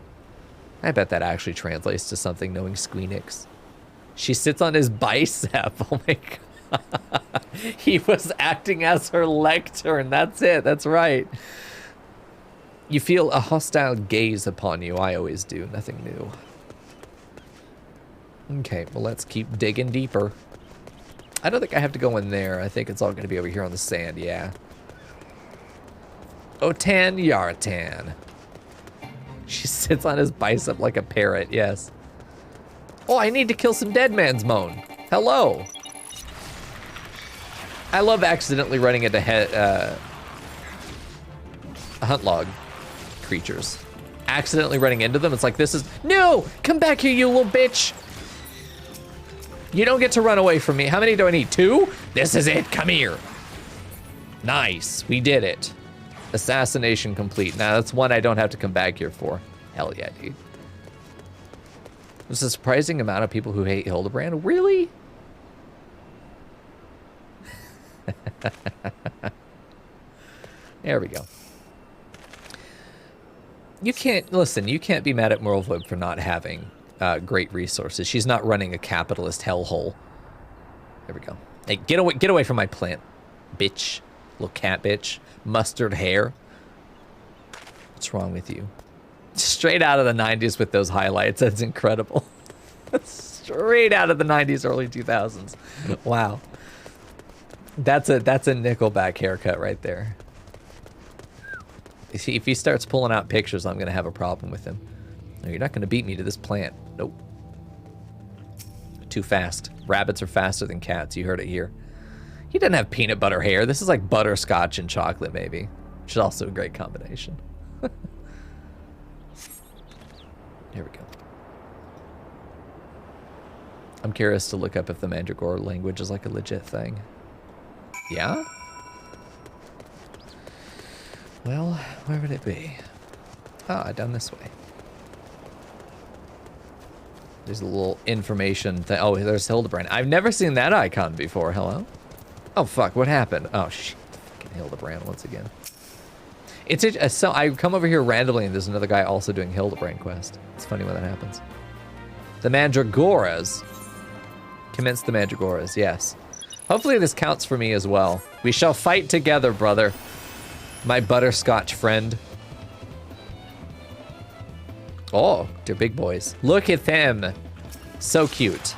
I bet that actually translates to something, knowing Squeenix. She sits on his bicep. Oh my god. He was acting as her lectern. That's it. That's right. You feel a hostile gaze upon you. I always do. Nothing new. Okay, well, let's keep digging deeper. I don't think I have to go in there. I think it's all going to be over here on the sand, yeah. Otan Yartan. She sits on his bicep like a parrot, yes. Oh, I need to kill some dead man's moan. Hello. I love accidentally running into hunt log creatures. Accidentally running into them. It's like, this is, no, come back here, you little bitch. You don't get to run away from me. How many do I need? 2? This is it, come here. Nice, we did it. Assassination complete. Now that's one I don't have to come back here for. Hell yeah, dude. There's a surprising amount of people who hate Hildebrand. Really? There we go. You can't, listen, you can't be mad at Merlwood for not having great resources. She's not running a capitalist hellhole. There we go. Hey, get away from my plant, bitch. Little cat bitch. Mustard hair. What's wrong with you? Straight out of the 90s with those highlights. That's incredible. Straight out of the 90s, early 2000s. Wow. That's a Nickelback haircut right there. If he starts pulling out pictures, I'm going to have a problem with him. No, you're not going to beat me to this plant. Nope. Too fast. Rabbits are faster than cats. You heard it here. He doesn't have peanut butter hair. This is like butterscotch and chocolate, maybe. Which is also a great combination. Here we go. I'm curious to look up if the Mandragora language is like a legit thing. Yeah? Well, where would it be? Ah, down this way. There's a little information thing. Oh, there's Hildebrand. I've never seen that icon before. Hello? Oh, fuck. What happened? Oh, shit. Fucking Hildebrand once again. So I come over here randomly and there's another guy also doing Hildebrand quest. It's funny when that happens. The Mandragoras. Commence the Mandragoras, yes. Hopefully this counts for me as well. We shall fight together, brother. My butterscotch friend. Oh, they're big boys. Look at them. So cute.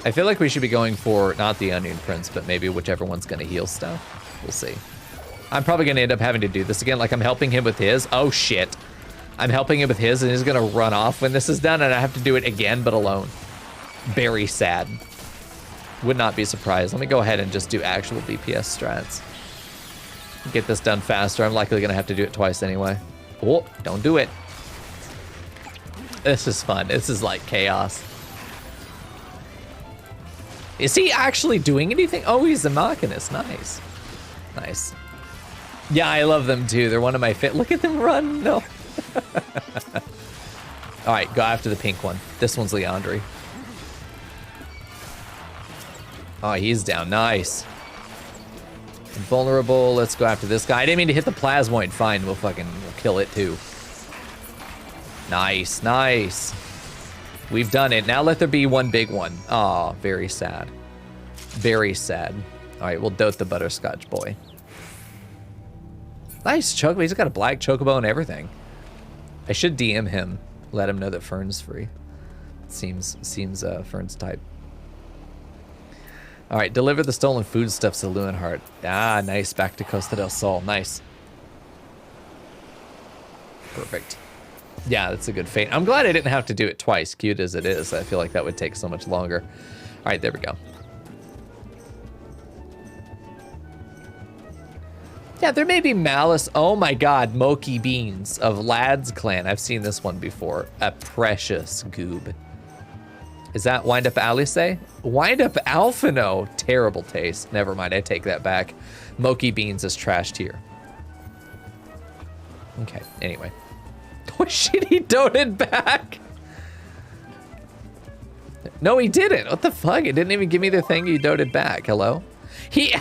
I feel like we should be going for not the Onion Prince, but maybe whichever one's gonna heal stuff. We'll see. I'm probably gonna end up having to do this again. Like I'm helping him with his. Oh shit. I'm helping him with his and he's gonna run off when this is done and I have to do it again, but alone. Very sad. Would not be surprised. Let me go ahead and just do actual DPS strats. Get this done faster. I'm likely gonna have to do it twice anyway. Oh, don't do it. This is fun. This is like chaos. Is he actually doing anything? Oh, he's a Machinist. Nice. Nice. Yeah, I love them too. They're one of my Look at them run. No. All right, go after the pink one. This one's Leandri. Oh, he's down. Nice. Vulnerable. Let's go after this guy. I didn't mean to hit the plasmoid. Fine, we'll kill it too. Nice, nice. We've done it. Now let there be one big one. Aw, very sad. Very sad. All right, we'll dote the butterscotch boy. Nice chocobo. He's got a black chocobo and everything. I should DM him. Let him know that Fern's free. Seems Fern's type. All right, deliver the stolen foodstuffs to Leonhardt. Ah, nice. Back to Costa del Sol. Nice. Perfect. Yeah, that's a good fate. I'm glad I didn't have to do it twice, cute as it is. I feel like that would take so much longer. All right, there we go. Yeah, there may be malice. Oh my god, Moki Beans of Lad's Clan. I've seen this one before. A precious goob. Is that Wind Up Alice? Wind Up Alphino. Terrible taste. Never mind, I take that back. Moki Beans is trashed here. Okay, anyway. Oh shit, he doted back. No, he didn't. What the fuck? It didn't even give me the thing he doted back. Hello? He...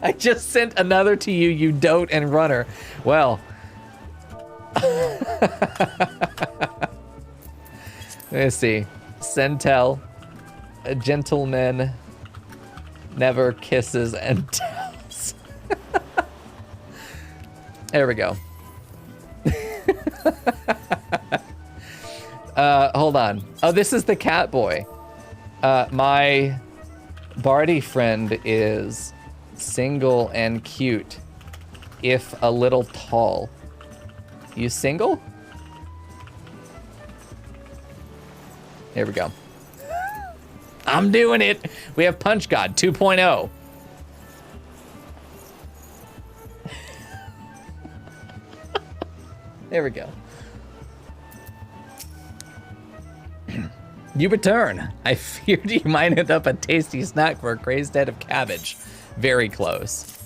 I just sent another to you, you dote and runner. Well. Let's see. Sentel. A gentleman never kisses and tells. There we go. Hold on. Oh, this is the cat boy. My Barty friend is single and cute, if a little tall. You single? Here we go. I'm doing it. We have Punch God 2.0. There we go. You return. I feared you might end up a tasty snack for a crazed head of cabbage. Very close.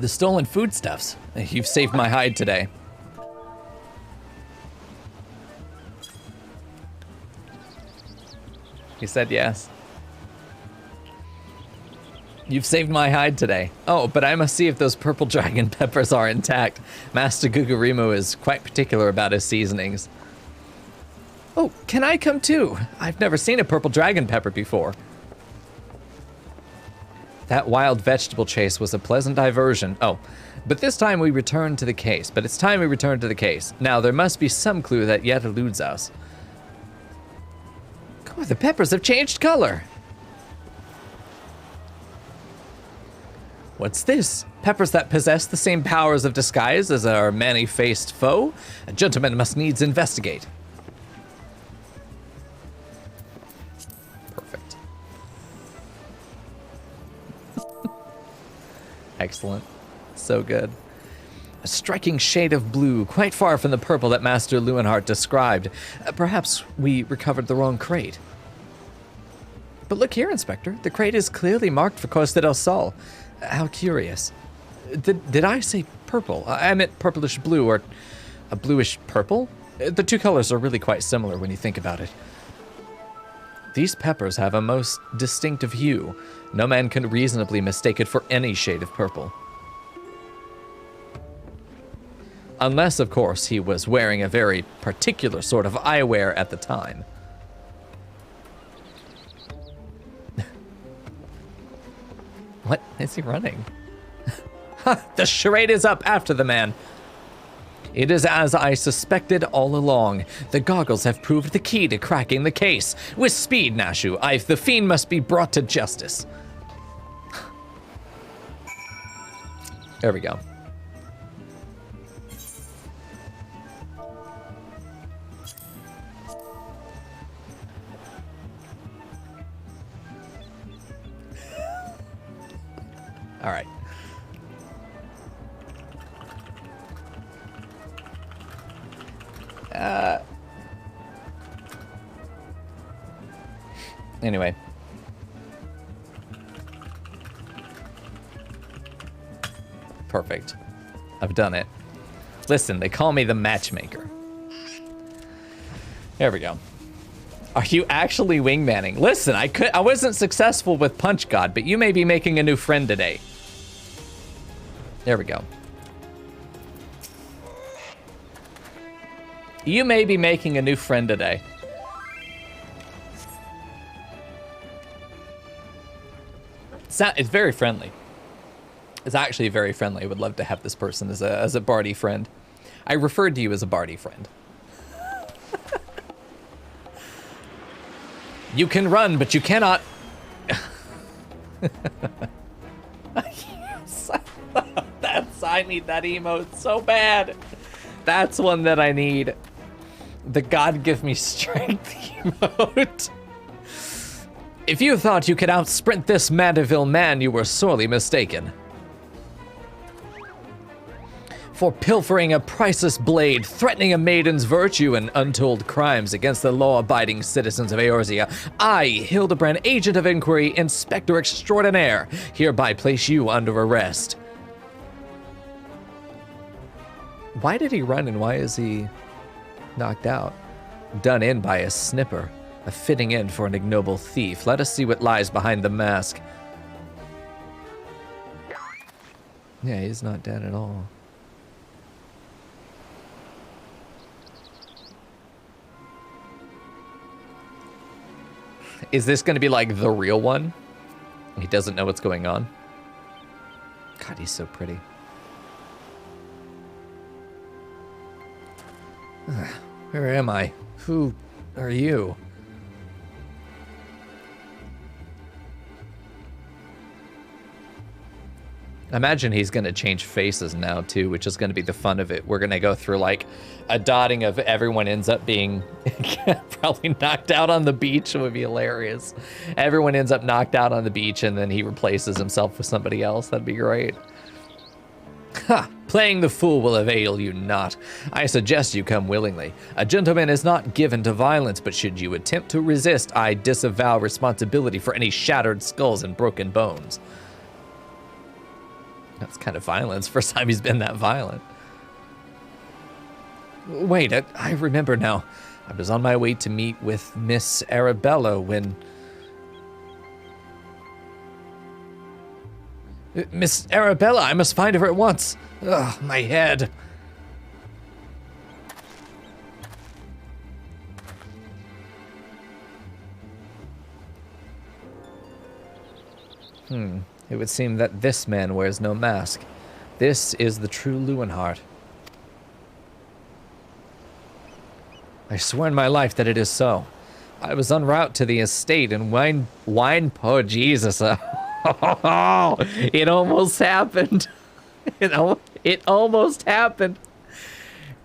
The stolen foodstuffs. You've saved my hide today. He said yes. You've saved my hide today. Oh, but I must see if those purple dragon peppers are intact. Master Gugurimu is quite particular about his seasonings. Oh, can I come too? I've never seen a purple dragon pepper before. That wild vegetable chase was a pleasant diversion. Oh, but this time we return to the case. But it's time we return to the case. Now, there must be some clue that yet eludes us. Oh, the peppers have changed color. What's this? Peppers that possess the same powers of disguise as our many-faced foe? A gentleman must needs investigate. Perfect. Excellent. So good. A striking shade of blue, quite far from the purple that Master Lewenhart described. Perhaps we recovered the wrong crate. But look here, Inspector. The crate is clearly marked for Costa del Sol. How curious. Did I say purple? I meant purplish blue or a bluish purple? The two colors are really quite similar when you think about it. These peppers have a most distinctive hue. No man can reasonably mistake it for any shade of purple. Unless, of course, he was wearing a very particular sort of eyewear at the time. What is he running? The charade is up after the man. It is as I suspected all along. The goggles have proved the key to cracking the case. With speed, Nashu. The fiend must be brought to justice. There we go. All right. Anyway. Perfect. I've done it. Listen, they call me the matchmaker. There we go. Are you actually wingmanning? Listen, I wasn't successful with Punch God, but you may be making a new friend today. There we go. You may be making a new friend today. It's very friendly. It's actually very friendly. I would love to have this person as a Barty friend. I referred to you as a Barty friend. You can run, but you cannot. I need that emote so bad. That's one that I need. The God give me strength emote. If you thought you could outsprint this Mandeville man, you were sorely mistaken. For pilfering a priceless blade, threatening a maiden's virtue, and untold crimes against the law-abiding citizens of Eorzea, I, Hildebrand, Agent of Inquiry, Inspector Extraordinaire, hereby place you under arrest. Why did he run and why is he knocked out? Done in by a snipper, a fitting end for an ignoble thief. Let us see what lies behind the mask. Yeah, he's not dead at all. Is this going to be like the real one? He doesn't know what's going on. God, he's so pretty. Where am I? Who are you? I imagine he's going to change faces now, too, which is going to be the fun of it. We're going to go through, like, a dotting of everyone ends up being probably knocked out on the beach. It would be hilarious. Everyone ends up knocked out on the beach, and then he replaces himself with somebody else. That'd be great. Ha! Playing the fool will avail you not. I suggest you come willingly. A gentleman is not given to violence, but should you attempt to resist, I disavow responsibility for any shattered skulls and broken bones. That's kind of violence. First time he's been that violent. Wait, I remember now. I was on my way to meet with Miss Arabella when... Miss Arabella, I must find her at once. Ugh, my head. It would seem that this man wears no mask. This is the true Leeuwenhart. I swear in my life that it is so. I was en route to the estate in oh Jesus. It almost happened. It almost happened.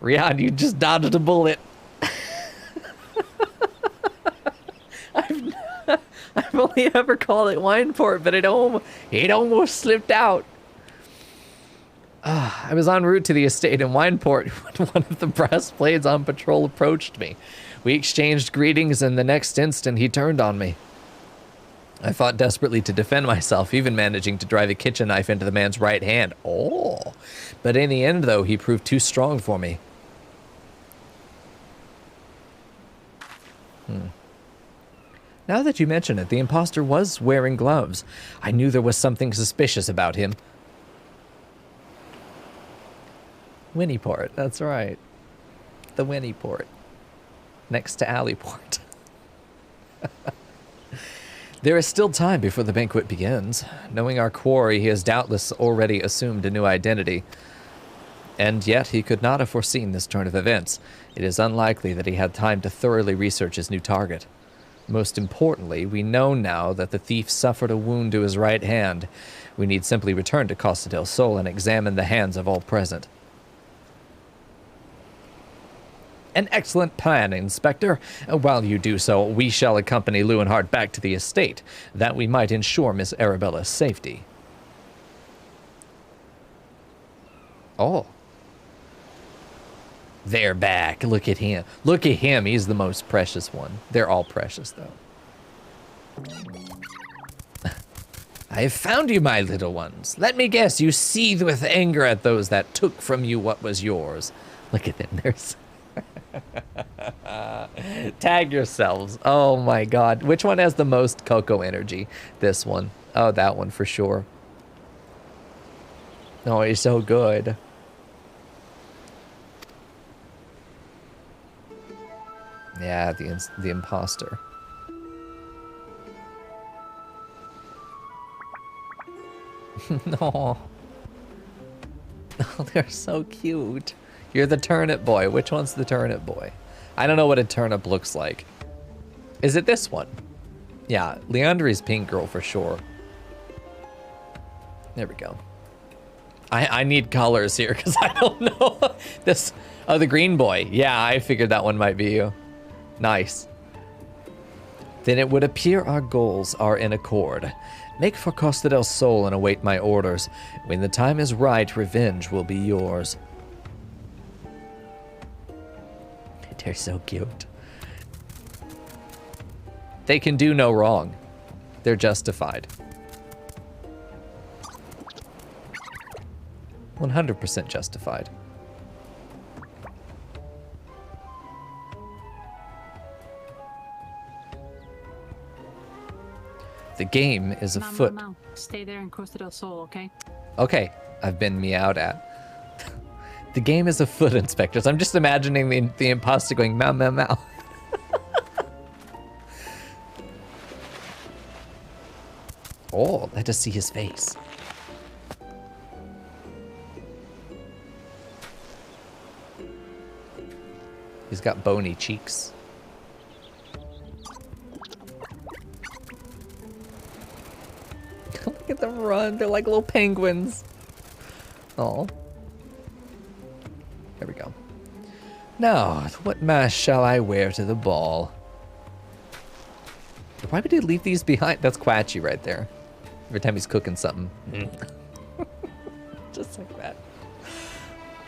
Rian, you just dodged a bullet. I've only ever called it Wineport, but it almost slipped out. I was en route to the estate in Wineport when one of the brass blades on patrol approached me. We exchanged greetings, and the next instant he turned on me. I fought desperately to defend myself, even managing to drive a kitchen knife into the man's right hand. Oh! But in the end, though, he proved too strong for me. Now that you mention it, the imposter was wearing gloves. I knew there was something suspicious about him. Winnieport, that's right. The Winnieport. Next to Alleyport. There is still time before the banquet begins. Knowing our quarry, he has doubtless already assumed a new identity. And yet, he could not have foreseen this turn of events. It is unlikely that he had time to thoroughly research his new target. Most importantly, we know now that the thief suffered a wound to his right hand. We need simply return to Costa del Sol and examine the hands of all present. An excellent plan, Inspector. While you do so, we shall accompany Leeuwenhart back to the estate, that we might ensure Miss Arabella's safety. Oh. They're back. Look at him. Look at him. He's the most precious one. They're all precious, though. I have found you, my little ones. Let me guess, you seethe with anger at those that took from you what was yours. Look at them. There's... Tag yourselves. Oh, my God. Which one has the most Coco energy? This one. Oh, that one for sure. Oh, he's so good. Yeah, the imposter. No. Oh, they're so cute. You're the turnip boy. Which one's the turnip boy? I don't know what a turnip looks like. Is it this one? Yeah, Leandri's pink girl for sure. There we go. I need colors here because I don't know. This, oh, the green boy. Yeah, I figured that one might be you. Nice. Then it would appear our goals are in accord. Make for Costa del Sol and await my orders. When the time is right, revenge will be yours. They're so cute. They can do no wrong. They're justified. 100% justified. The game is afoot. No. Stay there in Costa del Sol, okay? Okay, I've been meowed at. The game is afoot, inspectors. I'm just imagining the imposter going meow, meow, meow. Oh, let us see his face. He's got bony cheeks. Look at them run. They're like little penguins. Oh. There we go. Now, what mask shall I wear to the ball? Why would he leave these behind? That's Quatchy right there. Every time he's cooking something. Just like that.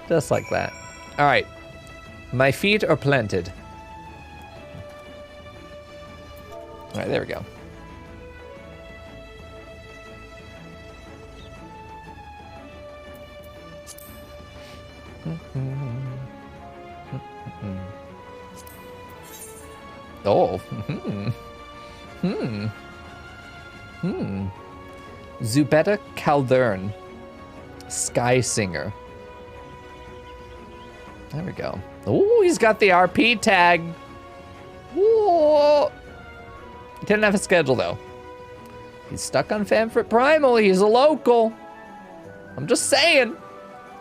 Just like that. All right. My feet are planted. All right, there we go. Oh. Zubetta Caldern. Sky Singer. There we go. Oh, he's got the RP tag. Whoa. Didn't have a schedule, though. He's stuck on Famfrit Primal. He's a local. I'm just saying.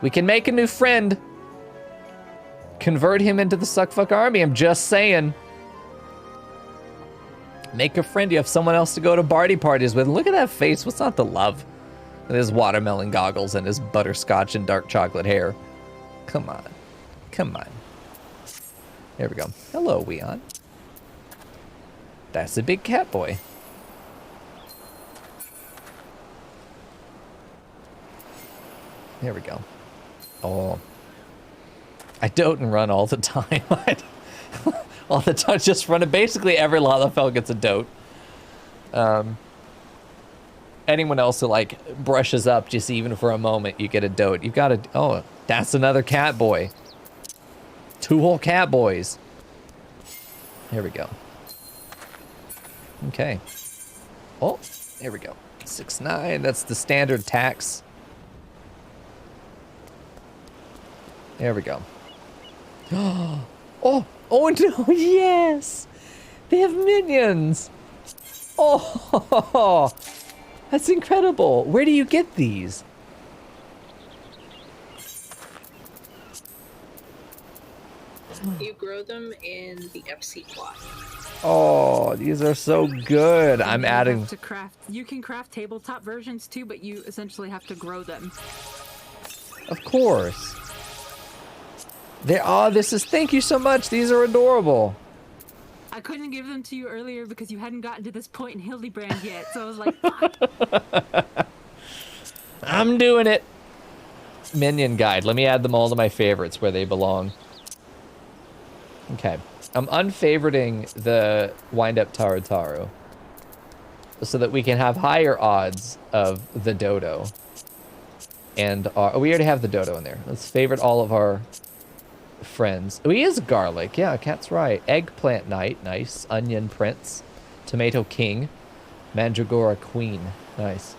We can make a new friend. Convert him into the Suckfuck army. I'm just saying. Make a friend. You have someone else to go to party parties with. Look at that face. What's not to love? With his watermelon goggles and his butterscotch and dark chocolate hair. Come on. Come on. There we go. Hello, Weon. That's a big cat boy. There we go. Oh. I dote and run all the time. All the time, just running. Basically, every Lalafell gets a dote. Anyone else who, like, brushes up just even for a moment, you get a dote. You've got to... Oh, that's another cat boy. 2 whole cat boys. Here we go. Okay. Oh, there we go. 6'9", that's the standard tax. There we go. Oh, oh no, yes! They have minions! Oh, that's incredible. Where do you get these? You grow them in the FC plot. Oh, these are so good. I'm adding... Have to craft. You can craft tabletop versions too, but you essentially have to grow them. Of course. This is... Thank you so much. These are adorable. I couldn't give them to you earlier because you hadn't gotten to this point in Hildebrand yet, so I was like, fuck. I'm doing it. Minion guide. Let me add them all to my favorites where they belong. Okay. I'm unfavoriting the wind-up Tarutaru so that we can have higher odds of the dodo. And we already have the dodo in there. Let's favorite all of our friends. Oh, he is garlic. Yeah, Cat's right. Eggplant Knight. Nice. Onion Prince. Tomato King. Mandragora Queen. Nice.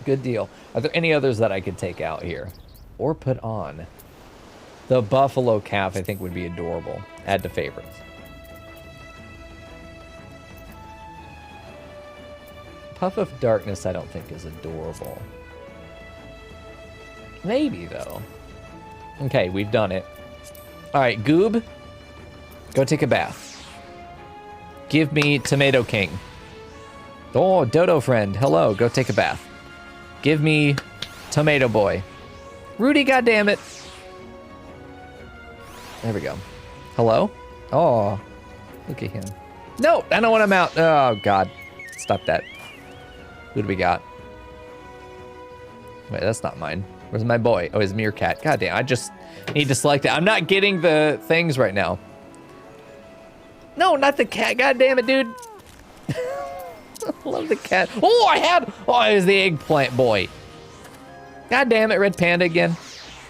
Good deal. Are there any others that I could take out here? Or put on? The buffalo calf, I think, would be adorable. Add to favorites. Puff of Darkness, I don't think is adorable. Maybe, though. Okay, we've done it. All right, Goob, go take a bath. Give me Tomato King. Oh, Dodo friend, hello, go take a bath. Give me Tomato Boy. Rudy, goddammit. There we go. Hello? Oh, look at him. No, I don't want him out. Oh, God. Stop that. Who do we got? Wait, that's not mine. Where's my boy? Oh, his meerkat. God damn, I just need to select it. I'm not getting the things right now. No, not the cat. God damn it, dude. I love the cat. Oh, it was the eggplant boy. God damn it, red panda again.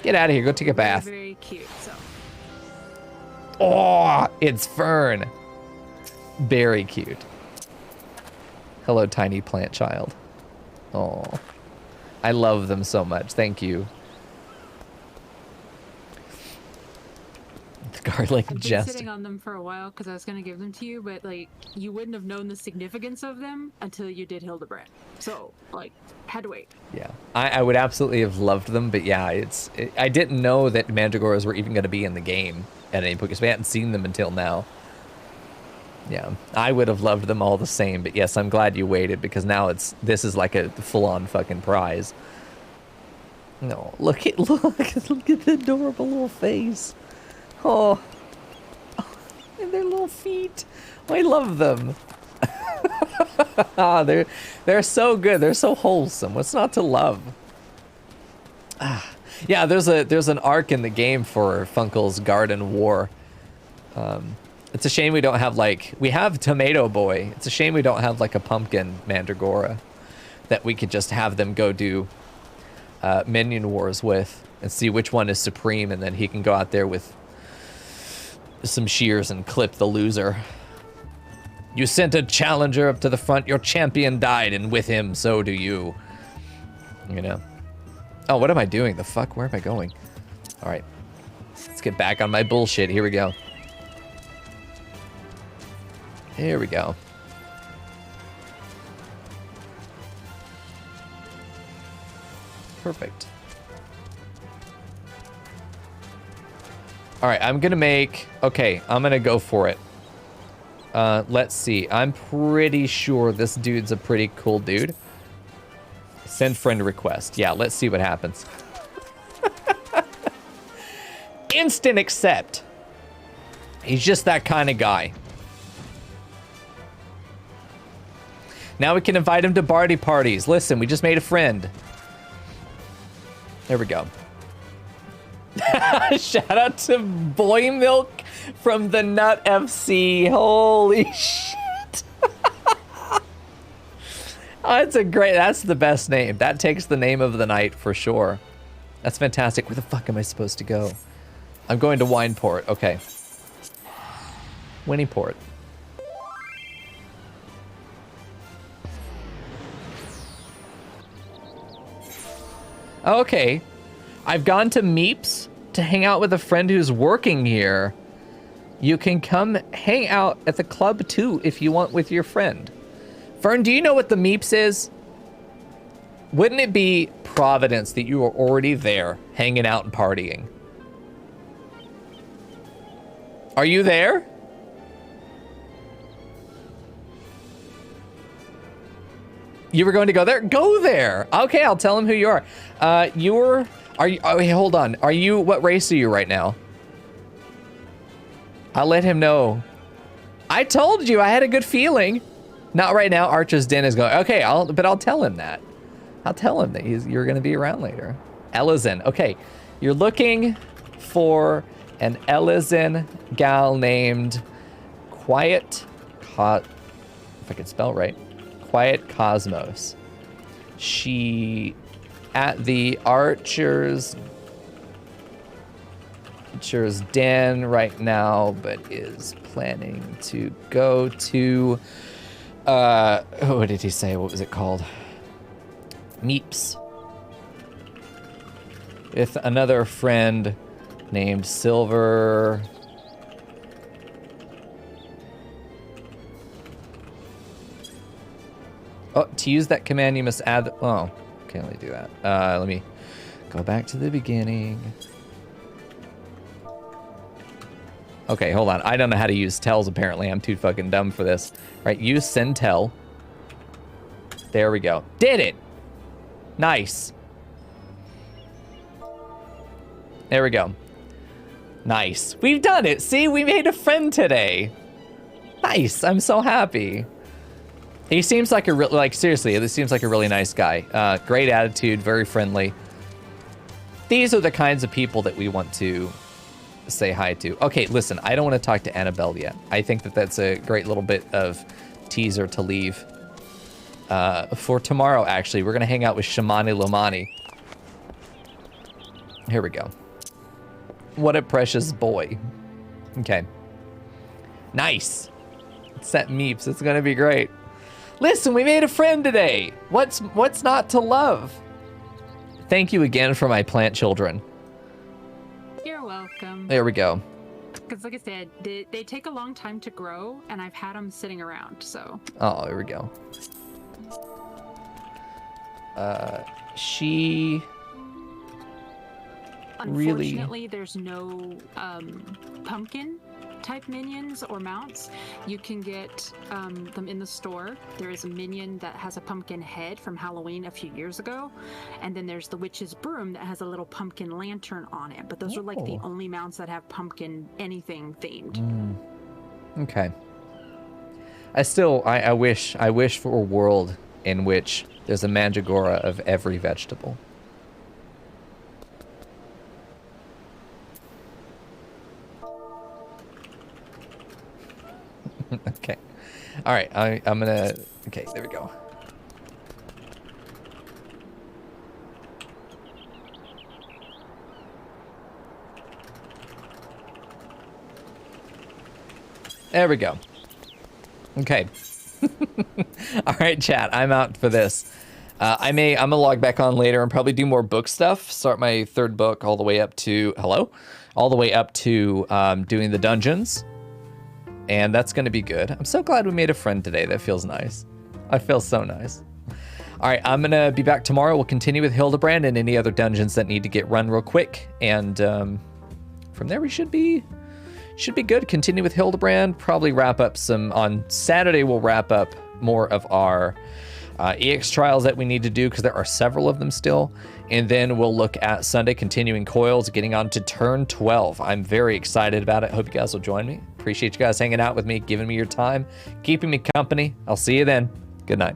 Get out of here. Go take a bath. Very cute, so. Oh, it's Fern. Very cute. Hello, tiny plant child. Oh, I love them so much. Thank you. The garlic I've been jest. sitting on them for a while because I was gonna give them to you, but like you wouldn't have known the significance of them until you did Hildebrand. So like, had to wait. Yeah, I would absolutely have loved them, but yeah, I didn't know that Mandragoras were even going to be in the game at any point because we hadn't seen them until now. Yeah, I would have loved them all the same, but yes, I'm glad you waited because now this is like a full-on fucking prize. No, look at the adorable little face. Oh, and their little feet. I love them. They're so good. They're so wholesome. What's not to love? Yeah, there's an arc in the game for Funkel's Garden War. It's a shame we don't have we have Tomato Boy. It's a shame we don't have like a pumpkin Mandragora that we could just have them go do minion wars with and see which one is supreme, and then he can go out there with some shears and clip the loser. You sent a challenger up to the front, your champion died, and with him, so do you. You know. Oh, what am I doing? The fuck? Where am I going? All right. Let's get back on my bullshit. Here we go. Here we go. Perfect. All right, I'm gonna make... Okay, I'm gonna go for it. Let's see. I'm pretty sure this dude's a pretty cool dude. Send friend request. Yeah, let's see what happens. Instant accept. He's just that kind of guy. Now we can invite him to party parties. Listen, we just made a friend. There we go. Shout out to Boy Milk from the Nut FC. Holy shit. Oh, that's the best name. That takes the name of the night for sure. That's fantastic. Where the fuck am I supposed to go? I'm going to Wineport. Okay. Winnieport. Okay. I've gone to Meeps to hang out with a friend who's working here. You can come hang out at the club too if you want with your friend. Fern, do you know what the Meeps is? Wouldn't it be Providence that you were already there hanging out and partying? Are you there? You were going to go there? Go there. Okay, I'll tell him who you are. Are you, oh, wait, hold on. What race are you right now? I'll let him know. I told you, I had a good feeling. Not right now, Archer's Den is going, okay, but I'll tell him that. I'll tell him that you're gonna be around later. Ellison, okay. You're looking for an Ellison gal named Quiet, if I can spell right, Quiet Cosmos. She at the Archer's Den right now, but is planning to go to, what did he say? What was it called? Meeps. With another friend named Silver. Oh, to use that command, you must add, oh, can't really do that. Let me go back to the beginning. Okay, hold on. I don't know how to use tells, apparently. I'm too fucking dumb for this. All right, use send tell. There we go. Did it! Nice. There we go. Nice. We've done it. See, we made a friend today. Nice. I'm so happy. He seems like seriously, this seems like a really nice guy. Great attitude, very friendly. These are the kinds of people that we want to say hi to. Okay, listen, I don't want to talk to Annabelle yet. I think that that's a great little bit of teaser to leave. For tomorrow, actually, we're going to hang out with Shamani Lomani. Here we go. What a precious boy. Okay. Nice. Set Meeps. It's going to be great. Listen, we made a friend today. What's not to love? Thank you again for my plant children. You're welcome. There we go. Because like I said, they take a long time to grow, and I've had them sitting around, so. Oh, here we go. She really... Unfortunately, there's no pumpkin type minions or mounts. You can get them in the store. There is a minion that has a pumpkin head from Halloween a few years ago, and then there's the witch's broom that has a little pumpkin lantern on it. But those are like the only mounts that have pumpkin anything themed. Okay. I wish for a world in which there's a Mandragora of every vegetable. Okay. All right. I'm gonna. Okay. There we go. There we go. Okay. All right, chat. I'm out for this. I'm gonna log back on later and probably do more book stuff. Start my third book all the way up to all the way up to doing the dungeons, and that's gonna be good. I'm so glad we made a friend today. That feels nice. I feel so nice. All right, I'm gonna be back tomorrow. We'll continue with Hildebrand and any other dungeons that need to get run real quick, and from there we should be good. Continue with Hildebrand. Probably wrap up some on Saturday. We'll wrap up more of our EX trials that we need to do because there are several of them still. And then we'll look at Sunday continuing coils, getting on to turn 12. I'm very excited about it. Hope you guys will join me. Appreciate you guys hanging out with me, giving me your time, keeping me company. I'll see you then. Good night.